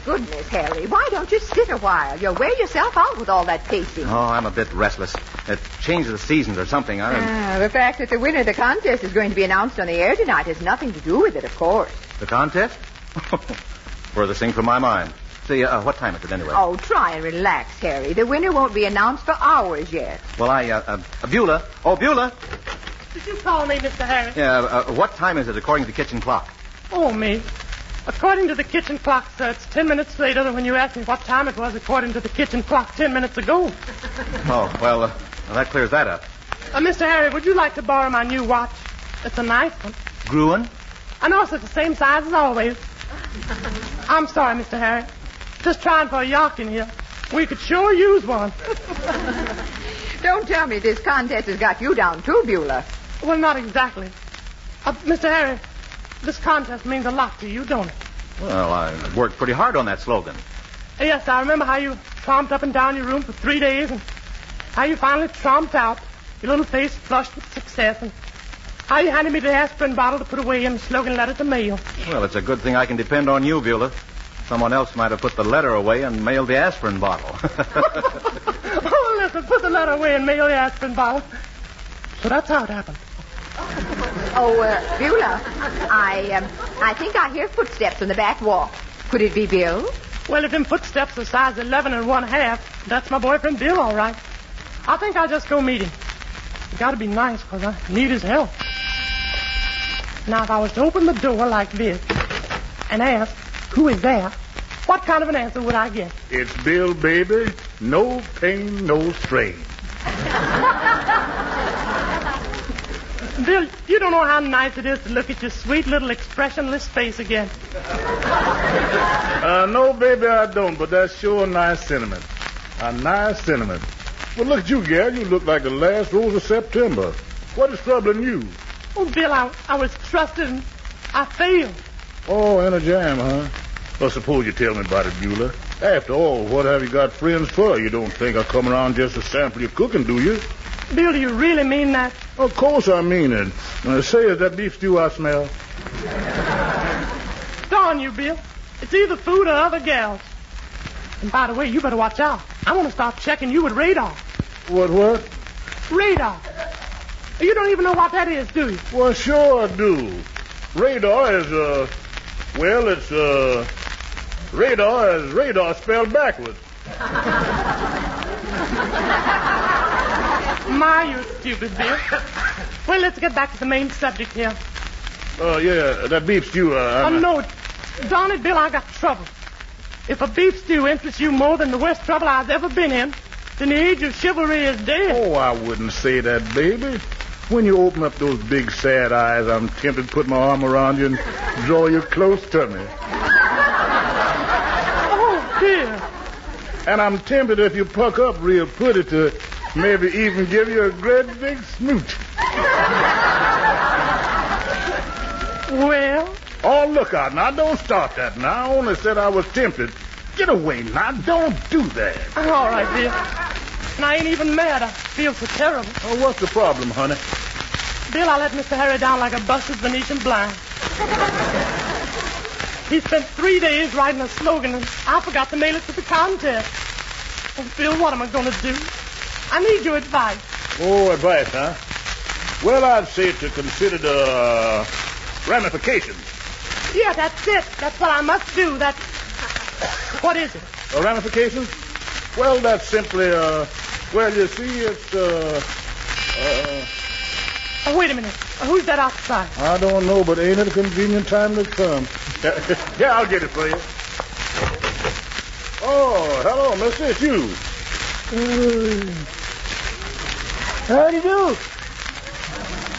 Goodness, Harry, why don't you sit a while? You'll wear yourself out with all that pacing. Oh, I'm a bit restless. It changes the seasons or something. The fact that the winner of the contest is going to be announced on the air tonight has nothing to do with it, of course. The contest? Furthest thing from my mind. See, what time is it anyway? Oh, try and relax, Harry. The winner won't be announced for hours yet. Well, Beulah. Oh, Beulah. Did you call me, Mr. Harris? Yeah, what time is it according to the kitchen clock? Oh, me. According to the kitchen clock, sir, it's 10 minutes later than when you asked me what time it was according to the kitchen clock 10 minutes ago. Oh, well, that clears that up. Mr. Harry, would you like to borrow my new watch? It's a nice one. Gruen? I know it's the same size as always. I'm sorry, Mr. Harry. Just trying for a yark in here. We could sure use one. Don't tell me this contest has got you down too, Beulah. Well, not exactly. Mr. Harry, this contest means a lot to you, don't it? Well, I worked pretty hard on that slogan. Yes, I remember how you tromped up and down your room for 3 days and how you finally tromped out, your little face flushed with success, and how you handed me the aspirin bottle to put away in the slogan letter to mail. Well, it's a good thing I can depend on you, Beulah. Someone else might have put the letter away and mailed the aspirin bottle. Oh, listen, put the letter away and mail the aspirin bottle. So that's how it happened. Oh, Beulah, I think I hear footsteps on the back walk. Could it be Bill? Well, if them footsteps are size 11 1/2, that's my boyfriend Bill, all right. I think I'll just go meet him. You gotta be nice, because I need his help. Now, if I was to open the door like this and ask, who is there, what kind of an answer would I get? It's Bill, baby. No pain, no strain. Bill, you don't know how nice it is to look at your sweet little expressionless face again. No, baby, I don't, but that's sure a nice sentiment. A nice sentiment. Well, look at you, gal. You look like the last rose of September. What is troubling you? Oh, Bill, I was trusted and I failed. Oh, in a jam, huh? Well, suppose you tell me about it, Beulah. After all, what have you got friends for? You don't think I come around just to sample your cooking, do you? Bill, do you really mean that? Of course I mean it. Say, is that beef stew I smell? Darn you, Bill. It's either food or other gals. And by the way, you better watch out. I want to start checking you with radar. What? Radar. You don't even know what that is, do you? Well, sure I do. Radar is, radar spelled backwards. My, you stupid, Bill. Well, let's get back to the main subject here. Yeah, that beef stew, No, darn it, Bill, I got trouble. If a beef stew interests you more than the worst trouble I've ever been in, then the age of chivalry is dead. Oh, I wouldn't say that, baby. When you open up those big, sad eyes, I'm tempted to put my arm around you and draw you close to me. Oh, dear. And I'm tempted, if you puck up real pretty, to maybe even give you a great big smooch. Well? Oh, look out now. Don't start that now. I only said I was tempted. Get away now. Don't do that. All right, Bill. And I ain't even mad. I feel so terrible. Oh, what's the problem, honey? Bill, I let Mr. Harry down like a busted Venetian blind. He spent 3 days writing a slogan, and I forgot to mail it to the contest. Oh, Bill, what am I going to do? I need your advice. Oh, advice, huh? Well, I'd say to consider the ramifications. Yeah, that's it. That's what I must do. That's... What is it? Ramifications? Well, that's simply, well, you see, it's, Oh, wait a minute. Who's that outside? I don't know, but ain't it a convenient time to come? Yeah, I'll get it for you. Oh, hello, mister. It's you. How do you do?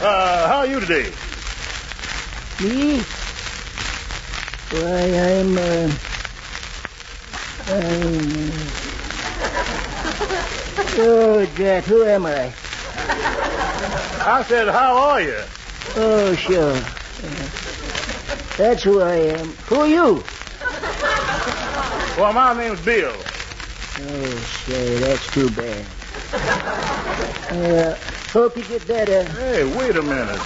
How are you today? Me? Why, Oh, Jack, who am I? I said, how are you? Oh, sure. That's who I am. Who are you? Well, my name's Bill. Oh, say, that's too bad. Hope you get better. Hey, wait a minute.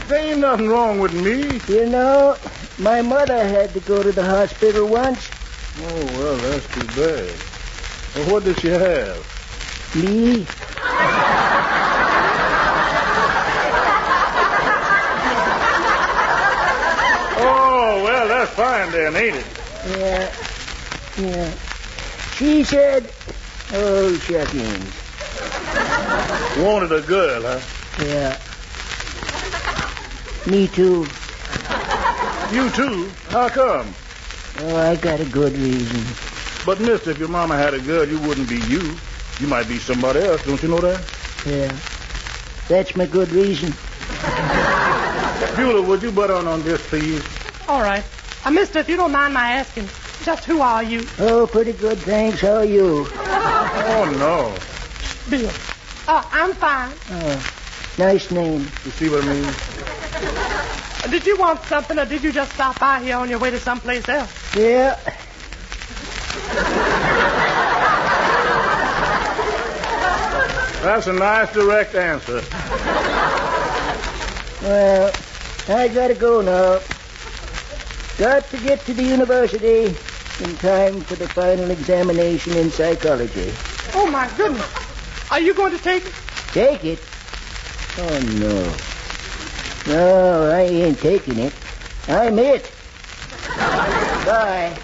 There ain't nothing wrong with me. You know, my mother had to go to the hospital once. Oh, well, that's too bad. Well, what did she have? Me? Oh, well, that's fine then, ain't it? Yeah. She said, oh, shuckings. Wanted a girl, huh? Yeah. Me too. You too? How come? Oh, I got a good reason. But, mister, if your mama had a girl, you wouldn't be you. You might be somebody else. Don't you know that? Yeah. That's my good reason. Beulah, would you butt on this, please? All right. Mister, if you don't mind my asking, just who are you? Oh, pretty good, thanks. How are you? Oh, no. Bill. I'm fine. Oh, nice name. You see what I mean? Did you want something, or did you just stop by here on your way to someplace else? Yeah. That's a nice, direct answer. Well, I gotta go now. Got to get to the university in time for the final examination in psychology. Oh, my goodness. Are you going to take it? Take it? Oh, no. No, I ain't taking it. I'm it. Bye.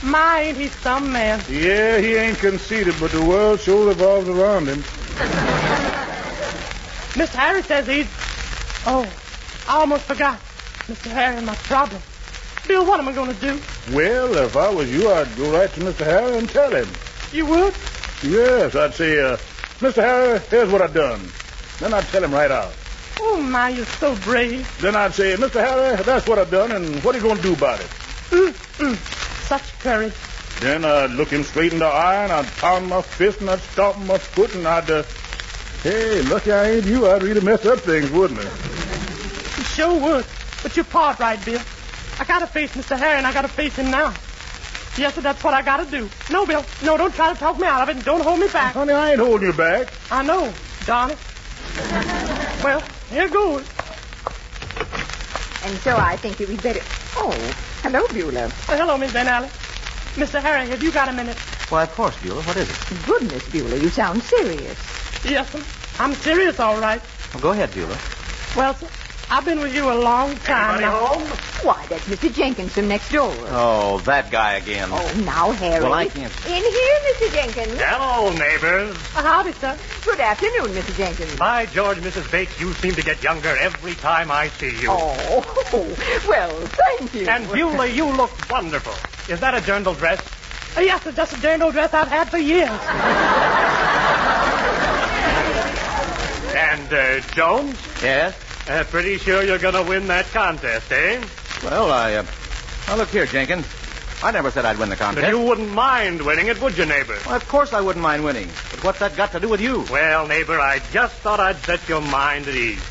My, ain't he some man? Yeah, he ain't conceited, but the world sure revolves around him. Mr. Harry says he's... Oh, I almost forgot. Mr. Harry and my problem. Bill, what am I going to do? Well, if I was you, I'd go right to Mr. Harry and tell him. You would? Yes, I'd say, Mr. Harry, here's what I've done. Then I'd tell him right out. Oh, my, you're so brave. Then I'd say, Mr. Harry, that's what I've done, and what are you going to do about it? Such courage. Then I'd look him straight in the eye, and I'd pound my fist, and I'd stomp my foot, and I'd, hey, lucky I ain't you. I'd really mess up things, wouldn't I? You sure would. But you're part right, Bill. I gotta face Mr. Harry, and I gotta face him now. Yes, sir, that's what I gotta do. No, Bill. No, don't try to talk me out of it, and don't hold me back. Honey, I ain't holding you back. I know, darn it. Well, here goes. And so I think that we'd better... Oh, Hello, Beulah. Hello, Miss Van Allen. Mr. Harry, have you got a minute? Why, of course, Beulah. What is it? Goodness, Beulah, you sound serious. Yes, sir. I'm serious, all right. Well, go ahead, Beulah. Well, sir, I've been with you a long time now. Home? Why, that's Mr. Jenkinson next door. Oh, that guy again. Oh, now, Harry. Well, I can't... In here, Mr. Jenkins. Hello, neighbors. Howdy, sir. Good afternoon, Mr. Jenkins. By George, Mrs. Bates, you seem to get younger every time I see you. Oh, well, thank you. And Beulah, you look wonderful. Is that a dirndl dress? Yes, sir, just a dirndl dress I've had for years. And, Jones? Yes? Pretty sure you're going to win that contest, eh? Well, Now, look here, Jenkins. I never said I'd win the contest. But you wouldn't mind winning it, would you, neighbor? Well, of course I wouldn't mind winning. But what's that got to do with you? Well, neighbor, I just thought I'd set your mind at ease.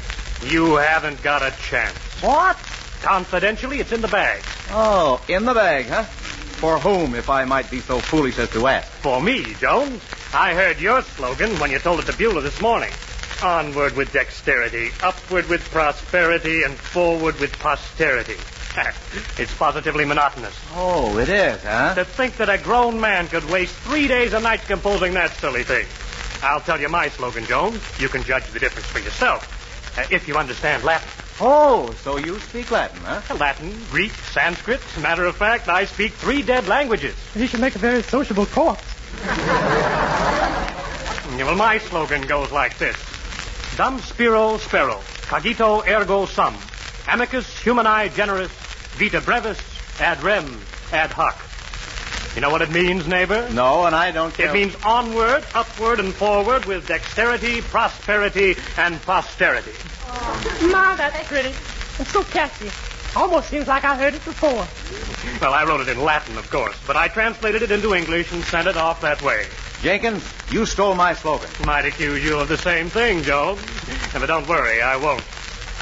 You haven't got a chance. What? Confidentially, it's in the bag. Oh, in the bag, huh? For whom, if I might be so foolish as to ask? For me, Jones. I heard your slogan when you told it to Beulah this morning. Onward with dexterity, upward with prosperity, and forward with posterity. It's positively monotonous. Oh, it is, huh? To think that a grown man could waste 3 days a night composing that silly thing. I'll tell you my slogan, Jones. You can judge the difference for yourself. If you understand Latin. Oh, so you speak Latin, huh? Latin, Greek, Sanskrit. Matter of fact, I speak 3 dead languages. He should make a very sociable corpse. Well, my slogan goes like this. Dum spiro spero, cogito ergo sum, amicus humani generis, vita brevis, ad rem, ad hoc. You know what it means, neighbor? No, and I don't care. It means onward, upward, and forward with dexterity, prosperity, and posterity. Oh, my, that's pretty. It's so catchy. Almost seems like I heard it before. Well, I wrote it in Latin, of course, but I translated it into English and sent it off that way. Jenkins, you stole my slogan. Might accuse you of the same thing, Jones. But don't worry, I won't.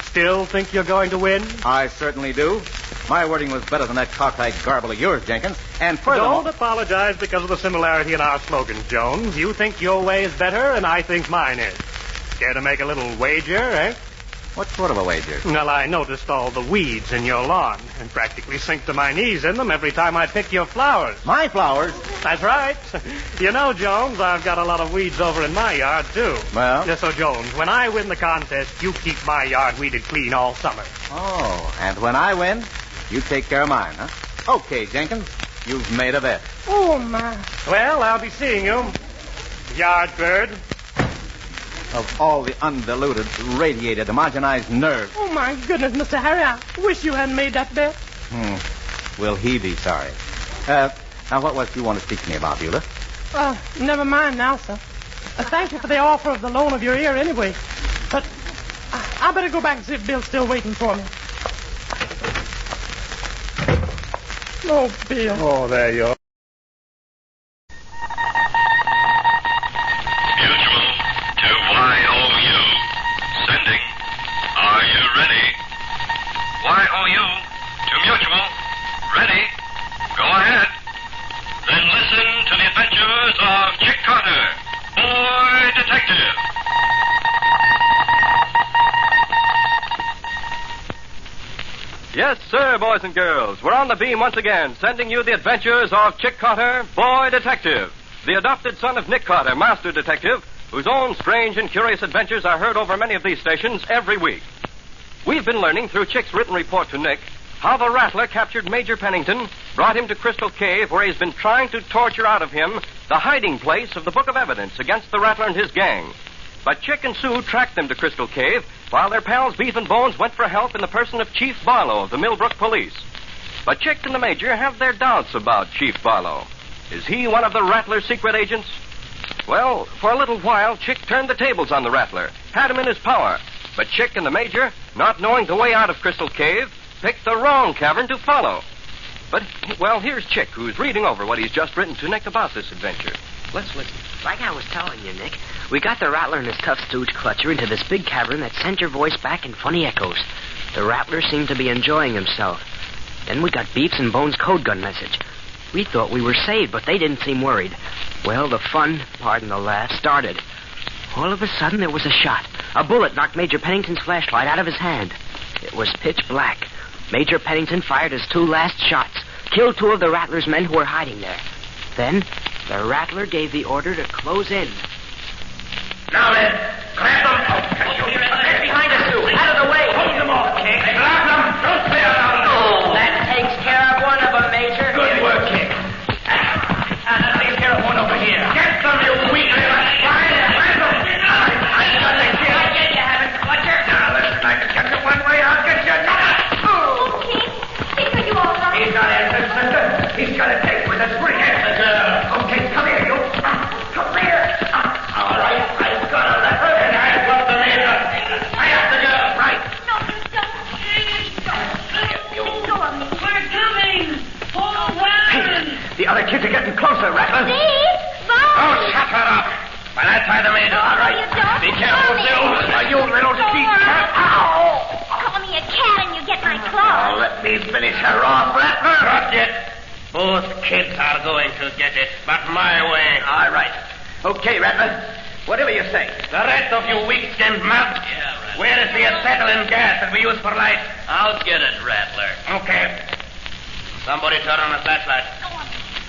Still think you're going to win? I certainly do. My wording was better than that cockeyed garble of yours, Jenkins. And furthermore... Don't apologize because of the similarity in our slogans, Jones. You think your way is better, and I think mine is. Care to make a little wager, eh? What sort of a wager? Well, I noticed all the weeds in your lawn and practically sink to my knees in them every time I pick your flowers. My flowers? That's right. You know, Jones, I've got a lot of weeds over in my yard, too. Well? So, Jones, when I win the contest, you keep my yard weeded clean all summer. Oh, and when I win, you take care of mine, huh? Okay, Jenkins, you've made a bet. Oh, my. Well, I'll be seeing you. Yard bird. Of all the undiluted, radiated, homogenized nerve. Oh, my goodness, Mr. Harry, I wish you hadn't made that bet. Will he be sorry? Now, what was you want to speak to me about, Beulah? Never mind now, sir. Thank you for the offer of the loan of your ear anyway. But I better go back and see if Bill's still waiting for me. Oh, Bill. Oh, there you are. Yes, sir, boys and girls. We're on the beam once again, sending you the adventures of Chick Carter, Boy Detective, the adopted son of Nick Carter, Master Detective, whose own strange and curious adventures are heard over many of these stations every week. We've been learning through Chick's written report to Nick how the Rattler captured Major Pennington, brought him to Crystal Cave, where he's been trying to torture out of him the hiding place of the Book of Evidence against the Rattler and his gang. But Chick and Sue tracked them to Crystal Cave, while their pals Beef and Bones went for help in the person of Chief Barlow of the Millbrook Police. But Chick and the Major have their doubts about Chief Barlow. Is he one of the Rattler's secret agents? Well, for a little while, Chick turned the tables on the Rattler, had him in his power. But Chick and the Major, not knowing the way out of Crystal Cave, picked the wrong cavern to follow. But, well, here's Chick, who's reading over what he's just written to Nick about this adventure. Let's listen. Like I was telling you, Nick, we got the Rattler and his tough stooge Clutcher into this big cavern that sent your voice back in funny echoes. The Rattler seemed to be enjoying himself. Then we got Beef's and Bones' code gun message. We thought we were saved, but they didn't seem worried. Well, the fun, pardon the laugh, started. All of a sudden, there was a shot. A bullet knocked Major Pennington's flashlight out of his hand. It was pitch black. Major Pennington fired his 2 last shots, killed 2 of the Rattler's men who were hiding there. Then, the Rattler gave the order to close in. Now then, grab them. Get behind us, Sue. Out of the way. Hold them off, Kick. Grab them. Don't play around. Oh, that takes care of one of them, Major. Good work, Kick. And that takes care of one over here. Get them, you weak little swine. Grab them. I got the Kick. I get you, haven't Fletcher. Now, listen, I can get you one way, I'll get you another. Oh, Kick. Kick, are you all right? He's got answers, sister. He's got a take with a spring answer, girl. Okay, come here, you. Come here. All right, I've got a letter, and I've got the leader. I have the girl, right? No, don't. We're coming. Hold on. The other kids are getting closer, Rattler. Steve! Bob! Oh, shut her up. While I tie them in. All right. Be careful, Sue. You little cheat cat. Ow! Call me a cat and you get my claws. Oh, let me finish her off, Rattler. Not yet. Both kids are going to get it, but my way. All right. Okay, Rattler. Whatever you say. The rest of you weak-skinned mouth. Yeah, Rattler. Where is the acetylene gas that we use for light? I'll get it, Rattler. Okay. Somebody turn on the flashlight.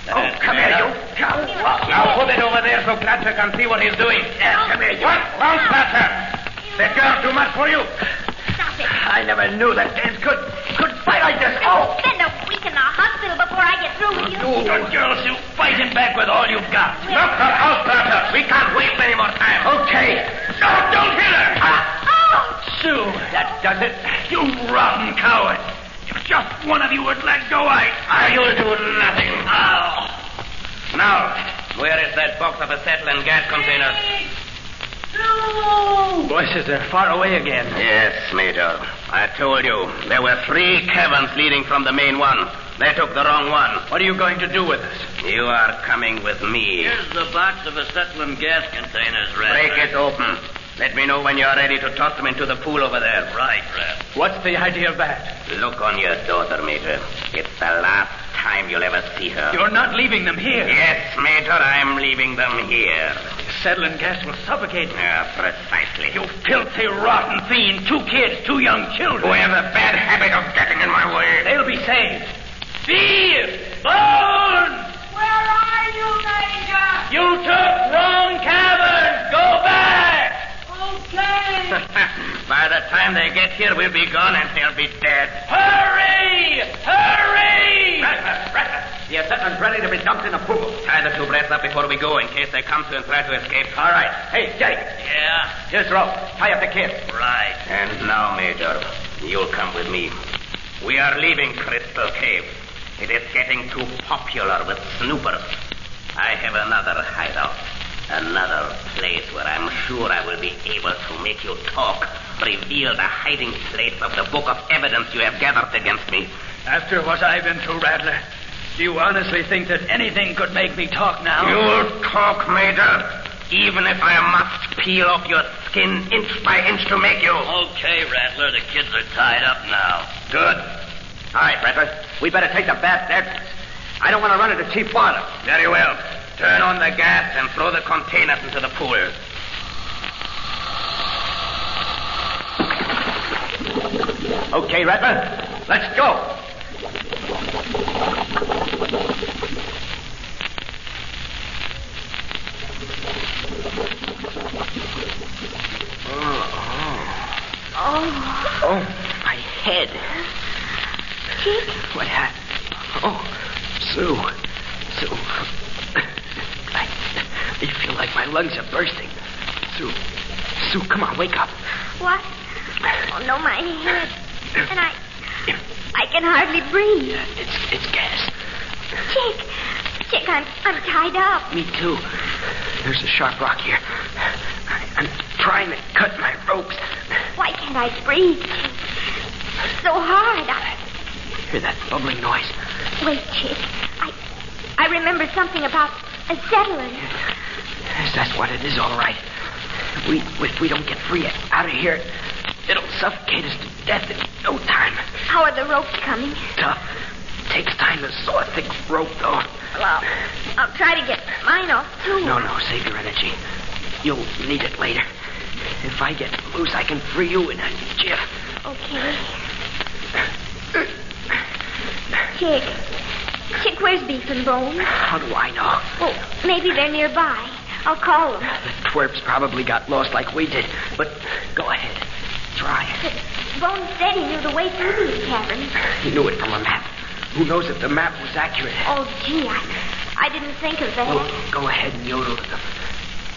Oh, come here, you. Come. Now put it over there so Clatcher can see what he's doing. Yeah, come here, you. What? Wrong, Clatcher. That girl too much for you. Stop it. I never knew that kids could fight like this. Oh! Spend a week in the hospital before I get through with you. You good girls, you fight him back with all you've got. Knock her out, Clatcher. We can't waste any more time. Okay. No, don't hit her. Sue, that does it. You rotten coward. If just one of you would let go, you'll do nothing. Now, where is that box of acetylene gas container? Voices are far away again. Yes, Major. I told you. There were 3 caverns leading from the main one. They took the wrong one. What are you going to do with us? You are coming with me. Here's the box of acetylene gas containers, Rattler. Break it open. Let me know when you're ready to toss them into the pool over there. Right, Rattler. What's the idea of that? Look on your daughter, Major. It's the last time you'll ever see her. You're not leaving them here. Yes, Major, I'm leaving them here. Acetylene gas will suffocate them. Yeah, precisely. You filthy, rotten fiend. 2 kids, 2 young children. Who have the bad habit of getting in my way. They'll be saved. Steve! Bones! Where are you, Major? You took wrong cavern. Go back! Okay. By the time they get here, we'll be gone and they'll be dead. Hurry! Hurry! Rattler, the acetylene ready to be dumped in a pool. Tie the 2 brats up before we go in case they come to and try to escape. All right. Hey, Jake. Yeah? Here's rope. Tie up the kid. Right. And now, Major, you'll come with me. We are leaving Crystal Cave. It is getting too popular with snoopers. I have another hideout. Another place where I'm sure I will be able to make you talk, reveal the hiding place of the book of evidence you have gathered against me. After what I've been through, Rattler, do you honestly think that anything could make me talk now? You'll talk, Major, even if I must peel off your skin inch by inch to make you. Okay, Rattler, the kids are tied up now. Good. All right, Rattler, we better take the bat entrance. I don't want to run into Chief Barnum. Very well. Turn on the gas and throw the containers into the pool. Okay, Rattler, let's go. Oh, my head. Chick? What happened? Oh, Sue. I feel like my lungs are bursting. Sue, come on, wake up. What? Oh, no, my head. And I can hardly breathe. It's gas. Chick, I'm tied up. Me too. There's a sharp rock here. I'm trying to cut my ropes. Why can't I breathe? It's so hard. Hear that bubbling noise? Wait, Chick. I remember something about acetylene. Yes, that's what it is, all right. If we don't get free out of here, it'll suffocate us to death in no time. How are the ropes coming? Tough. Takes time to saw a thick rope, though. Well, I'll try to get mine off, too. No, save your energy. You'll need it later. If I get loose, I can free you in a jiff. Okay. Chick, where's Beef and Bones? How do I know? Well, maybe they're nearby. I'll call them. The twerps probably got lost like we did. But go ahead. Try it. Bones said he knew the way through these caverns. He knew it from a map. Who knows if the map was accurate? Oh, gee, I didn't think of that. Well, go ahead and yodel to them.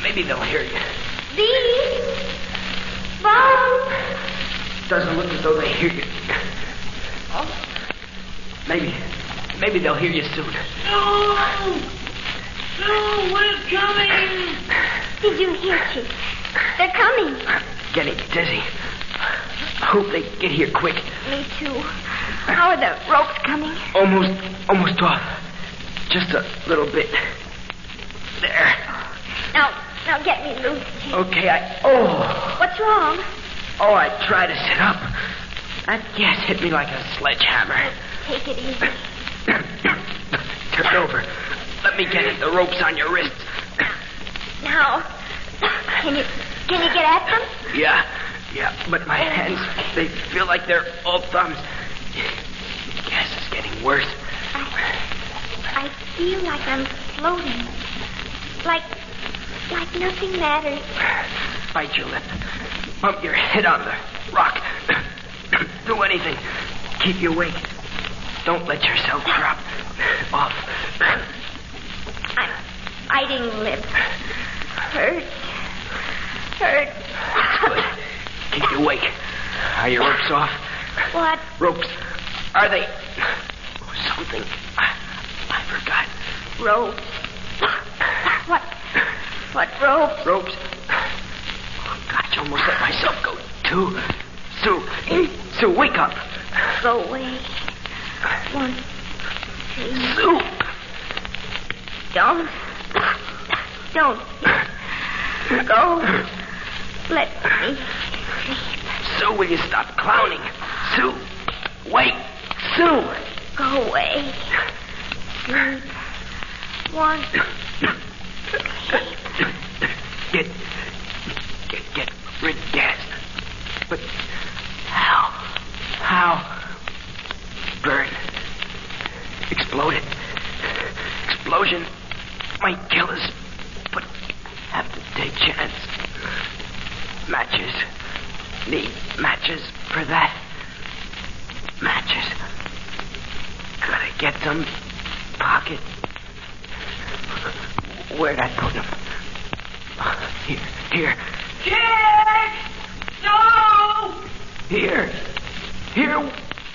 Maybe they'll hear you. Beef! Bones! Doesn't look as though they hear you. Oh. Maybe they'll hear you soon. No! We're coming! Did you hear, Chick? They're coming. I'm getting dizzy. I hope they get here quick. Me too. How are the ropes coming? Almost off. Just a little bit. There. Now get me loose, Chick. Okay, What's wrong? Oh, I tried to sit up. That gas hit me like a sledgehammer. Take it easy. Turn over. Let me get at the ropes on your wrists. Now, can you get at them? Yeah, but my hands, they feel like they're all thumbs. The gas is getting worse. I feel like I'm floating. Like nothing matters. Bite your lip. Bump your head on the rock. Do anything. Keep you awake. Don't let yourself drop off. I'm biting lip. Hurt. That's good. Keep you awake. Are your ropes off? What? Ropes. Are they... something. I forgot. Ropes. What ropes? Ropes. Oh, gosh, almost let myself go, too. Sue, wake up. Go away. 1, 2. Sue. Don't. Go. Let me sleep. Sue, will you stop clowning? Sue, wait. Sue. Go away. Sleep. 1. Get rid of gas. But how? Burn. Exploded. Explosion might kill us, but have to take chance. Matches. Need matches for that. Matches. Gotta get some. Pocket. Where'd I put them? Here. Jack! No! Here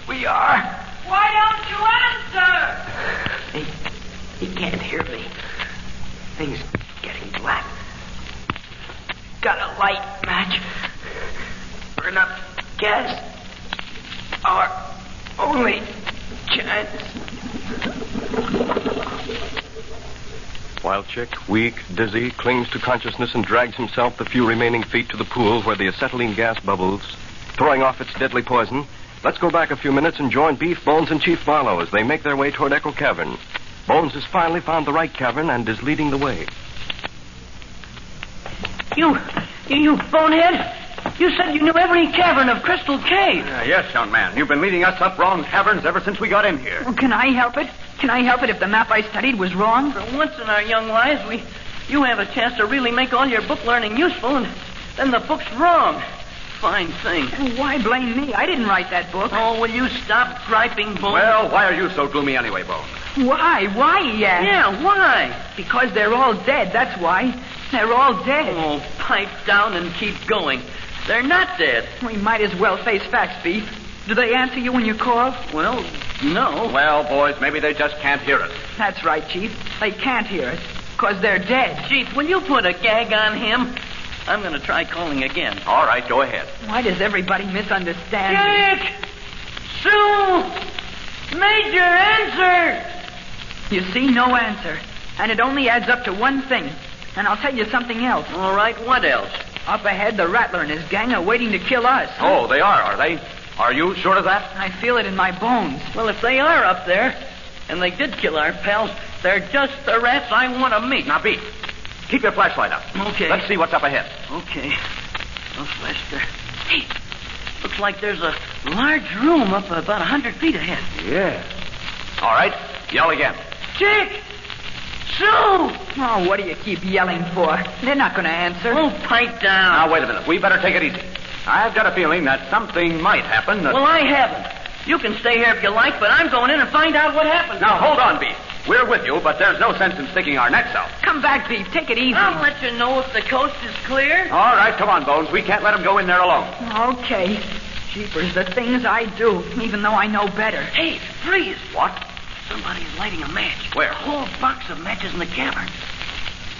we are. Why don't you answer? He can't hear me. Things getting black. Got a light match. Burn up gas. Our only chance. While Chick, weak, dizzy, clings to consciousness and drags himself the few remaining feet to the pool where the acetylene gas bubbles, throwing off its deadly poison, let's go back a few minutes and join Beef, Bones, and Chief Barlow as they make their way toward Echo Cavern. Bones has finally found the right cavern and is leading the way. You bonehead! You said you knew every cavern of Crystal Cave. Yes, young man. You've been leading us up wrong caverns ever since we got in here. Well, can I help it? Can I help it if the map I studied was wrong? For once in our young lives, you have a chance to really make all your book learning useful, and then the book's wrong. Fine thing. Well, why blame me? I didn't write that book. Oh, will you stop griping, Bones? Well, why are you so gloomy anyway, Bones? Why? Why, yeah? Yeah, why? Because they're all dead, that's why. They're all dead. Oh, pipe down and keep going. They're not dead. We might as well face facts, Beef. Do they answer you when you call? Well, no. Well, boys, maybe they just can't hear us. That's right, Chief. They can't hear us, because they're dead. Chief, will you put a gag on him? I'm going to try calling again. All right, go ahead. Why does everybody misunderstand Jack! Sue! Major, answer! You see, no answer. And it only adds up to one thing. And I'll tell you something else. All right, what else? Up ahead, the Rattler and his gang are waiting to kill us. Oh, they are they? Are you sure of that? I feel it in my bones. Well, if they are up there, and they did kill our pals, they're just the rats I want to meet. Now, Beef, keep your flashlight up. Okay. Let's see what's up ahead. Okay. No flash there. Hey, looks like there's a large room up about 100 feet ahead. Yeah. All right, yell again. Chick! Sue! Oh, what do you keep yelling for? They're not going to answer. Oh, pipe down. Now, wait a minute. We better take it easy. I've got a feeling that something might happen. Well, I haven't. You can stay here if you like, but I'm going in and find out what happened. Now, hold on, Beef. We're with you, but there's no sense in sticking our necks out. Come back, Beef. Take it easy. I'll let you know if the coast is clear. All right, come on, Bones. We can't let him go in there alone. Okay. Jeepers, the things I do, even though I know better. Hey, freeze. What? Somebody's lighting a match. Where? A whole box of matches in the cavern.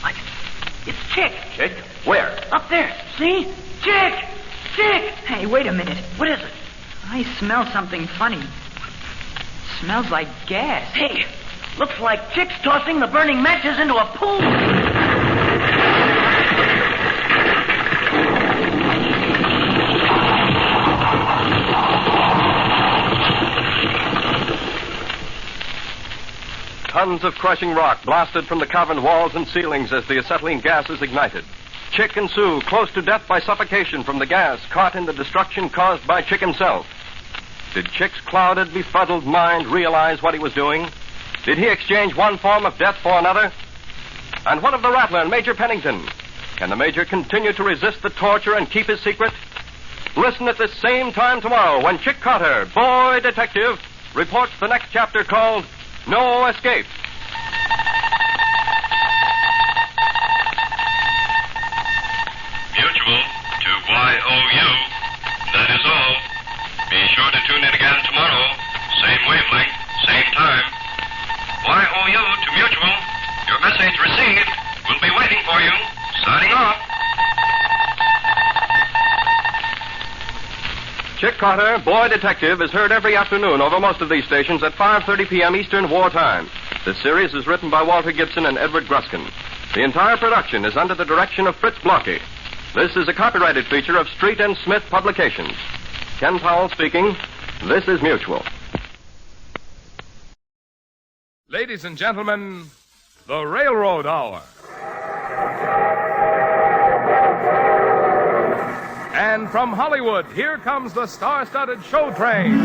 Like, it's Chick. Chick? Where? Up there. See? Chick! Chick! Hey, wait a minute. What is it? I smell something funny. Smells like gas. Hey, looks like Chick's tossing the burning matches into a pool. Tons of crushing rock blasted from the cavern walls and ceilings as the acetylene gas is ignited. Chick and Sue, close to death by suffocation from the gas, caught in the destruction caused by Chick himself. Did Chick's clouded, befuddled mind realize what he was doing? Did he exchange one form of death for another? And what of the Rattler and Major Pennington? Can the Major continue to resist the torture and keep his secret? Listen at this same time tomorrow when Chick Carter, boy detective, reports the next chapter called No Escape. Mutual to YOU. That is all. Be sure to tune in again tomorrow. Same wavelength, same time. YOU to Mutual. Your message received. We'll be waiting for you. Signing off. Chick Carter, boy detective, is heard every afternoon over most of these stations at 5:30 p.m. Eastern Wartime. This series is written by Walter Gibson and Edward Gruskin. The entire production is under the direction of Fritz Blocky. This is a copyrighted feature of Street and Smith Publications. Ken Powell speaking. This is Mutual. Ladies and gentlemen, the Railroad Hour. And from Hollywood, here comes the star-studded show train.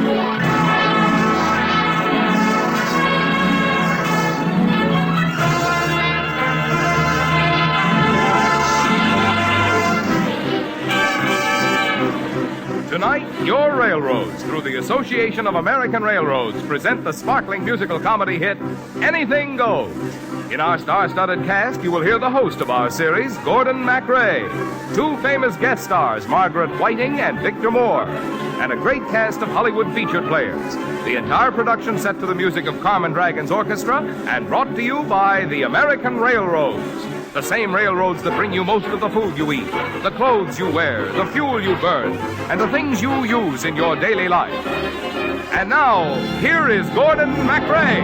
Tonight, your railroads, through the Association of American Railroads, present the sparkling musical comedy hit, Anything Goes. In our star-studded cast, you will hear the host of our series, Gordon MacRae, two famous guest stars, Margaret Whiting and Victor Moore, and a great cast of Hollywood featured players. The entire production set to the music of Carmen Dragon's orchestra and brought to you by the American Railroads. The same railroads that bring you most of the food you eat, the clothes you wear, the fuel you burn, and the things you use in your daily life. And now, here is Gordon MacRae.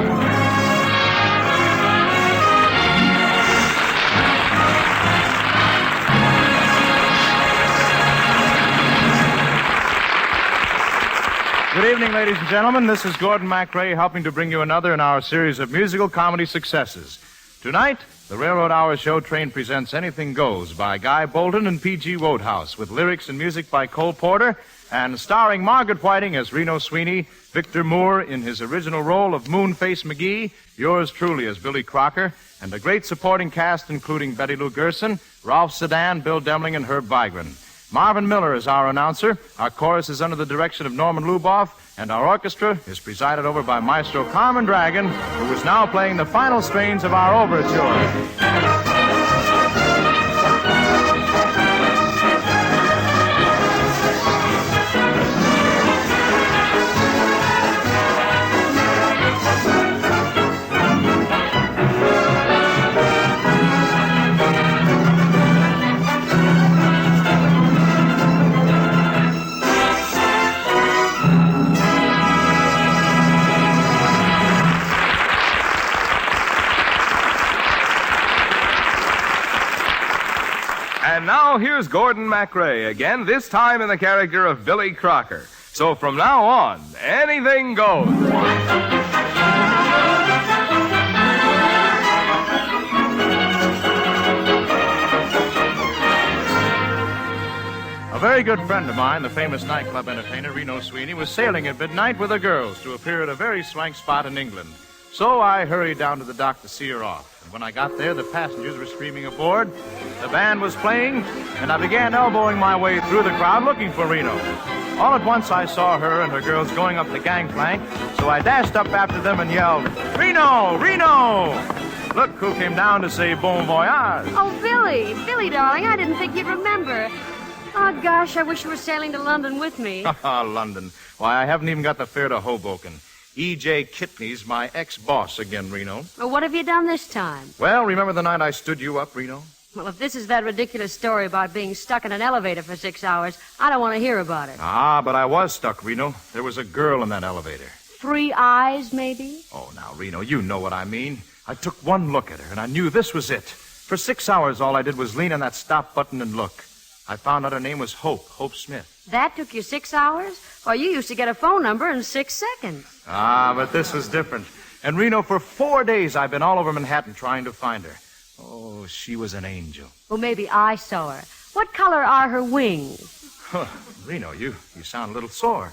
Good evening, ladies and gentlemen. This is Gordon MacRae helping to bring you another in our series of musical comedy successes. Tonight, the Railroad Hour show train presents Anything Goes by Guy Bolton and P.G. Wodehouse, with lyrics and music by Cole Porter, and starring Margaret Whiting as Reno Sweeney, Victor Moore in his original role of Moonface McGee, yours truly as Billy Crocker, and a great supporting cast including Betty Lou Gerson, Ralph Sedan, Bill Demling, and Herb Vigran. Marvin Miller is our announcer. Our chorus is under the direction of Norman Luboff, and our orchestra is presided over by Maestro Carmen Dragon, who is now playing the final strains of our overture. And now here's Gordon MacRae again, this time in the character of Billy Crocker. So from now on, anything goes. A very good friend of mine, the famous nightclub entertainer Reno Sweeney, was sailing at midnight with the girls to appear at a very swank spot in England. So I hurried down to the dock to see her off. And when I got there, the passengers were screaming aboard, the band was playing, and I began elbowing my way through the crowd looking for Reno. All at once I saw her and her girls going up the gangplank, so I dashed up after them and yelled, "Reno! Reno!" Look who came down to say bon voyage. Oh, Billy. Billy, darling, I didn't think you'd remember. Oh, gosh, I wish you were sailing to London with me. London. Why, I haven't even got the fare to Hoboken. E.J. Kitney's my ex-boss again, Reno. Well, what have you done this time? Well, remember the night I stood you up, Reno? Well, if this is that ridiculous story about being stuck in an elevator for 6 hours, I don't want to hear about it. Ah, but I was stuck, Reno. There was a girl in that elevator. 3 eyes, maybe? Oh, now, Reno, you know what I mean. I took one look at her, and I knew this was it. For 6 hours, all I did was lean on that stop button and look. I found out her name was Hope Smith. That took you 6 hours? Why, you used to get a phone number in 6 seconds. Ah, but this was different. And, Reno, for 4 days, I've been all over Manhattan trying to find her. Oh, she was an angel. Well, maybe I saw her. What color are her wings? Reno, you sound a little sore.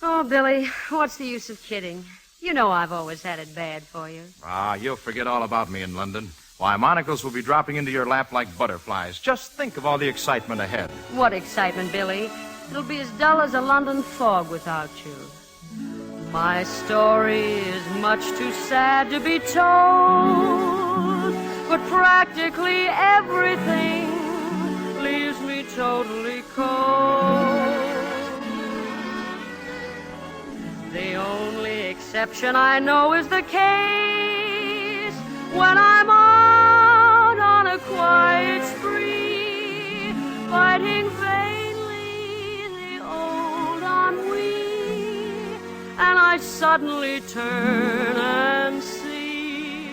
Oh, Billy, what's the use of kidding? You know I've always had it bad for you. Ah, you'll forget all about me in London. Why, monocles will be dropping into your lap like butterflies. Just think of all the excitement ahead. What excitement, Billy? It'll be as dull as a London fog without you. My story is much too sad to be told, but practically everything leaves me totally cold. The only exception I know is the case when I'm out on a quiet spree, fighting vainly the old ennui, and I suddenly turn and see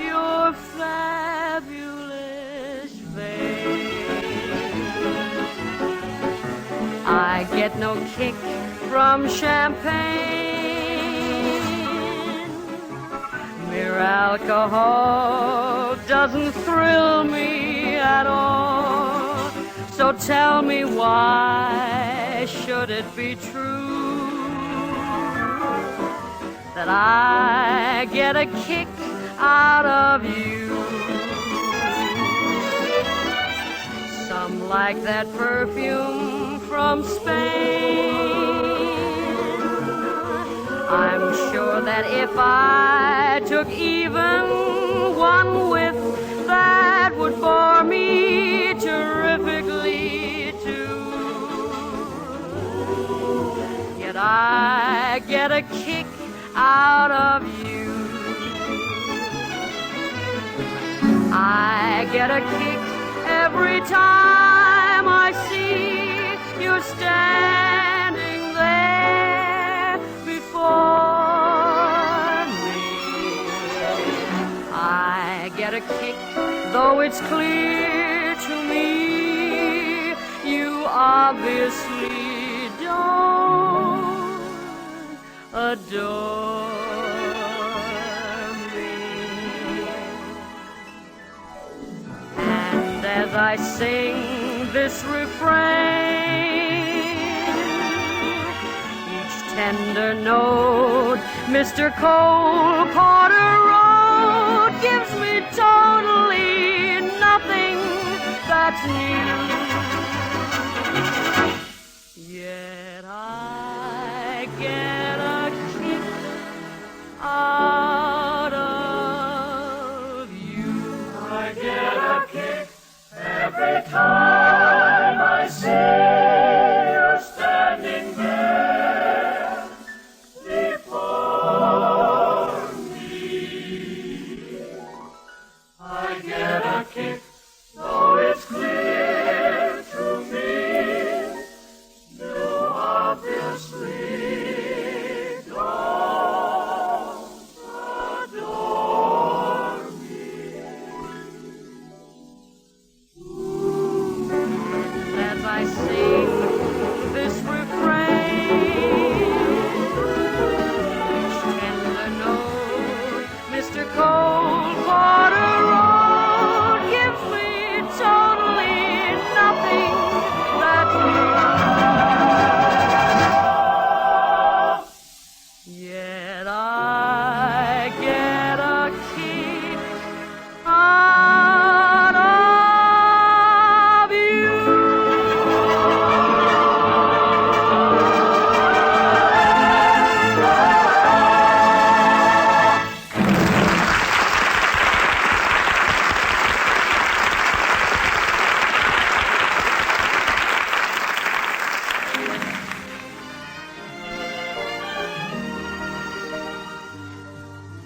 your fabulous face. I get no kick from champagne. Mere alcohol doesn't thrill me at all. So tell me, why should it be true that I get a kick out of you? Some like that perfume from Spain. I'm sure that if I took even one whiff, that would bore me terrifically too. Yet I get a kick out of you. I get a kick every time I see you standing there before me. I get a kick, though it's clear to me you obviously don't adore me. And as I sing this refrain, each tender note Mr. Cole Porter wrote gives me totally nothing that's new. Yet I get a kick out of you. I get a kick every time I see you're standing there before me. I get a kick, though it's clear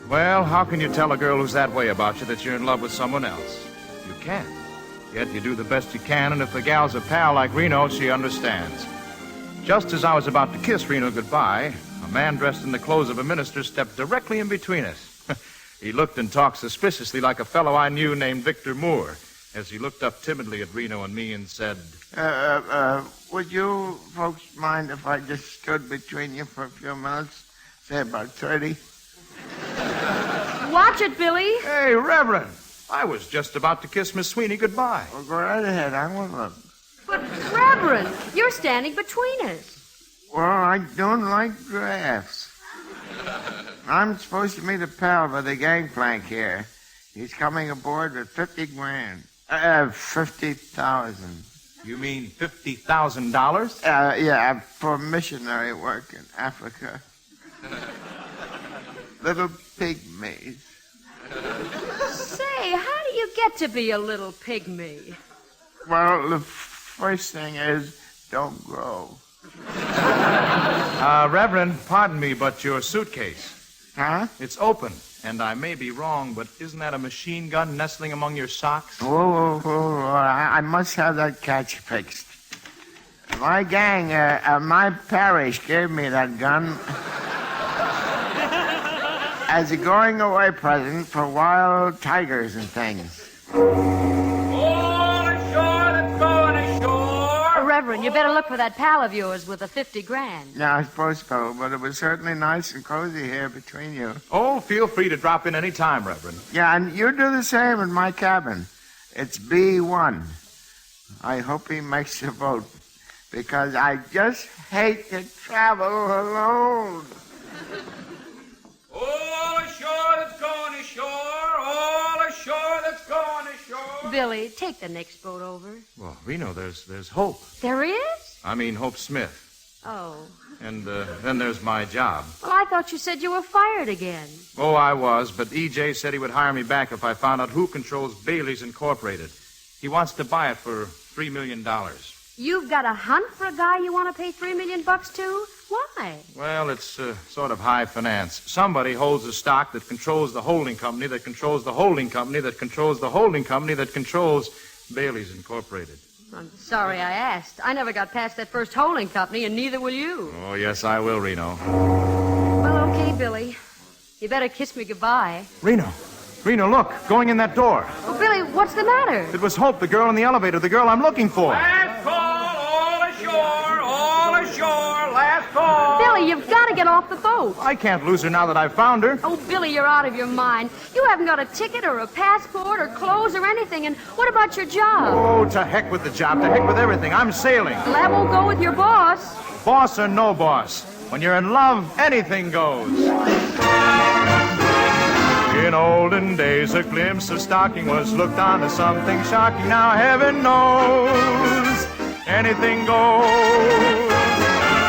Well, how can you tell a girl who's that way about you that you're in love with someone else? You can't. Yet you do the best you can, and if the gal's a pal like Reno, she understands. Just as I was about to kiss Reno goodbye, a man dressed in the clothes of a minister stepped directly in between us. He looked and talked suspiciously like a fellow I knew named Victor Moore, as he looked up timidly at Reno and me and said, would you folks mind if I just stood between you for a few minutes? Say about 30? Watch it, Billy. Hey, Reverend, I was just about to kiss Miss Sweeney goodbye. Well, go right ahead. I won't look. But, Reverend, you're standing between us. Well, I don't like drafts. I'm supposed to meet a pal by the gangplank here. He's coming aboard with 50 grand. 50,000. You mean $50,000? Yeah, for missionary work in Africa. Little pygmies. Say, how do you get to be a little pygmy? Well, the first thing is, don't grow. Reverend, pardon me, but your suitcase. Huh? It's open, and I may be wrong, but isn't that a machine gun nestling among your socks? Whoa. I must have that catch fixed. My gang, my parish gave me that gun as a going-away present for wild tigers and things. Reverend, you better look for that pal of yours with the 50 grand. Yeah, I suppose so, but it was certainly nice and cozy here between you. Oh, feel free to drop in any time, Reverend. Yeah, and you do the same in my cabin. It's B1. I hope he makes the vote, because I just hate to travel alone. All ashore that's going ashore, all ashore that's going ashore. Billy, take the next boat over. Well, Reno, there's Hope. There is? I mean, Hope Smith. Oh. And then there's my job. Well, I thought you said you were fired again. Oh, I was, but E.J. said he would hire me back if I found out who controls Bailey's Incorporated. He wants to buy it for $3 million. You've got a hunt for a guy you want to pay $3 million to? Why? Well, it's sort of high finance. Somebody holds the stock that controls the holding company that controls the holding company that controls the holding company that controls Bailey's Incorporated. I'm sorry I asked. I never got past that first holding company, and neither will you. Oh, yes, I will, Reno. Well, okay, Billy. You better kiss me goodbye. Reno, look, going in that door. Oh, Billy, what's the matter? It was Hope, the girl in the elevator, the girl I'm looking for. Last call, all ashore, last call. Billy, you've got to get off the boat. I can't lose her now that I've found her. Oh, Billy, you're out of your mind. You haven't got a ticket or a passport or clothes or anything. And what about your job? Oh, to heck with the job, to heck with everything. I'm sailing. Well, that won't go with your boss. Boss or no boss, when you're in love, anything goes. In olden days, a glimpse of stocking was looked on as something shocking. Now heaven knows anything goes.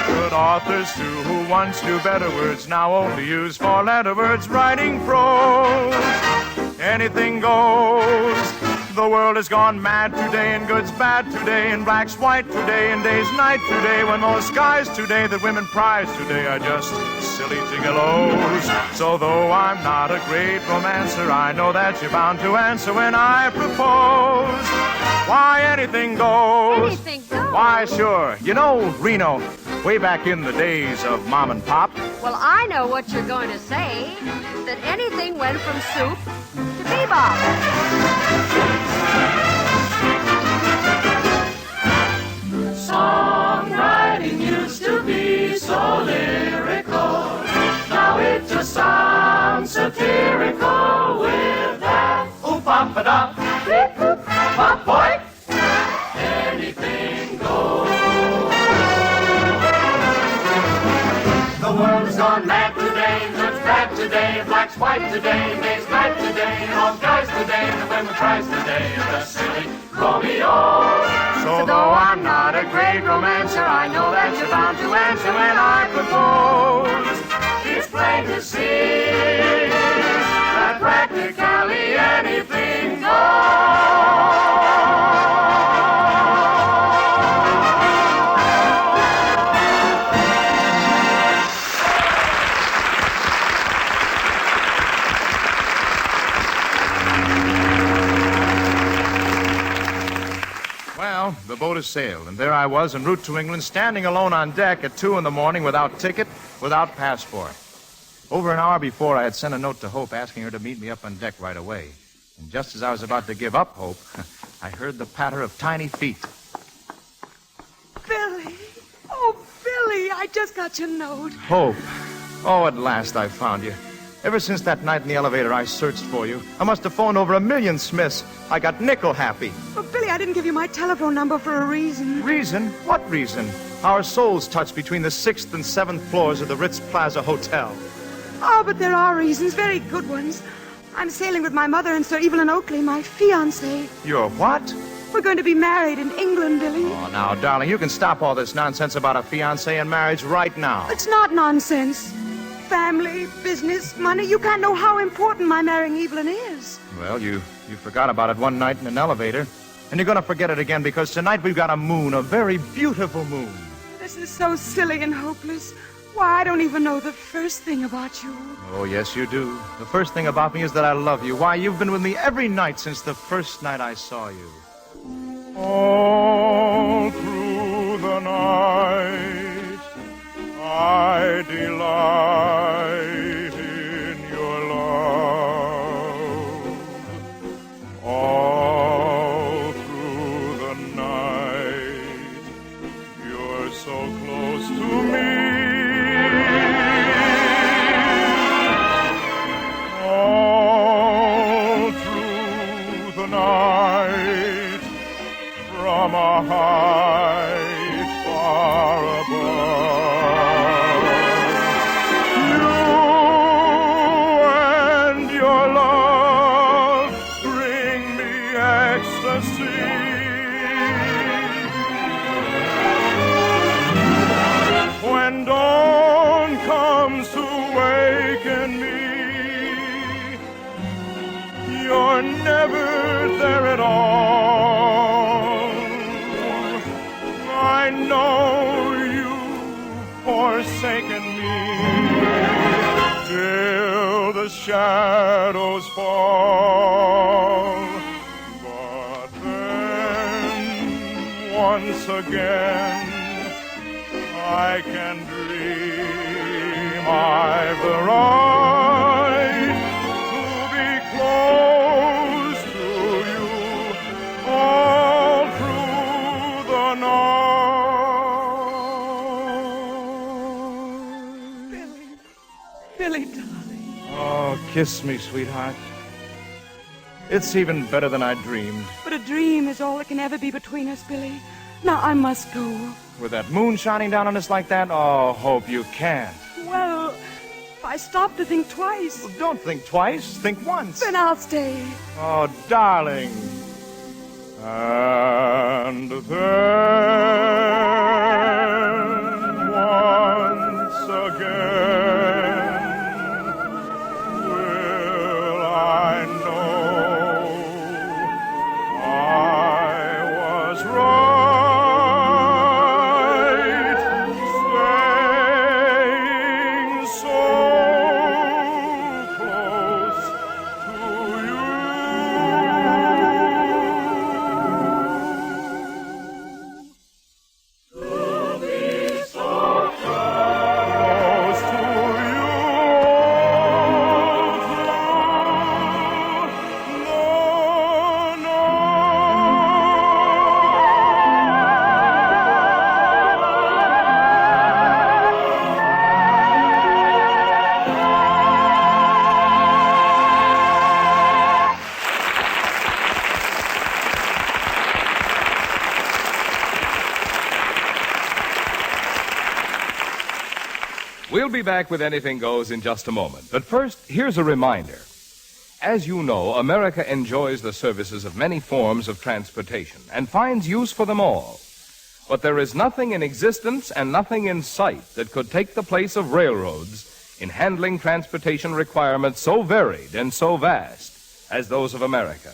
Good authors, too, who once knew better words, now only use four-letter words, writing prose. Anything goes. The world has gone mad today, and good's bad today, and black's white today, and day's night today, when those skies today that women prize today are just silly gigolos. So though I'm not a great romancer, I know that you're bound to answer when I propose. Why, anything goes. Anything goes? Why, sure. You know, Reno, way back in the days of Mom and Pop. Well, I know what you're going to say. That anything went from soup to bebop. Songwriting used to be so lyrical. Now it just sounds satirical with that oop-pop-a-da, beep-boop, boy. Anything goes. The world has gone mad today, good's bad today, black's white today, day's night today, all guys today, the women cries today, the silly Romeo. So though I'm not a great romancer, I know that you're bound to answer when I propose. It's plain to see that practically anything goes. sailed, and there I was en route to England, standing alone on deck at 2 a.m. without ticket, without passport. Over an hour before, I had sent a note to Hope asking her to meet me up on deck right away. And just as I was about to give up hope, I heard the patter of tiny feet. Billy. Oh, Billy, I just got your note. Hope. Oh, at last I found you. Ever since that night in the elevator, I searched for you. I must have phoned over 1,000,000 Smiths. I got nickel happy. But, Billy, I didn't give you my telephone number for a reason. Reason? What reason? Our souls touch between the 6th and 7th floors of the Ritz Plaza Hotel. Oh, but there are reasons, very good ones. I'm sailing with my mother and Sir Evelyn Oakley, my fiancé. You're what? We're going to be married in England, Billy. Oh, now, darling, you can stop all this nonsense about a fiancé and marriage right now. It's not nonsense. Family, business, money. You can't know how important my marrying Evelyn is. Well, you forgot about it one night in an elevator. And you're going to forget it again because tonight we've got a moon, a very beautiful moon. This is so silly and hopeless. Why, I don't even know the first thing about you. Oh, yes, you do. The first thing about me is that I love you. Why, you've been with me every night since the first night I saw you. All through the night, I delight in your love. All through the night, you're so close to me. All through the night, from a height far above, you and your love bring me ecstasy. When dawn comes to waken me, you're never there at all. I know you've forsaken me till the shadows fall. But then, once again, I can dream I've the right to be close to you all through the night. Billy, darling. Oh, kiss me, sweetheart. It's even better than I dreamed. But a dream is all that can ever be between us, Billy. Now, I must go. With that moon shining down on us like that? Oh, Hope, you can't. Well, if I stop to think twice. Well, don't think twice. Think once. Then I'll stay. Oh, darling. And then once again will I know I was right, staying so close to you. We'll be back with Anything Goes in just a moment. But first, here's a reminder. As you know, America enjoys the services of many forms of transportation and finds use for them all. But there is nothing in existence and nothing in sight that could take the place of railroads in handling transportation requirements so varied and so vast as those of America.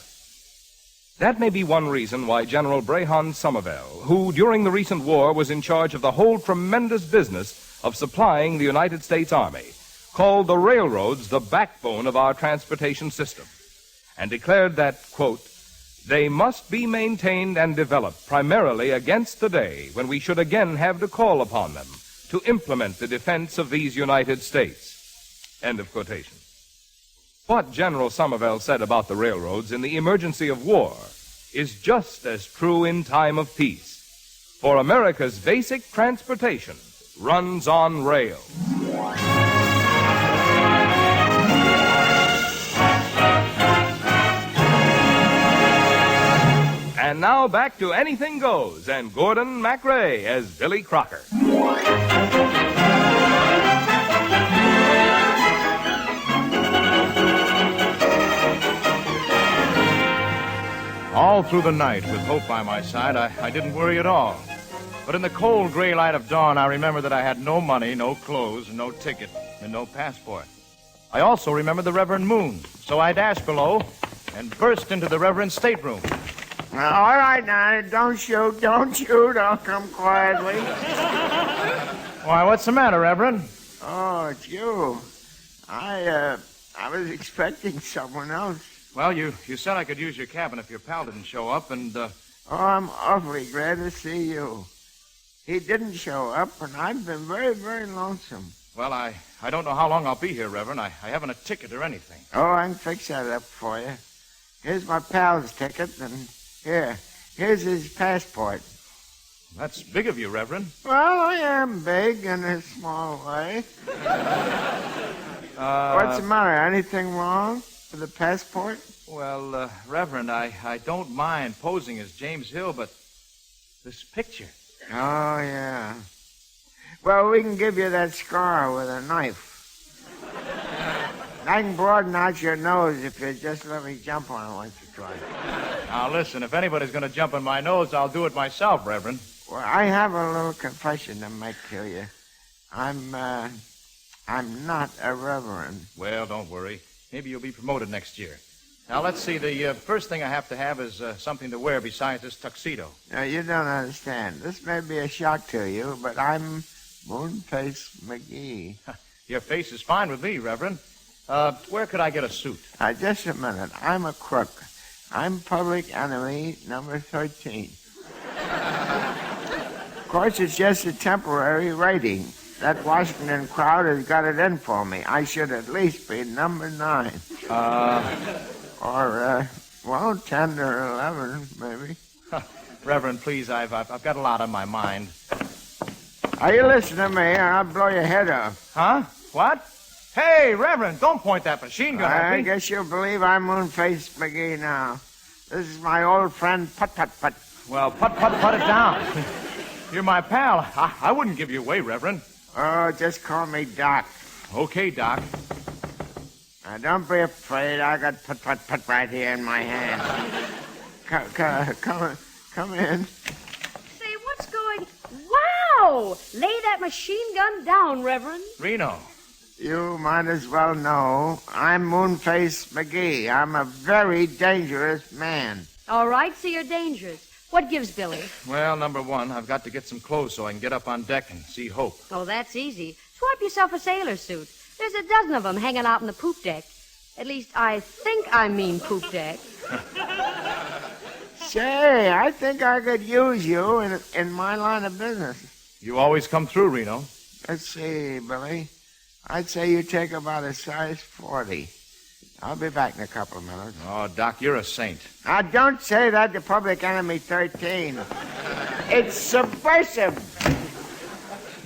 That may be one reason why General Brehon Somervell, who during the recent war was in charge of the whole tremendous business of supplying the United States Army, called the railroads the backbone of our transportation system, and declared that, quote, They must be maintained and developed primarily against the day when we should again have to call upon them to implement the defense of these United States. End of quotation. What General Somervell said about the railroads in the emergency of war is just as true in time of peace. For America's basic transportation runs on rail. And now back to Anything Goes and Gordon MacRae as Billy Crocker. All through the night, with Hope by my side, I didn't worry at all. But in the cold, gray light of dawn, I remember that I had no money, no clothes, no ticket, and no passport. I also remember the Reverend Moon, so I dashed below and burst into the Reverend's stateroom. All right, now, don't shoot. I'll come quietly. Why, what's the matter, Reverend? Oh, it's you. I was expecting someone else. Well, you said I could use your cabin if your pal didn't show up, and, Oh, I'm awfully glad to see you. He didn't show up, and I've been very, very lonesome. Well, I don't know how long I'll be here, Reverend. I haven't a ticket or anything. Oh, I can fix that up for you. Here's my pal's ticket, and here's his passport. That's big of you, Reverend. Well, I am big in a small way. What's the matter? Anything wrong with the passport? Well, Reverend, I don't mind posing as James Hill, but this picture. Oh, yeah. Well, we can give you that scar with a knife. I can broaden out your nose if you just let me jump on it once or twice. Now, listen, if anybody's going to jump on my nose, I'll do it myself, Reverend. Well, I have a little confession to make to you. I'm not a reverend. Well, don't worry. Maybe you'll be promoted next year. Now, let's see. The first thing I have to have is something to wear besides this tuxedo. Now, you don't understand. This may be a shock to you, but I'm Moonface McGee. Your face is fine with me, Reverend. Where could I get a suit? Just a minute. I'm a crook. I'm public enemy number 13. Of course, it's just a temporary rating. That Washington crowd has got it in for me. I should at least be number 9. Or 10 or 11, maybe. Reverend, please, I've got a lot on my mind. Are you listening to me, or I'll blow your head off. Huh? What? Hey, Reverend, don't point that machine gun at me. I guess you'll believe I'm Moonface McGee now. This is my old friend, Put. Well, put it down. You're my pal. I wouldn't give you away, Reverend. Oh, just call me Doc. Okay, Doc. Now, don't be afraid. I got Put right here in my hand. Come in. Say, what's going... Wow! Lay that machine gun down, Reverend. Reno. You might as well know I'm Moonface McGee. I'm a very dangerous man. All right, so you're dangerous. What gives, Billy? Well, number one, I've got to get some clothes so I can get up on deck and see Hope. Oh, that's easy. Swap yourself a sailor suit. There's a dozen of them hanging out on the poop deck. At least I think I mean poop deck. Say, I think I could use you in my line of business. You always come through, Reno. Let's see, Billy. I'd say you take about a size 40. I'll be back in a couple of minutes. Oh, Doc, you're a saint. Now, don't say that to Public Enemy 13. It's subversive.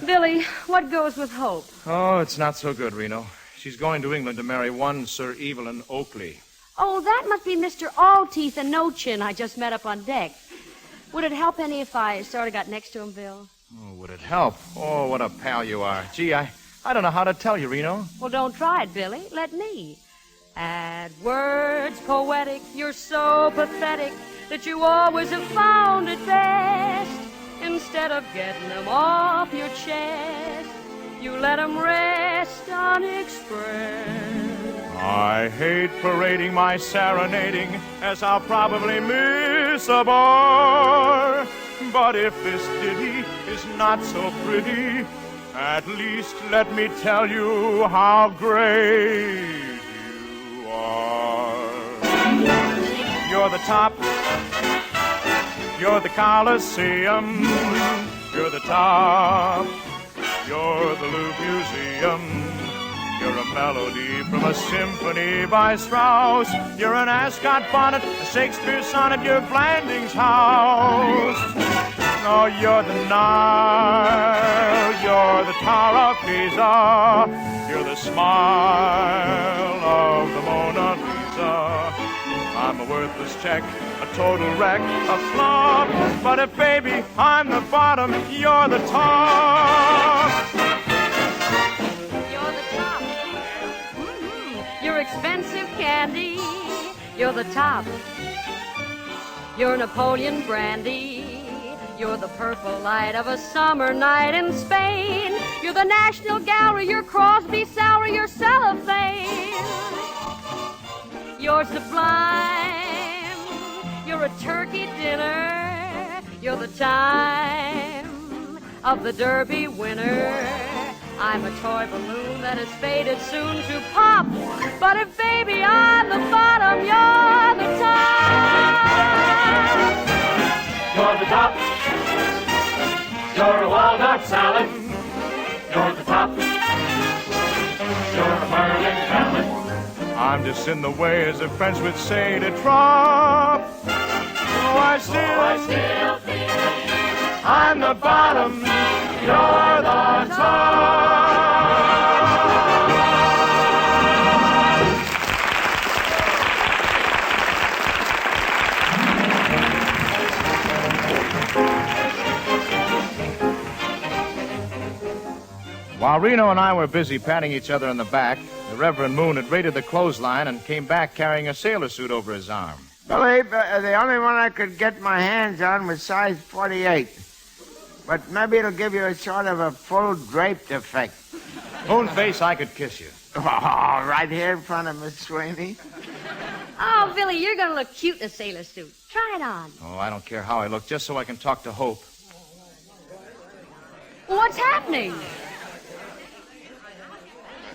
Billy, what goes with Hope? Oh, it's not so good, Reno. She's going to England to marry one Sir Evelyn Oakley. Oh, that must be Mr. All-Teeth and No-Chin I just met up on deck. Would it help any if I sort of got next to him, Bill? Oh, would it help? Oh, what a pal you are. Gee, I don't know how to tell you, Reno. Well, don't try it, Billy. Let me. Add words poetic, you're so pathetic that you always have found it best. Instead of getting them off your chest, you let them rest unexpressed. I hate parading my serenading, as I'll probably miss a bar. But if this ditty is not so pretty, at least let me tell you how great you are. You're the top You're the Coliseum. You're the top. You're the Louvre Museum. You're a melody from a symphony by Strauss. You're an Ascot bonnet, a Shakespeare sonnet. You're Blanding's house. Oh, you're the Nile. You're the Tower of Pisa. You're the smile of the Mona Lisa. I'm a worthless check, a total wreck, a flop. But if, baby, I'm the bottom, you're the top. You're the top. You're expensive candy. You're the top. You're Napoleon brandy. You're the purple light of a summer night in Spain. You're the National Gallery. You're Crosby, Salary. You're cellophane. You're sublime. You're a turkey dinner. You're the time of the Derby winner. I'm a toy balloon that is fated soon to pop. But if, baby, I'm the bottom, you're the top. You're the top. You're a walnut salad. You're the top. You're a Merlin salad. I'm just in the way, as the French would say, to drop. Oh, I still feel I'm the bottom, you're the top. While Reno and I were busy patting each other on the back, the Reverend Moon had raided the clothesline and came back carrying a sailor suit over his arm. Billy, the only one I could get my hands on was size 48. But maybe it'll give you a sort of a full draped effect. Moonface, I could kiss you. Oh, right here in front of Miss Sweeney. Oh, Billy, you're going to look cute in a sailor suit. Try it on. Oh, I don't care how I look, just so I can talk to Hope. What's happening?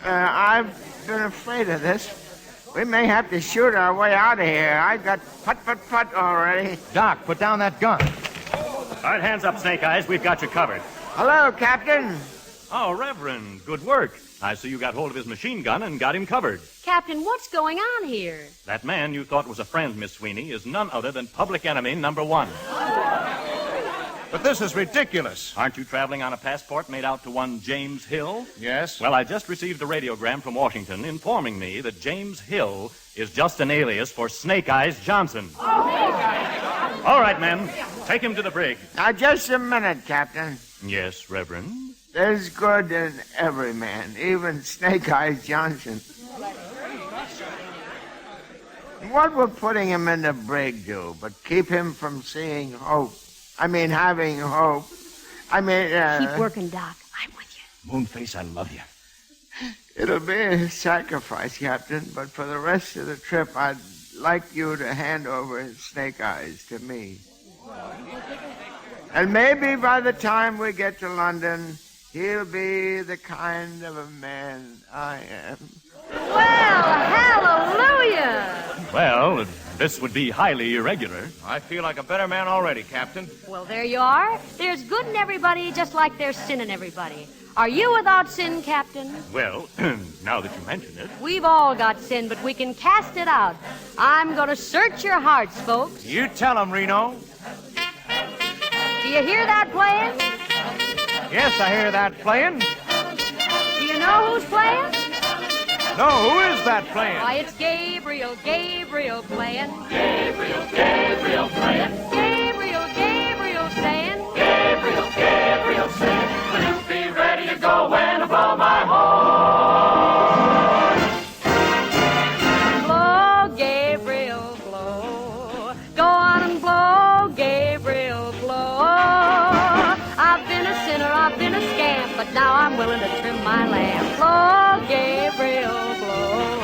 I've been afraid of this. We may have to shoot our way out of here. I got put already. Doc, put down that gun. All right, hands up, Snake Eyes. We've got you covered. Hello, Captain. Oh, Reverend, good work. I see you got hold of his machine gun and got him covered. Captain, what's going on here? That man you thought was a friend, Miss Sweeney, is none other than public enemy number one. But this is ridiculous. Aren't you traveling on a passport made out to one James Hill? Yes. Well, I just received a radiogram from Washington informing me that James Hill is just an alias for Snake Eyes Johnson. All right, men. Take him to the brig. Now, just a minute, Captain. Yes, Reverend? There's good in every man, even Snake Eyes Johnson. What would putting him in the brig do but keep him from seeing hope? I mean, having hope. I mean, Keep working, Doc. I'm with you. Moonface, I love you. It'll be a sacrifice, Captain, but for the rest of the trip, I'd like you to hand over his Snake Eyes to me. And maybe by the time we get to London, he'll be the kind of a man I am. Well, hallelujah! Well, this would be highly irregular. I feel like a better man already, Captain. Well, there you are. There's good in everybody, just like there's sin in everybody. Are you without sin, Captain? Well, now that you mention it. We've all got sin, but we can cast it out. I'm going to search your hearts, folks. You tell him, Reno. Do you hear that playing? Yes, I hear that playing. Do you know who's playing? No, who is that playing? Why, it's Gabriel playing. Gabriel playing. Gabriel saying. Gabriel saying. Will you be ready to go when I blow my horn? Blow, Gabriel, blow. Go on and blow, Gabriel, blow. I've been a sinner, I've been a scamp, but now I'm willing to trim my lamp. Blow, Gabriel, blow.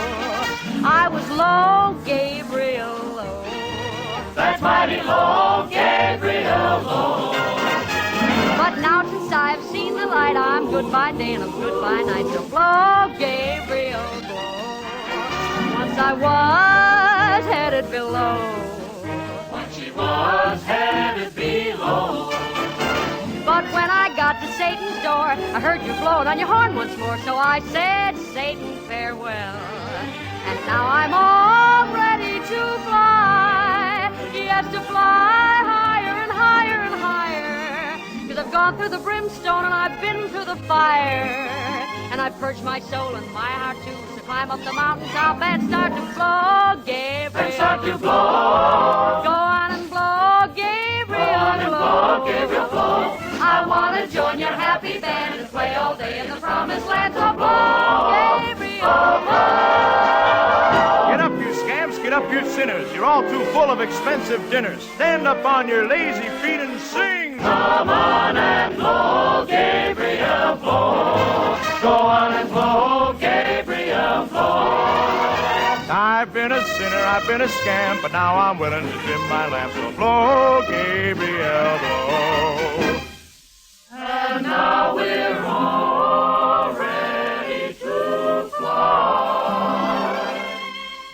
I was low, Gabriel, low. That's mighty low, Gabriel, low. But now since I've seen the light, I'm good by day and I'm good by night. So blow, Gabriel, blow. Once I was headed below. When she was headed below. But when I got to Satan's door, I heard you blowing on your horn once more. So I said, Satan, farewell. And now I'm all ready to fly. Yes, to fly higher and higher and higher. 'Cause I've gone through the brimstone and I've been through the fire. And I've purged my soul and my heart too. So climb up the mountaintop and start to blow, Gabriel. And start to blow. Go on and blow, Gabriel. Go on and blow, Gabriel, blow. I want to join your happy band and play all day in the promised land. So blow, Gabriel, blow. Get up, you scamps. Get up, you sinners. You're all too full of expensive dinners. Stand up on your lazy feet and sing. Come on and blow, Gabriel, blow. Go on and blow, Gabriel, blow. I've been a sinner, I've been a scamp, but now I'm willing to dim my lamp. So blow, Gabriel, blow. And now we're all ready to fly.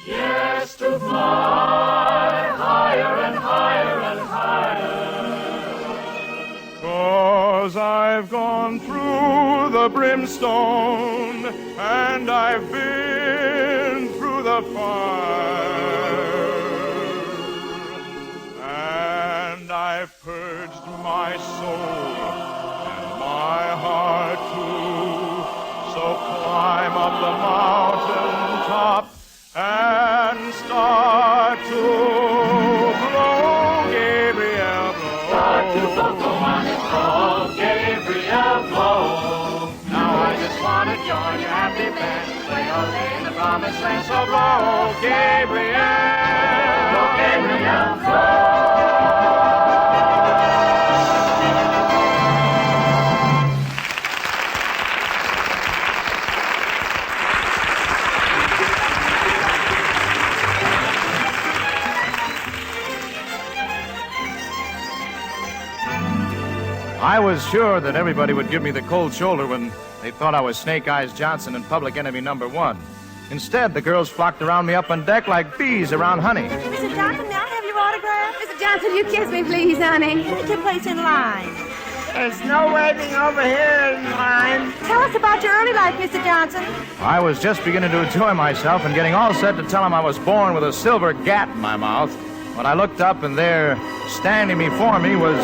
Yes, to fly higher and higher and higher. 'Cause I've gone through the brimstone and I've been through the fire. And I've purged my soul and my heart too. So climb up the mountain top and start to blow, Gabriel, blow. Start to blow, go on and blow, Gabriel, blow. Now I just want to join your happy band, play all day in the promised land. So blow, Gabriel, blow, Gabriel, blow. I was sure that everybody would give me the cold shoulder when they thought I was Snake Eyes Johnson and public enemy number one. Instead, the girls flocked around me up on deck like bees around honey. Mr. Johnson, may I have your autograph? Mr. Johnson, you kiss me, please, honey. Get your place in line. There's no waiting over here in line. Tell us about your early life, Mr. Johnson. I was just beginning to enjoy myself and getting all set to tell them I was born with a silver gat in my mouth when I looked up and there, standing before me, was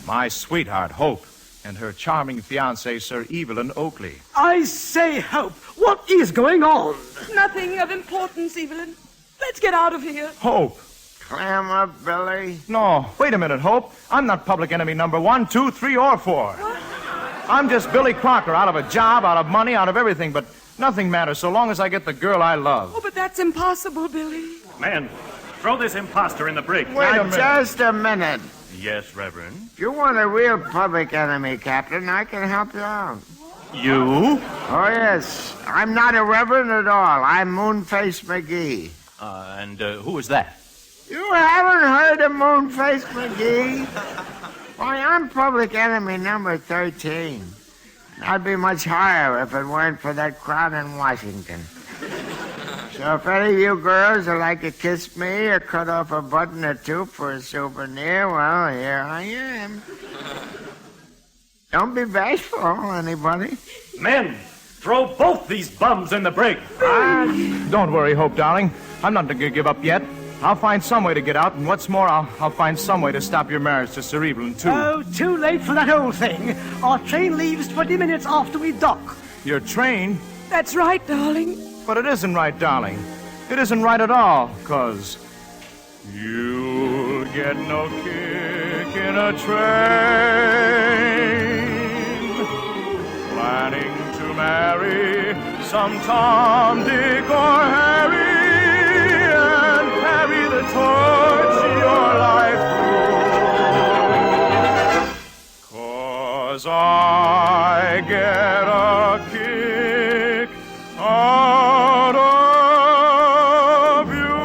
my sweetheart, Hope, and her charming fiancé, Sir Evelyn Oakley. I say, Hope, what is going on? Nothing of importance, Evelyn. Let's get out of here. Hope. Clam up, Billy. No, wait a minute, Hope. I'm not public enemy number 1, 2, 3, or 4. What? I'm just Billy Crocker, out of a job, out of money, out of everything, but nothing matters so long as I get the girl I love. Oh, but that's impossible, Billy. Men, throw this imposter in the brig. Wait just a minute. Yes, Reverend. If you want a real public enemy, Captain, I can help you out. You? Oh, yes. I'm not a reverend at all. I'm Moonface McGee. And who is that? You haven't heard of Moonface McGee? Why, I'm public enemy number 13. I'd be much higher if it weren't for that crowd in Washington. So if any of you girls would like to kiss me or cut off a button or two for a souvenir, well, here I am. Don't be bashful, anybody. Men, throw both these bums in the brig. Don't worry, Hope, darling. I'm not going to give up yet. I'll find some way to get out, and what's more, I'll find some way to stop your marriage to Sir Evelyn, too. Oh, too late for that old thing. Our train leaves 20 minutes after we dock. Your train? That's right, darling. But it isn't right, darling. It isn't right at all, 'cause you'll get no kick in a train planning to marry some Tom, Dick, or Harry and carry the torch your life through. 'Cause I get a kick out of you.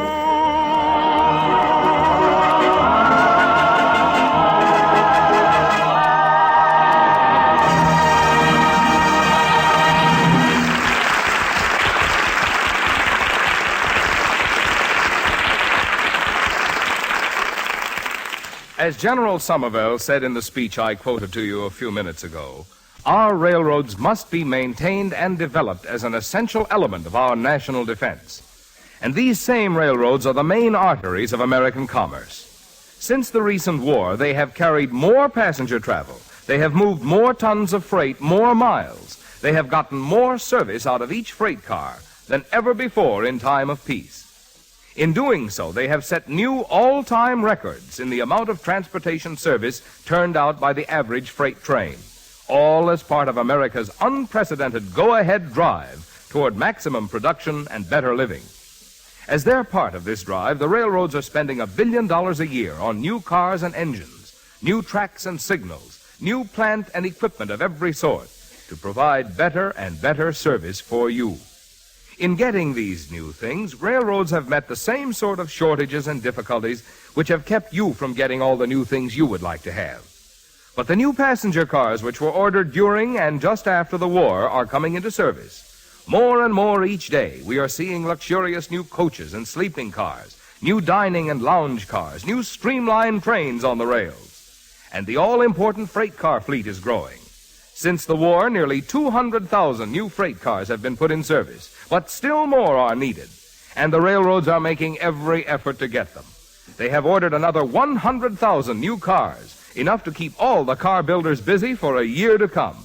As General Somerville said in the speech I quoted to you a few minutes ago, our railroads must be maintained and developed as an essential element of our national defense. And these same railroads are the main arteries of American commerce. Since the recent war, they have carried more passenger travel. They have moved more tons of freight, more miles. They have gotten more service out of each freight car than ever before in time of peace. In doing so, they have set new all-time records in the amount of transportation service turned out by the average freight train, all as part of America's unprecedented go-ahead drive toward maximum production and better living. As their part of this drive, the railroads are spending $1 billion a year on new cars and engines, new tracks and signals, new plant and equipment of every sort to provide better and better service for you. In getting these new things, railroads have met the same sort of shortages and difficulties which have kept you from getting all the new things you would like to have. But the new passenger cars which were ordered during and just after the war are coming into service. More and more each day, we are seeing luxurious new coaches and sleeping cars, new dining and lounge cars, new streamlined trains on the rails. And the all-important freight car fleet is growing. Since the war, nearly 200,000 new freight cars have been put in service, but still more are needed. And the railroads are making every effort to get them. They have ordered another 100,000 new cars, enough to keep all the car builders busy for a year to come.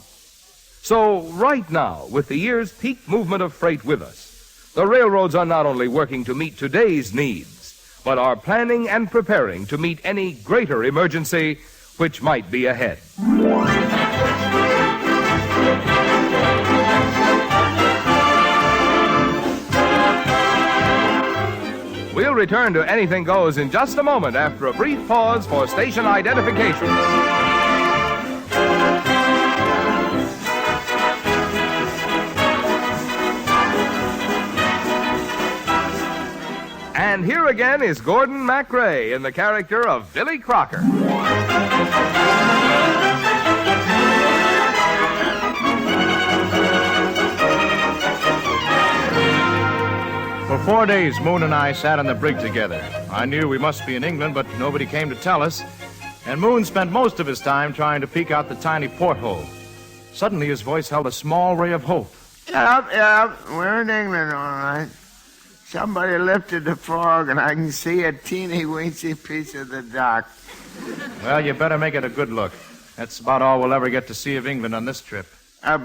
So, right now, with the year's peak movement of freight with us, the railroads are not only working to meet today's needs, but are planning and preparing to meet any greater emergency which might be ahead. We'll return to Anything Goes in just a moment after a brief pause for station identification. And here again is Gordon MacRae in the character of Billy Crocker. For 4 days, Moon and I sat on the brig together. I knew we must be in England, but nobody came to tell us. And Moon spent most of his time trying to peek out the tiny porthole. Suddenly, his voice held a small ray of hope. Yep, we're in England, all right. Somebody lifted the fog, and I can see a teeny-weensy piece of the dock. Well, you better make it a good look. That's about all we'll ever get to see of England on this trip.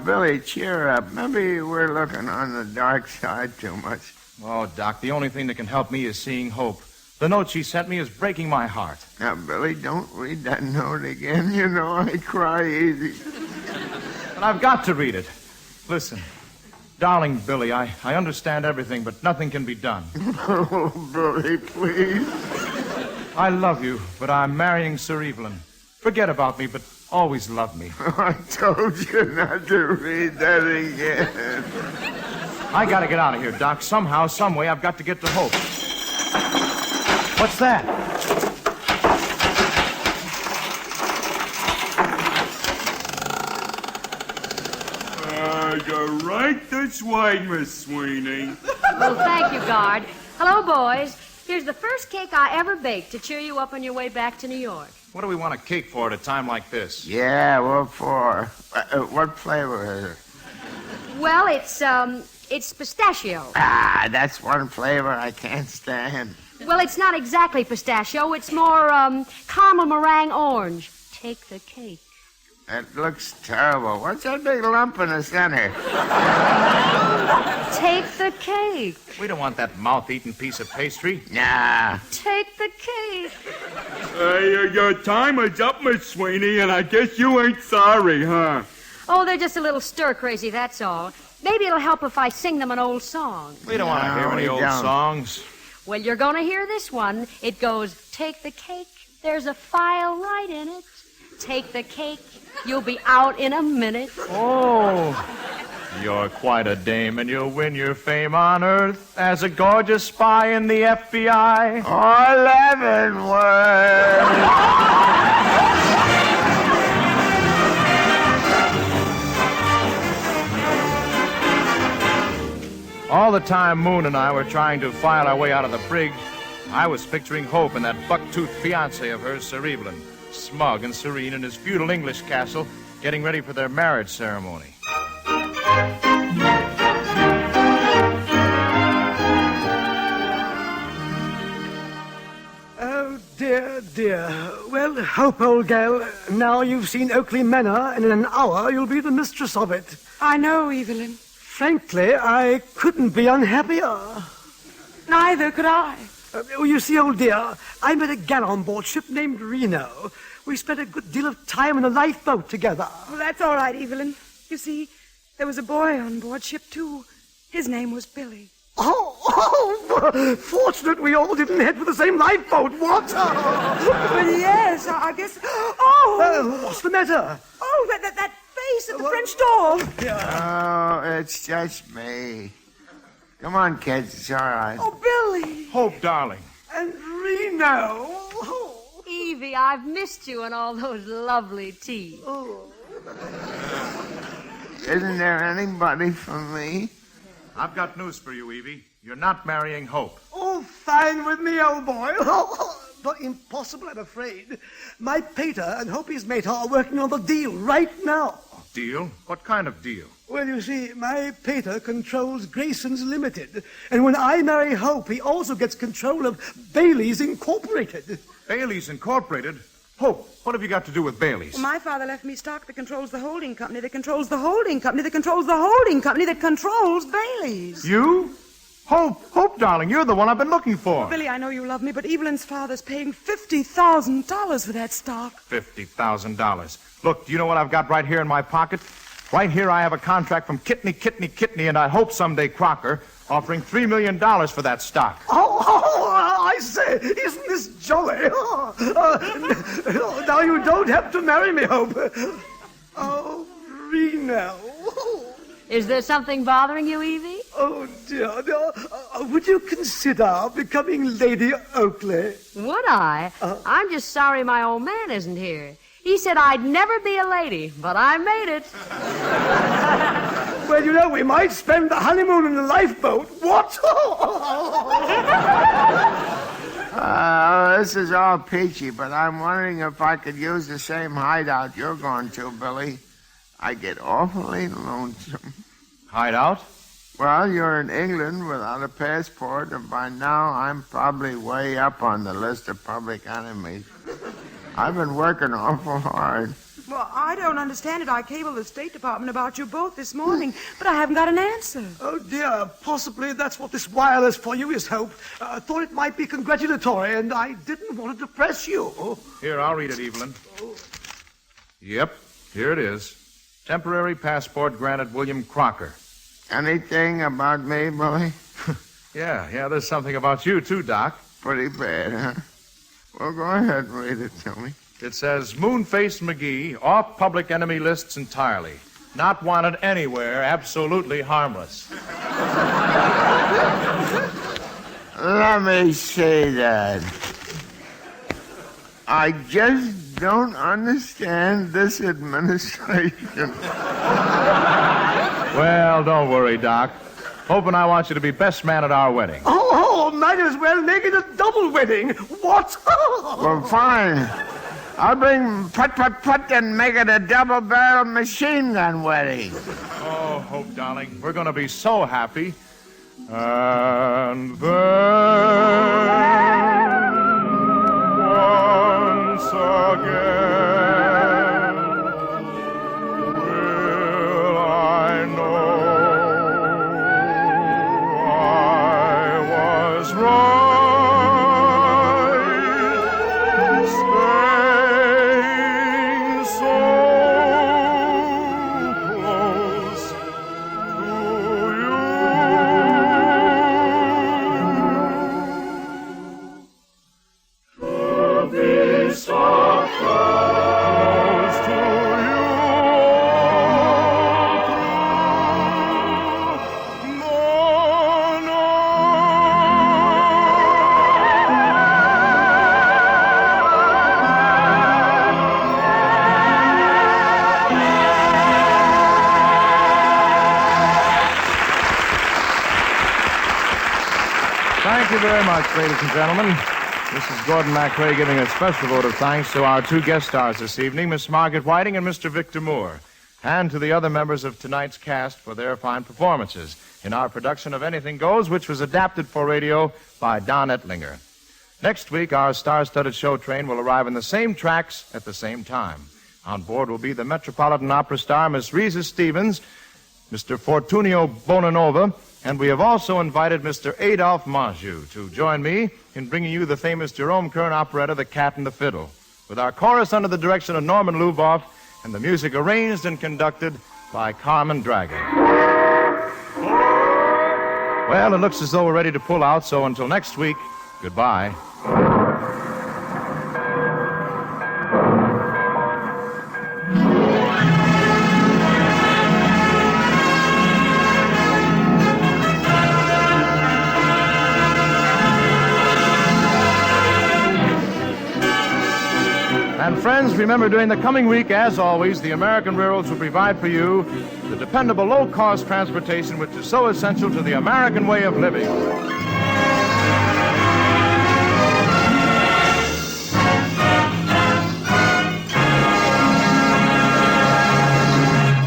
Billy, cheer up. Maybe we're looking on the dark side too much. Oh, Doc, the only thing that can help me is seeing hope. The note she sent me is breaking my heart. Now, Billy, don't read that note again. You know I cry easy. But I've got to read it. Listen. Darling Billy, I understand everything, but nothing can be done. Oh, Billy, please. I love you, but I'm marrying Sir Evelyn. Forget about me, but always love me. I told you not to read that again. I gotta get out of here, Doc. Somehow, some way, I've got to get to Hope. What's that? You're right this way, Miss Sweeney. Well, thank you, guard. Hello, boys. Here's the first cake I ever baked to cheer you up on your way back to New York. What do we want a cake for at a time like this? Yeah, what for? What flavor is it? Well, it's pistachio. Ah, that's one flavor I can't stand. Well, it's not exactly pistachio. It's more, caramel meringue orange. Take the cake. That looks terrible. What's that big lump in the center? Take the cake. We don't want that mouth-eating piece of pastry. Nah. Take the cake. Your time is up, Miss Sweeney, and I guess you ain't sorry, huh? Oh, they're just a little stir-crazy, that's all. Maybe it'll help if I sing them an old song. We don't want to hear any old songs. Well, you're going to hear this one. It goes, take the cake, there's a file right in it. Take the cake, you'll be out in a minute. Oh, you're quite a dame, and you'll win your fame on Earth as a gorgeous spy in the FBI. Or Leavenworth. All the time Moon and I were trying to file our way out of the brig, I was picturing Hope and that buck-toothed fiancé of hers, Sir Evelyn, smug and serene in his feudal English castle, getting ready for their marriage ceremony. Oh, dear, dear. Well, Hope, old gal, now you've seen Oakley Manor, and in an hour you'll be the mistress of it. I know, Evelyn. Frankly, I couldn't be unhappier. Neither could I. You see, old dear, I met a gal on board ship named Reno. We spent a good deal of time in a lifeboat together. Oh, that's all right, Evelyn. You see, there was a boy on board ship, too. His name was Billy. Oh, fortunate we all didn't head for the same lifeboat. What? Well, yes, I guess. Oh! What's the matter? Oh, that face at the French door. Oh, it's just me. Come on, kids. It's all right. Oh, Billy. Hope, darling. And Reno. Evie, I've missed you and all those lovely teas. Isn't there anybody for me? I've got news for you, Evie. You're not marrying Hope. Oh, fine with me, old boy. But impossible, I'm afraid. My pater and Hope's mate are working on the deal right now. Deal? What kind of deal? Well, you see, my pater controls Grayson's Limited. And when I marry Hope, he also gets control of Bailey's Incorporated. Bailey's Incorporated? Hope, what have you got to do with Bailey's? Well, my father left me stock that controls the holding company, that controls the holding company, that controls the holding company, that controls Bailey's. You? Hope, darling, you're the one I've been looking for. Well, Billy, I know you love me, but Evelyn's father's paying $50,000 for that stock. $50,000. Look, do you know what I've got right here in my pocket? Right here I have a contract from Kitney, and I hope someday Crocker, offering $3 million for that stock. I say, isn't this jolly? Now you don't have to marry me, Hope. Oh, Reno. Is there something bothering you, Evie? Oh, dear. Would you consider becoming Lady Oakley? Would I? I'm just sorry my old man isn't here. He said I'd never be a lady, but I made it. Well, you know, we might spend the honeymoon in a lifeboat. What? This is all peachy, but I'm wondering if I could use the same hideout you're going to, Billy. I get awfully lonesome. Hideout? Well, you're in England without a passport, and by now I'm probably way up on the list of public enemies. I've been working awful hard. Well, I don't understand it. I cabled the State Department about you both this morning, but I haven't got an answer. Oh, dear. Possibly that's what this wireless for you is, Hope. I thought it might be congratulatory, and I didn't want to depress you. Here, I'll read it, Evelyn. Yep, here it is. Temporary passport granted William Crocker. Anything about me, Billy? Yeah, there's something about you, too, Doc. Pretty bad, huh? Well, go ahead and read it to me. It says, Moonface McGee, off public enemy lists entirely. Not wanted anywhere, absolutely harmless. Let me say that. I just don't understand this administration. Well, don't worry, Doc. Hope and I want you to be best man at our wedding. Oh, might as well make it a double wedding. What? Well, fine. I'll bring put and make it a double-barrel machine gun wedding. Oh, Hope, darling, we're going to be so happy. And then, once again, will I know I was right. So close. Thank you very much, ladies and gentlemen. This is Gordon MacRae giving a special vote of thanks to our two guest stars this evening, Miss Margaret Whiting and Mr. Victor Moore, and to the other members of tonight's cast for their fine performances in our production of Anything Goes, which was adapted for radio by Don Ettlinger. Next week, our star-studded show train will arrive in the same tracks at the same time. On board will be the Metropolitan Opera star, Miss Risa Stevens, Mr. Fortunio Bonanova, and we have also invited Mr. Adolphe Manjou to join me in bringing you the famous Jerome Kern operetta, The Cat and the Fiddle, with our chorus under the direction of Norman Luboff and the music arranged and conducted by Carmen Dragon. Well, it looks as though we're ready to pull out, so until next week, goodbye. And friends, remember, during the coming week, as always, the American Railroads will provide for you the dependable low-cost transportation which is so essential to the American way of living.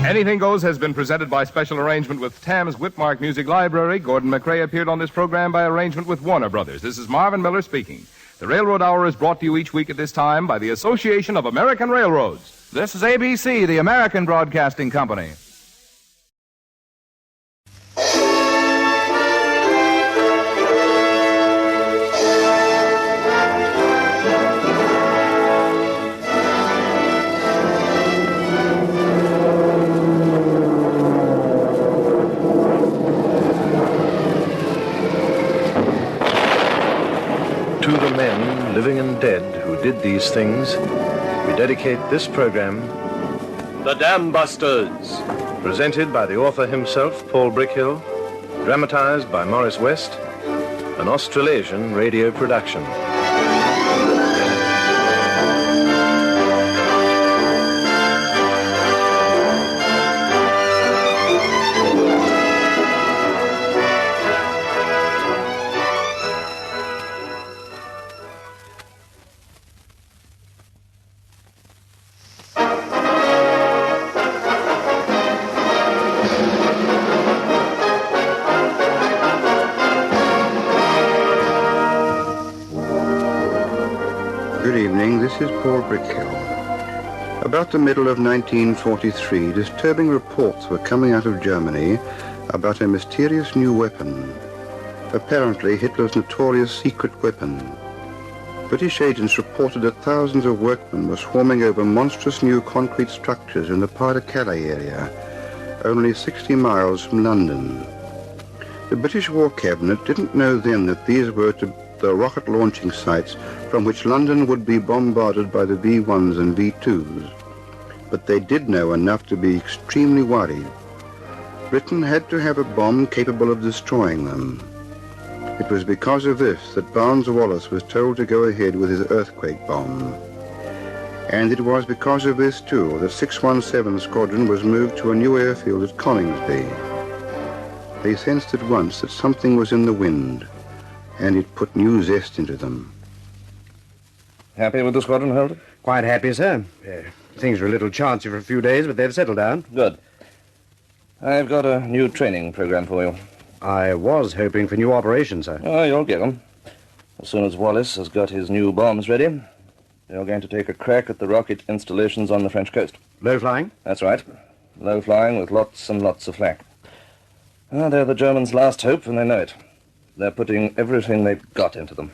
Anything Goes has been presented by special arrangement with Thames Whitmark Music Library. Gordon MacRae appeared on this program by arrangement with Warner Brothers. This is Marvin Miller speaking. The Railroad Hour is brought to you each week at this time by the Association of American Railroads. This is ABC, the American Broadcasting Company. To the men, living and dead, who did these things, we dedicate this program, The Dam Busters, presented by the author himself, Paul Brickhill, dramatized by Morris West, an Australasian radio production. Good evening, this is Paul Brickhill. About the middle of 1943, disturbing reports were coming out of Germany about a mysterious new weapon, apparently Hitler's notorious secret weapon. British agents reported that thousands of workmen were swarming over monstrous new concrete structures in the Pas-de-Calais area, only 60 miles from London. The British War Cabinet didn't know then that these were the rocket launching sites from which London would be bombarded by the V-1s and V-2s. But they did know enough to be extremely worried. Britain had to have a bomb capable of destroying them. It was because of this that Barnes Wallis was told to go ahead with his earthquake bomb. And it was because of this, too, that 617 Squadron was moved to a new airfield at Coningsby. They sensed at once that something was in the wind, and it put new zest into them. Happy with the squadron, Holden? Quite happy, sir. Things were a little chancy for a few days, but they've settled down. Good. I've got a new training program for you. I was hoping for new operations, sir. Oh, you'll get them. As soon as Wallace has got his new bombs ready, you're going to take a crack at the rocket installations on the French coast. Low-flying? That's right. Low-flying with lots and lots of flak. They're the Germans' last hope, and they know it. They're putting everything they've got into them.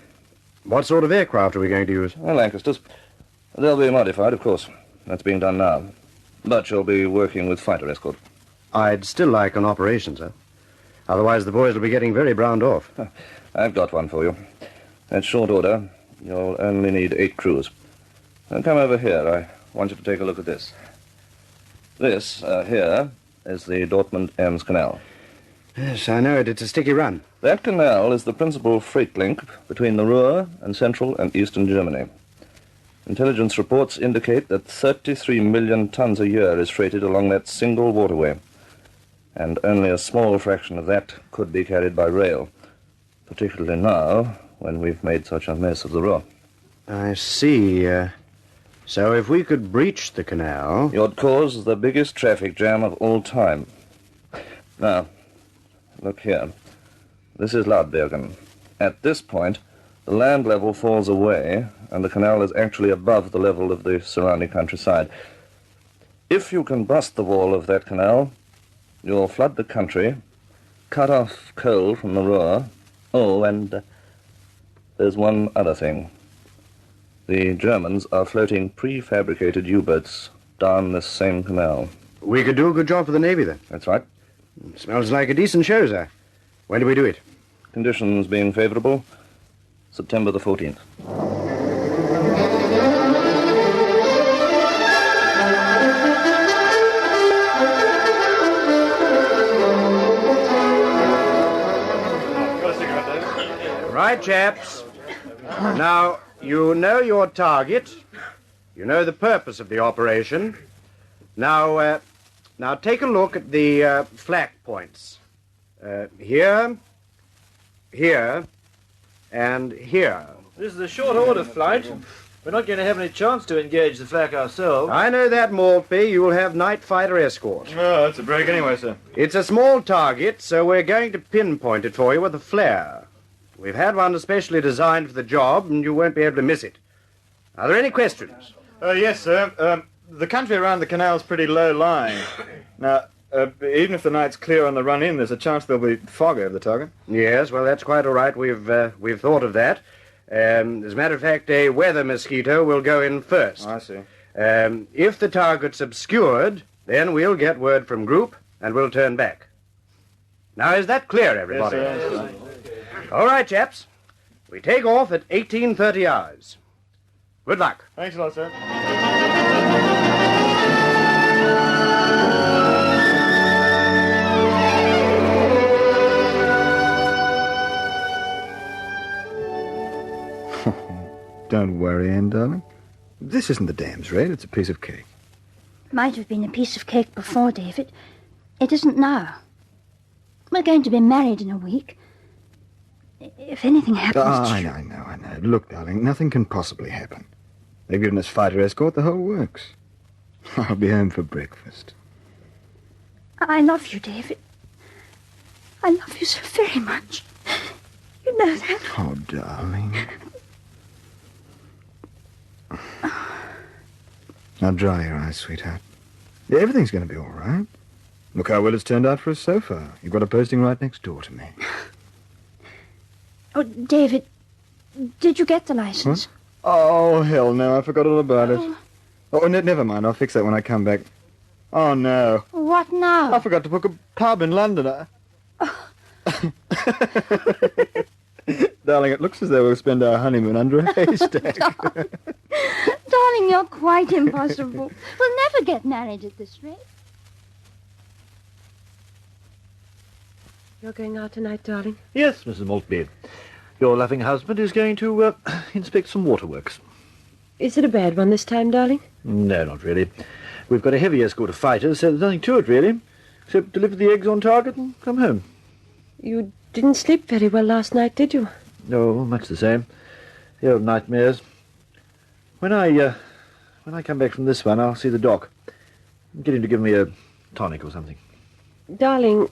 What sort of aircraft are we going to use? Lancasters. They'll be modified, of course. That's being done now. But you'll be working with fighter escort. I'd still like an operation, sir. Otherwise, the boys will be getting very browned off. I've got one for you. At short order, you'll only need 8 crews. Now come over here. I want you to take a look at this. This, here, is the Dortmund-Ems Canal. Yes, I know it. It's a sticky run. That canal is the principal freight link between the Ruhr and Central and Eastern Germany. Intelligence reports indicate that 33 million tons a year is freighted along that single waterway, and only a small fraction of that could be carried by rail. Particularly now, when we've made such a mess of the Ruhr. I see. So if we could breach the canal... You'd cause the biggest traffic jam of all time. Now, look here. This is Laudbergen. At this point, the land level falls away, and the canal is actually above the level of the surrounding countryside. If you can bust the wall of that canal, you'll flood the country, cut off coal from the Ruhr. Oh, and there's one other thing. The Germans are floating prefabricated U-boats down this same canal. We could do a good job for the Navy, then. That's right. Smells like a decent show, sir. When do we do it? Conditions being favorable, September the 14th. Right, chaps. Now, you know your target. You know the purpose of the operation. Now take a look at the flak points. Here, here, and here. This is a short order flight. We're not going to have any chance to engage the flak ourselves. I know that, Maltby. You'll have night fighter escort. Oh, that's a break anyway, sir. It's a small target, so we're going to pinpoint it for you with a flare. We've had one especially designed for the job, and you won't be able to miss it. Are there any questions? Yes, sir. The country around the canal is pretty low-lying. Now, even if the night's clear on the run-in, there's a chance there'll be fog over the target. Yes, well, that's quite all right. We've thought of that. As a matter of fact, a weather mosquito will go in first. I see. If the target's obscured, then we'll get word from group, and we'll turn back. Now, is that clear, everybody? Yes, sir. All right, chaps. We take off at 18:30 hours. Good luck. Thanks a lot, sir. Don't worry, Anne, darling. This isn't the dam's red, it's a piece of cake. Might have been a piece of cake before, David. It isn't now. We're going to be married in a week. If anything happens... I know. Look, darling, nothing can possibly happen. They've given us fighter escort, the whole works. I'll be home for breakfast. I love you, David. I love you so very much. You know that. Oh, darling. Now dry your eyes, sweetheart. Yeah, everything's going to be all right. Look how well it's turned out for us so far. You've got a posting right next door to me. Oh, David, did you get the license? What? Oh, hell no, I forgot all about it. Oh, never mind, I'll fix that when I come back. Oh, no. What now? I forgot to book a pub in London. Darling, it looks as though we'll spend our honeymoon under a haystack. Darling, you're quite impossible. We'll never get married at this rate. You're going out tonight, darling? Yes, Mrs. Maltby. Your loving husband is going to inspect some waterworks. Is it a bad one this time, darling? No, not really. We've got a heavy escort of fighters, so there's nothing to it, really, except deliver the eggs on target and come home. You didn't sleep very well last night, did you? No, much the same. The old nightmares. When I come back from this one, I'll see the doc. Get him to give me a tonic or something. Darling,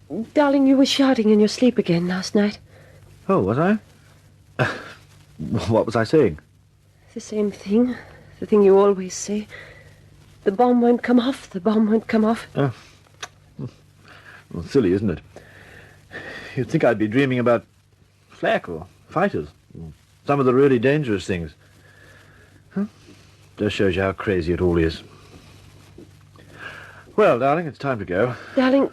you were shouting in your sleep again last night. Oh, was I? What was I saying? The same thing. The thing you always say. The bomb won't come off. The bomb won't come off. Oh. Well, silly, isn't it? You'd think I'd be dreaming about flak or fighters. Some of the really dangerous things. Huh? Just shows you how crazy it all is. Well, darling, it's time to go. Darling,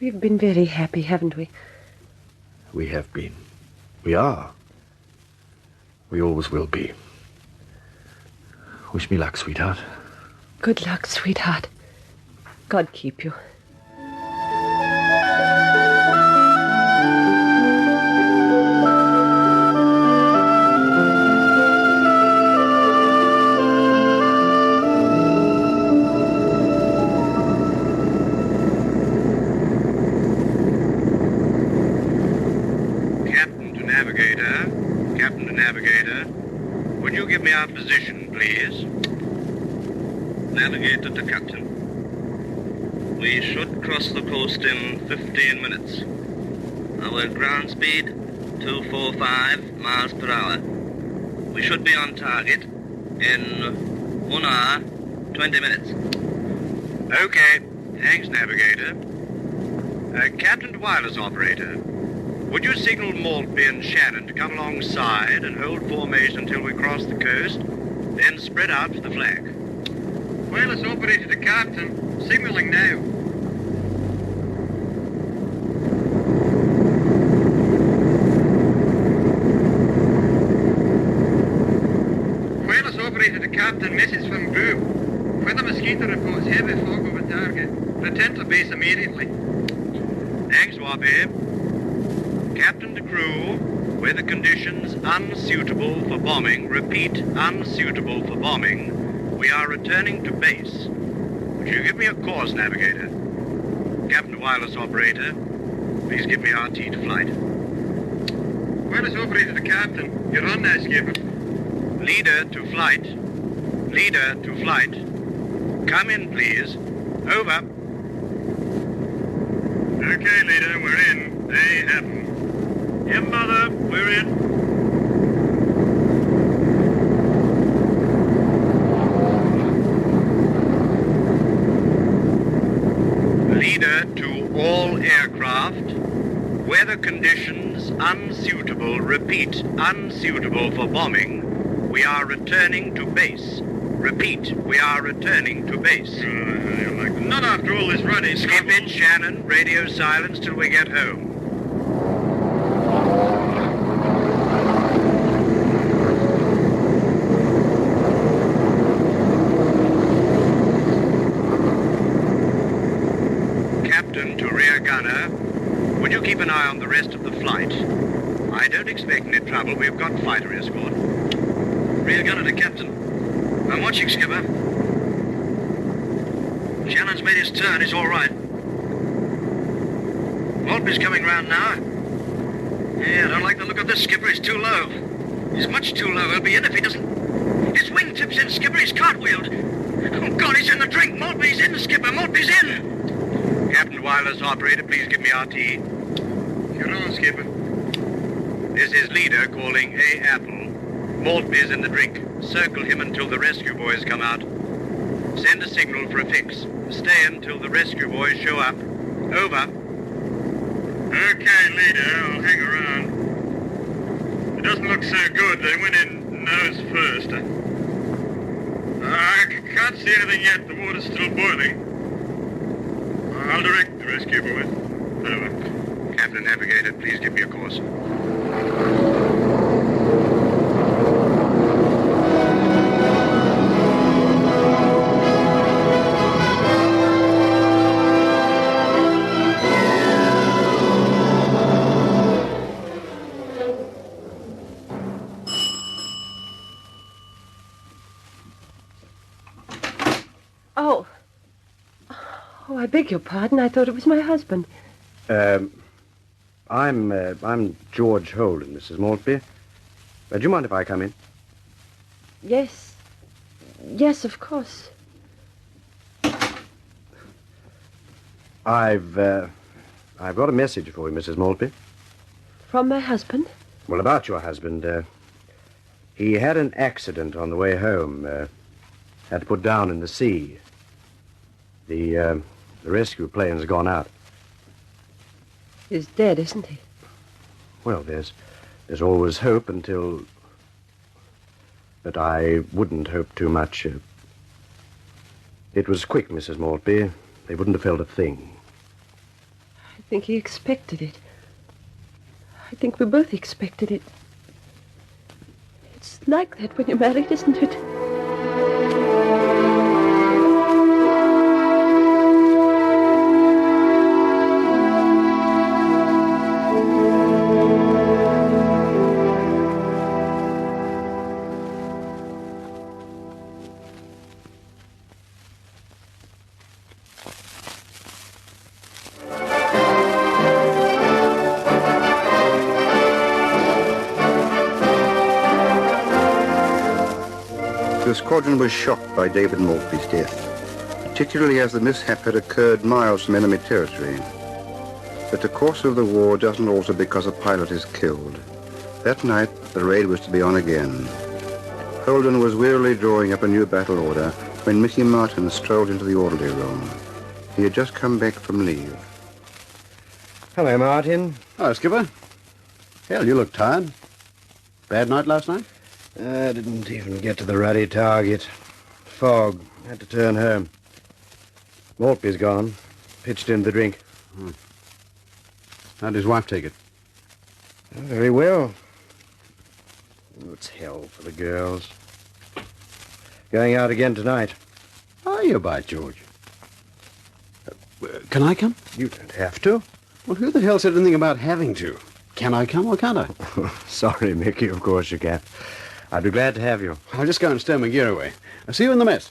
we've been very happy, haven't we? We have been. We are. We always will be. Wish me luck, sweetheart. Good luck, sweetheart. God keep you. navigator to captain. We should cross the coast in 15 minutes. Our ground speed, 245 miles per hour. We should be on target in 1 hour, 20 minutes. Okay. Thanks, navigator. Captain to wireless operator, would you signal Maltby and Shannon to come alongside and hold formation until we cross the coast, then spread out to the flag? Wireless operator to captain, signaling now. Wireless operator to captain, message from Boom. Weather mosquito reports heavy fog over target. Return to base immediately. Thanks, Wappy. Captain to crew, weather conditions unsuitable for bombing. Repeat, unsuitable for bombing. We are returning to base. Would you give me a course, navigator? Captain wireless operator, please give me RT to flight. Wireless operator to captain. You're on now, skipper. Leader to flight. Leader to flight. Come in, please. Over. Okay, leader, we're in. They happen. Yeah, mother, we're in. Leader to all aircraft. Weather conditions unsuitable. Repeat, unsuitable for bombing. We are returning to base. Repeat, we are returning to base. Not after all this running. Skip it, Shannon. Radio silence till we get home. Captain to rear gunner, would you keep an eye on the rest of the flight? I don't expect any trouble. We've got fighter escort. Rear gunner to captain. I'm watching, skipper. Shannon's made his turn. He's all right. Maltby's coming round now. Yeah, I don't like the look of this, skipper. He's too low. He's much too low. He'll be in if he doesn't... His wingtip's in, skipper. He's cartwheeled. Oh, God, he's in the drink. Maltby's in, skipper. Maltby's in. Captain wireless operator, please give me RT. You're on, skipper. This is leader calling A. Apple. Maltby's in the drink. Circle him until the rescue boys come out. Send a signal for a fix. Stay until the rescue boys show up. Over. Okay, leader, I'll hang around. It doesn't look so good. They went in nose first. I can't see anything yet. The water's still boiling. I'll direct the rescue boys. Over. Captain Navigator, please give me a course. Oh, I beg your pardon. I thought it was my husband. I'm George Holden, Mrs. Maltby. Do you mind if I come in? Yes. Yes, of course. I've got a message for you, Mrs. Maltby. From my husband? Well, about your husband. He had an accident on the way home. Had to put down in the sea. The rescue plane's gone out. He's dead, isn't he? Well, there's always hope until... But I wouldn't hope too much. It was quick, Mrs. Maltby. They wouldn't have felt a thing. I think he expected it. I think we both expected it. It's like that when you're married, isn't it? The squadron was shocked by David Maltby's death. particularly as the mishap had occurred miles from enemy territory. But the course of the war doesn't alter because a pilot is killed. That night, the raid was to be on again. Holden was wearily drawing up a new battle order when Mickey Martin strolled into the orderly room. He had just come back from leave. Hello, Martin. Hello, Skipper. Hell, you look tired. Bad night last night? I didn't even get to the ruddy target. Fog. Had to turn home. Maltby's gone. Pitched in the drink. How'd his wife take it? Very well. Oh, it's hell for the girls. Going out again tonight. Are you, by George? Can I come? You don't have to. Well, who the hell said anything about having to? Can I come or can't I? Sorry, Mickey, of course you can. I'd be glad to have you. I'll just go and stow my gear away. I'll see you in the mess.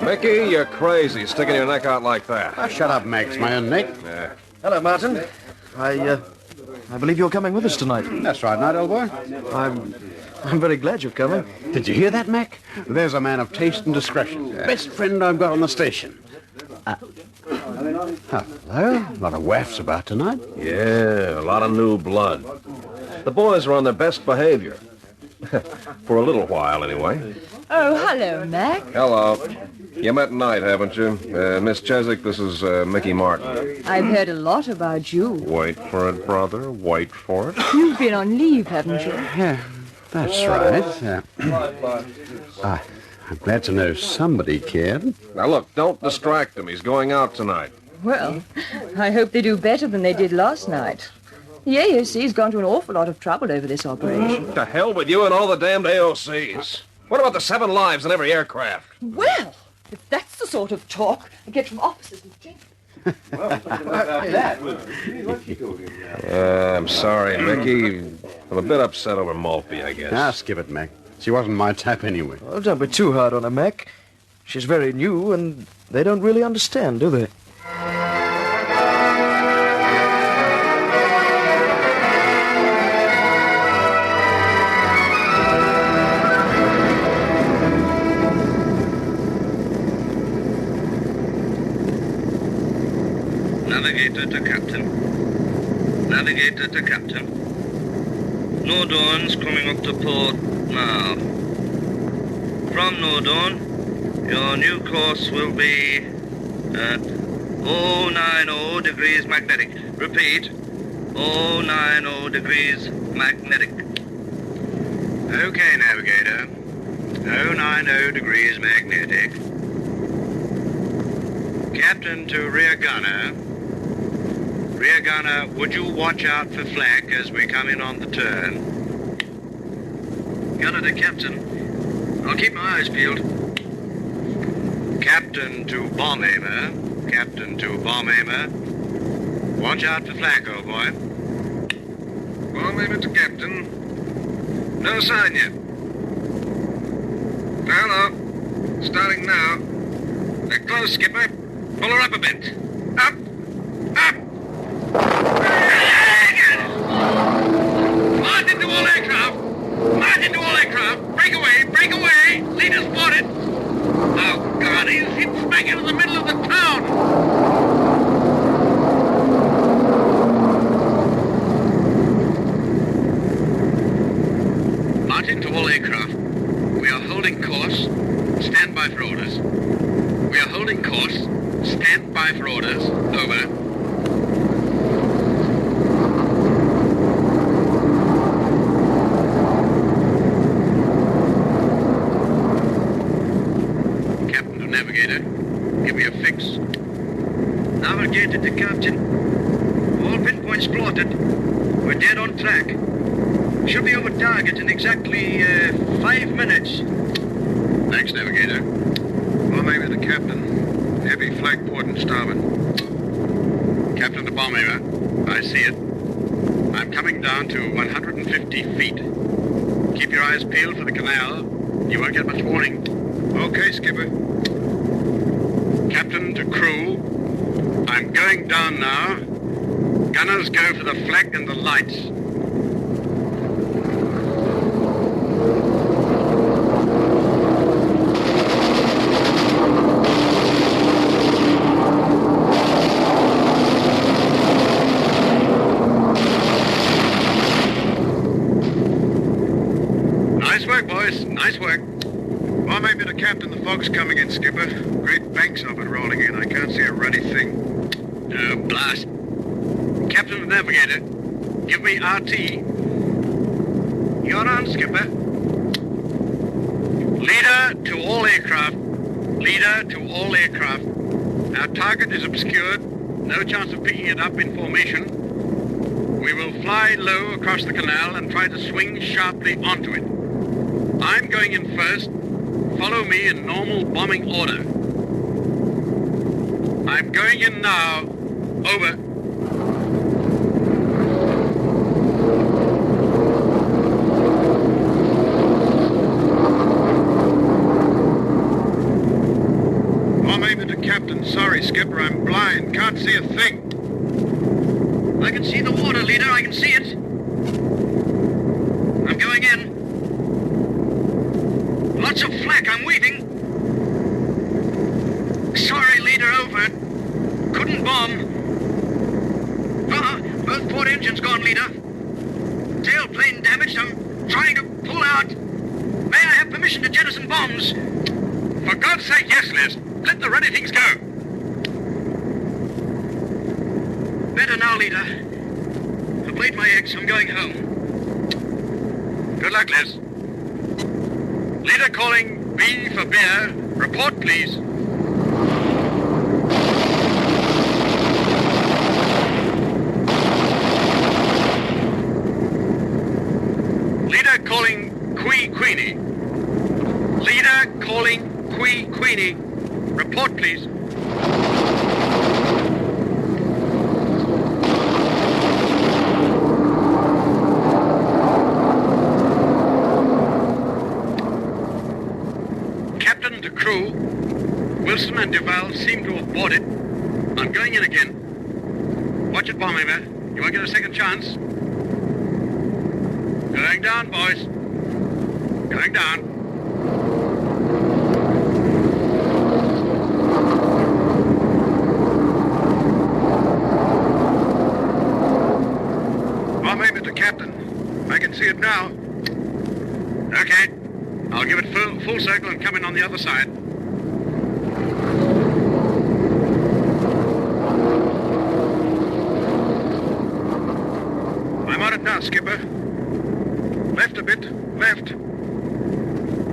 Mickey, you're crazy, sticking your neck out like that. Shut up, Max. My own neck. Yeah. Hello, Martin. I believe you're coming with us tonight. That's right, night, old boy. I'm very glad you're coming. Did you hear that, Mac? There's a man of taste and discretion. Best friend I've got on the station. Hello. A lot of wafts about tonight. Yeah, a lot of new blood. The boys are on their best behavior. For a little while, anyway. Oh, hello, Mac. Hello. You met Knight, haven't you? Miss Cheswick, this is Mickey Martin. I've heard a lot about you. Wait for it, brother. Wait for it. You've been on leave, haven't you? Yeah, that's right. I'm glad to know somebody cared. Now, look, don't distract him. He's going out tonight. Well, I hope they do better than they did last night. The AOC's gone to an awful lot of trouble over this operation. To hell with you and all the damned AOCs. What about the 7 lives in every aircraft? Well, if that's the sort of talk I get from officers and gentlemen. I'm sorry, Mickey. I'm a bit upset over Maltby, I guess. Ah, skip it, Mac. She wasn't my type anyway. Oh, don't be too hard on her, Mac. She's very new, and they don't really understand, do they? Navigator to Captain. Navigator to Captain. Nordorn's coming up to port now. From Nordorn, your new course will be at 090 degrees magnetic. Repeat, 090 degrees magnetic. Okay, Navigator. 090 degrees magnetic. Captain to rear gunner. Rear gunner, would you watch out for flak as we come in on the turn? Gunner to captain. I'll keep my eyes peeled. Captain to bomb aimer. Captain to bomb aimer. Watch out for flak, old boy. Bomb aimer to captain. No sign yet. Hello. Starting now. They're close, skipper. Pull her up a bit. Up! Up! Martin to all aircraft! Martin to all aircraft! Break away! Break away! Leader spotted! Oh, God, he's hit smack into the middle of the town! Martin to all aircraft. We are holding course. Stand by for orders. We are holding course. Stand by for orders. Over. Captain to navigator. Give me a fix. Navigator to captain. All pinpoints plotted. We're dead on track. Should be over target in exactly 5 minutes. Thanks, navigator. Bomb aimer to captain. Heavy flag port and starboard. Captain to bomb aimer. I see it. I'm coming down to 150 feet. Keep your eyes peeled for the canal. You won't get much warning. Okay, skipper. Captain to crew. I I'm going down now. Gunners go for the flag and the lights. Nice work, boys. Nice work. Well, maybe the captain, the fog's coming in, Skipper. Great banks of it rolling in. I can't see a ruddy thing. Oh, blast. Captain and navigator, give me RT. You're on, Skipper. Leader to all aircraft. Leader to all aircraft. Our target is obscured. No chance of picking it up in formation. We will fly low across the canal and try to swing sharply onto it. I'm going in first. Follow me in normal bombing order. I'm going in now. Over. Oh, maybe the captain. Sorry, Skipper, I'm blind. Can't see a thing. I can see the water, leader. I can see it. I'm going in. Lots of flak. I'm waiting. Sorry, leader. Over. Couldn't bomb. Both port engines gone, leader. Tailplane damaged. I'm trying to pull out. May I have permission to jettison bombs? For God's sake, yes, Liz. Let the ruddy things go. Better now, leader. I've laid my eggs. I'm going home. Good luck, Liz. Leader calling B for beer. Report, please. Leader calling Queenie. Leader calling Queenie. Report, please. Captain to crew, Wilson and Duval seem to have boarded. I'm going in again. Watch it, bomber. You won't get a second chance. Going down, boys. Going down. Well, maybe the captain. I can see it now. Okay. I'll give it full circle and come in on the other side. I'm on it now, Skipper. Left a bit. Left.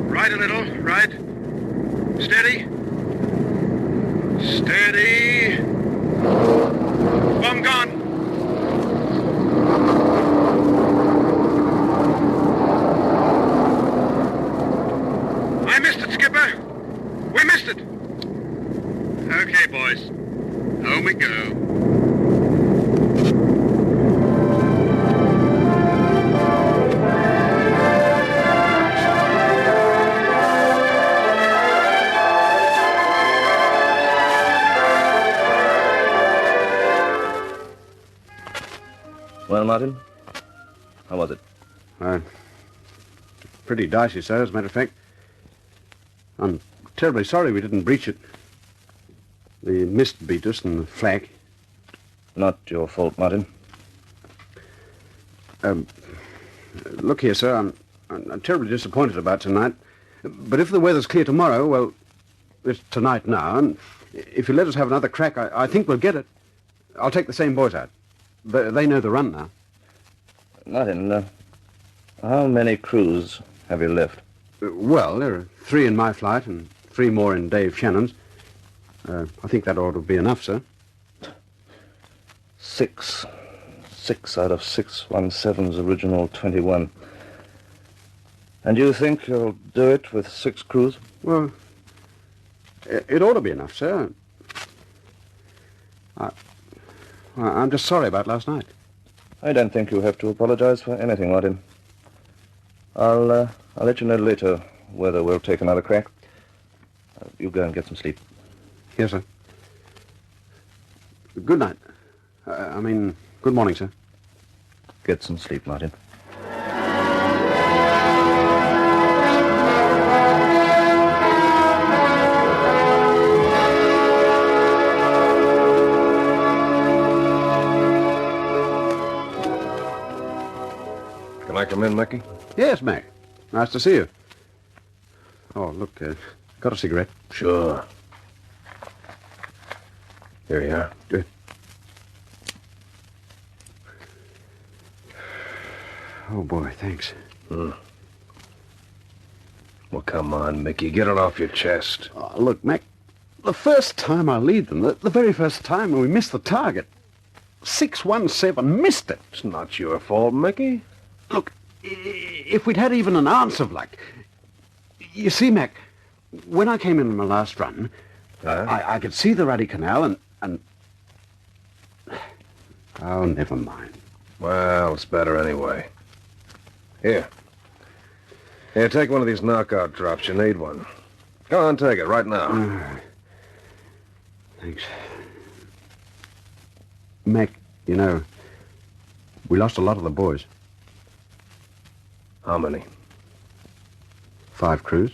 Right a little. Right. Steady. Steady. Bomb gone. I missed it, Skipper. We missed it. Okay, boys. Home we go. Well, Martin, how was it? Pretty dicey, sir, as a matter of fact. I'm terribly sorry we didn't breach it. The mist beat us and the flak. Not your fault, Martin. Look here, sir, I'm terribly disappointed about tonight. But if the weather's clear tomorrow, well, it's tonight now, and if you let us have another crack, I think we'll get it. I'll take the same boys out. They know the run now. Martin, how many crews have you left? Well, there are 3 in my flight and 3 more in Dave Shannon's. I think that ought to be enough, sir. 6. 6 out of 617's original 21. And you think you'll do it with 6 crews? Well, it ought to be enough, sir. I'm just sorry about last night. I don't think you have to apologize for anything, Martin. I'll let you know later whether we'll take another crack. You go and get some sleep. Yes, sir. Good night. Good morning, sir. Get some sleep, Martin. Can I come in, Mickey? Yes, Mac. Nice to see you. Oh, look, got a cigarette? Sure. Here you are. Good. Oh, boy, thanks. Well, come on, Mickey. Get it off your chest. Oh, look, Mac, the first time I lead them, the very first time when we missed the target, 617 missed it. It's not your fault, Mickey. Look, if we'd had even an ounce of luck... You see, Mac, when I came in on my last run, I could see the Ruddy Canal and... Oh, never mind. Well, it's better anyway. Here, take one of these knockout drops. You need one. Go on, take it right now. Thanks. Mac, you know, we lost a lot of the boys. How many? 5 crews.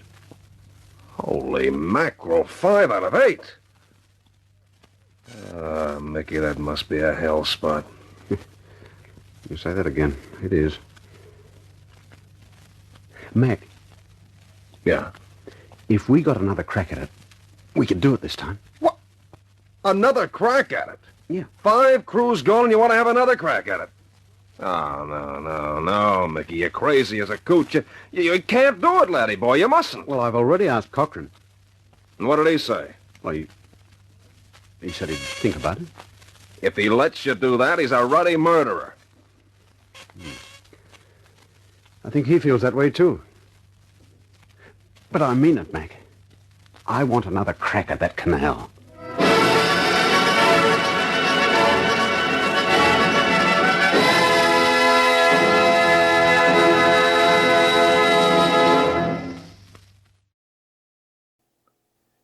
Holy mackerel, 5 out of 8. Mickey, that must be a hell spot. You say that again. It is. Mac. Yeah? If we got another crack at it, we could do it this time. What? Another crack at it? Yeah. 5 crews gone and you want to have another crack at it? Oh, no, Mickey. You're crazy as a coot. You can't do it, laddie boy. You mustn't. Well, I've already asked Cochrane. And what did he say? Well, he said he'd think about it. If he lets you do that, he's a ruddy murderer. I think he feels that way, too. But I mean it, Mac. I want another crack at that canal.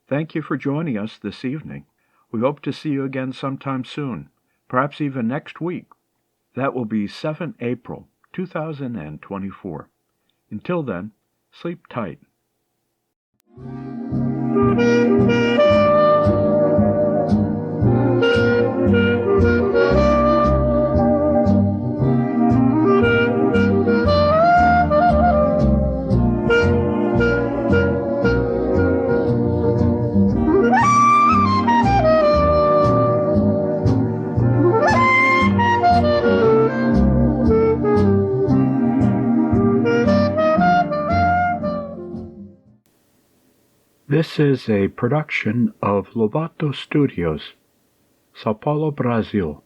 Thank you for joining us this evening. We hope to see you again sometime soon, perhaps even next week. That will be 7 April 2024. Until then, sleep tight. This is a production of Lobato Studios, Sao Paulo, Brazil.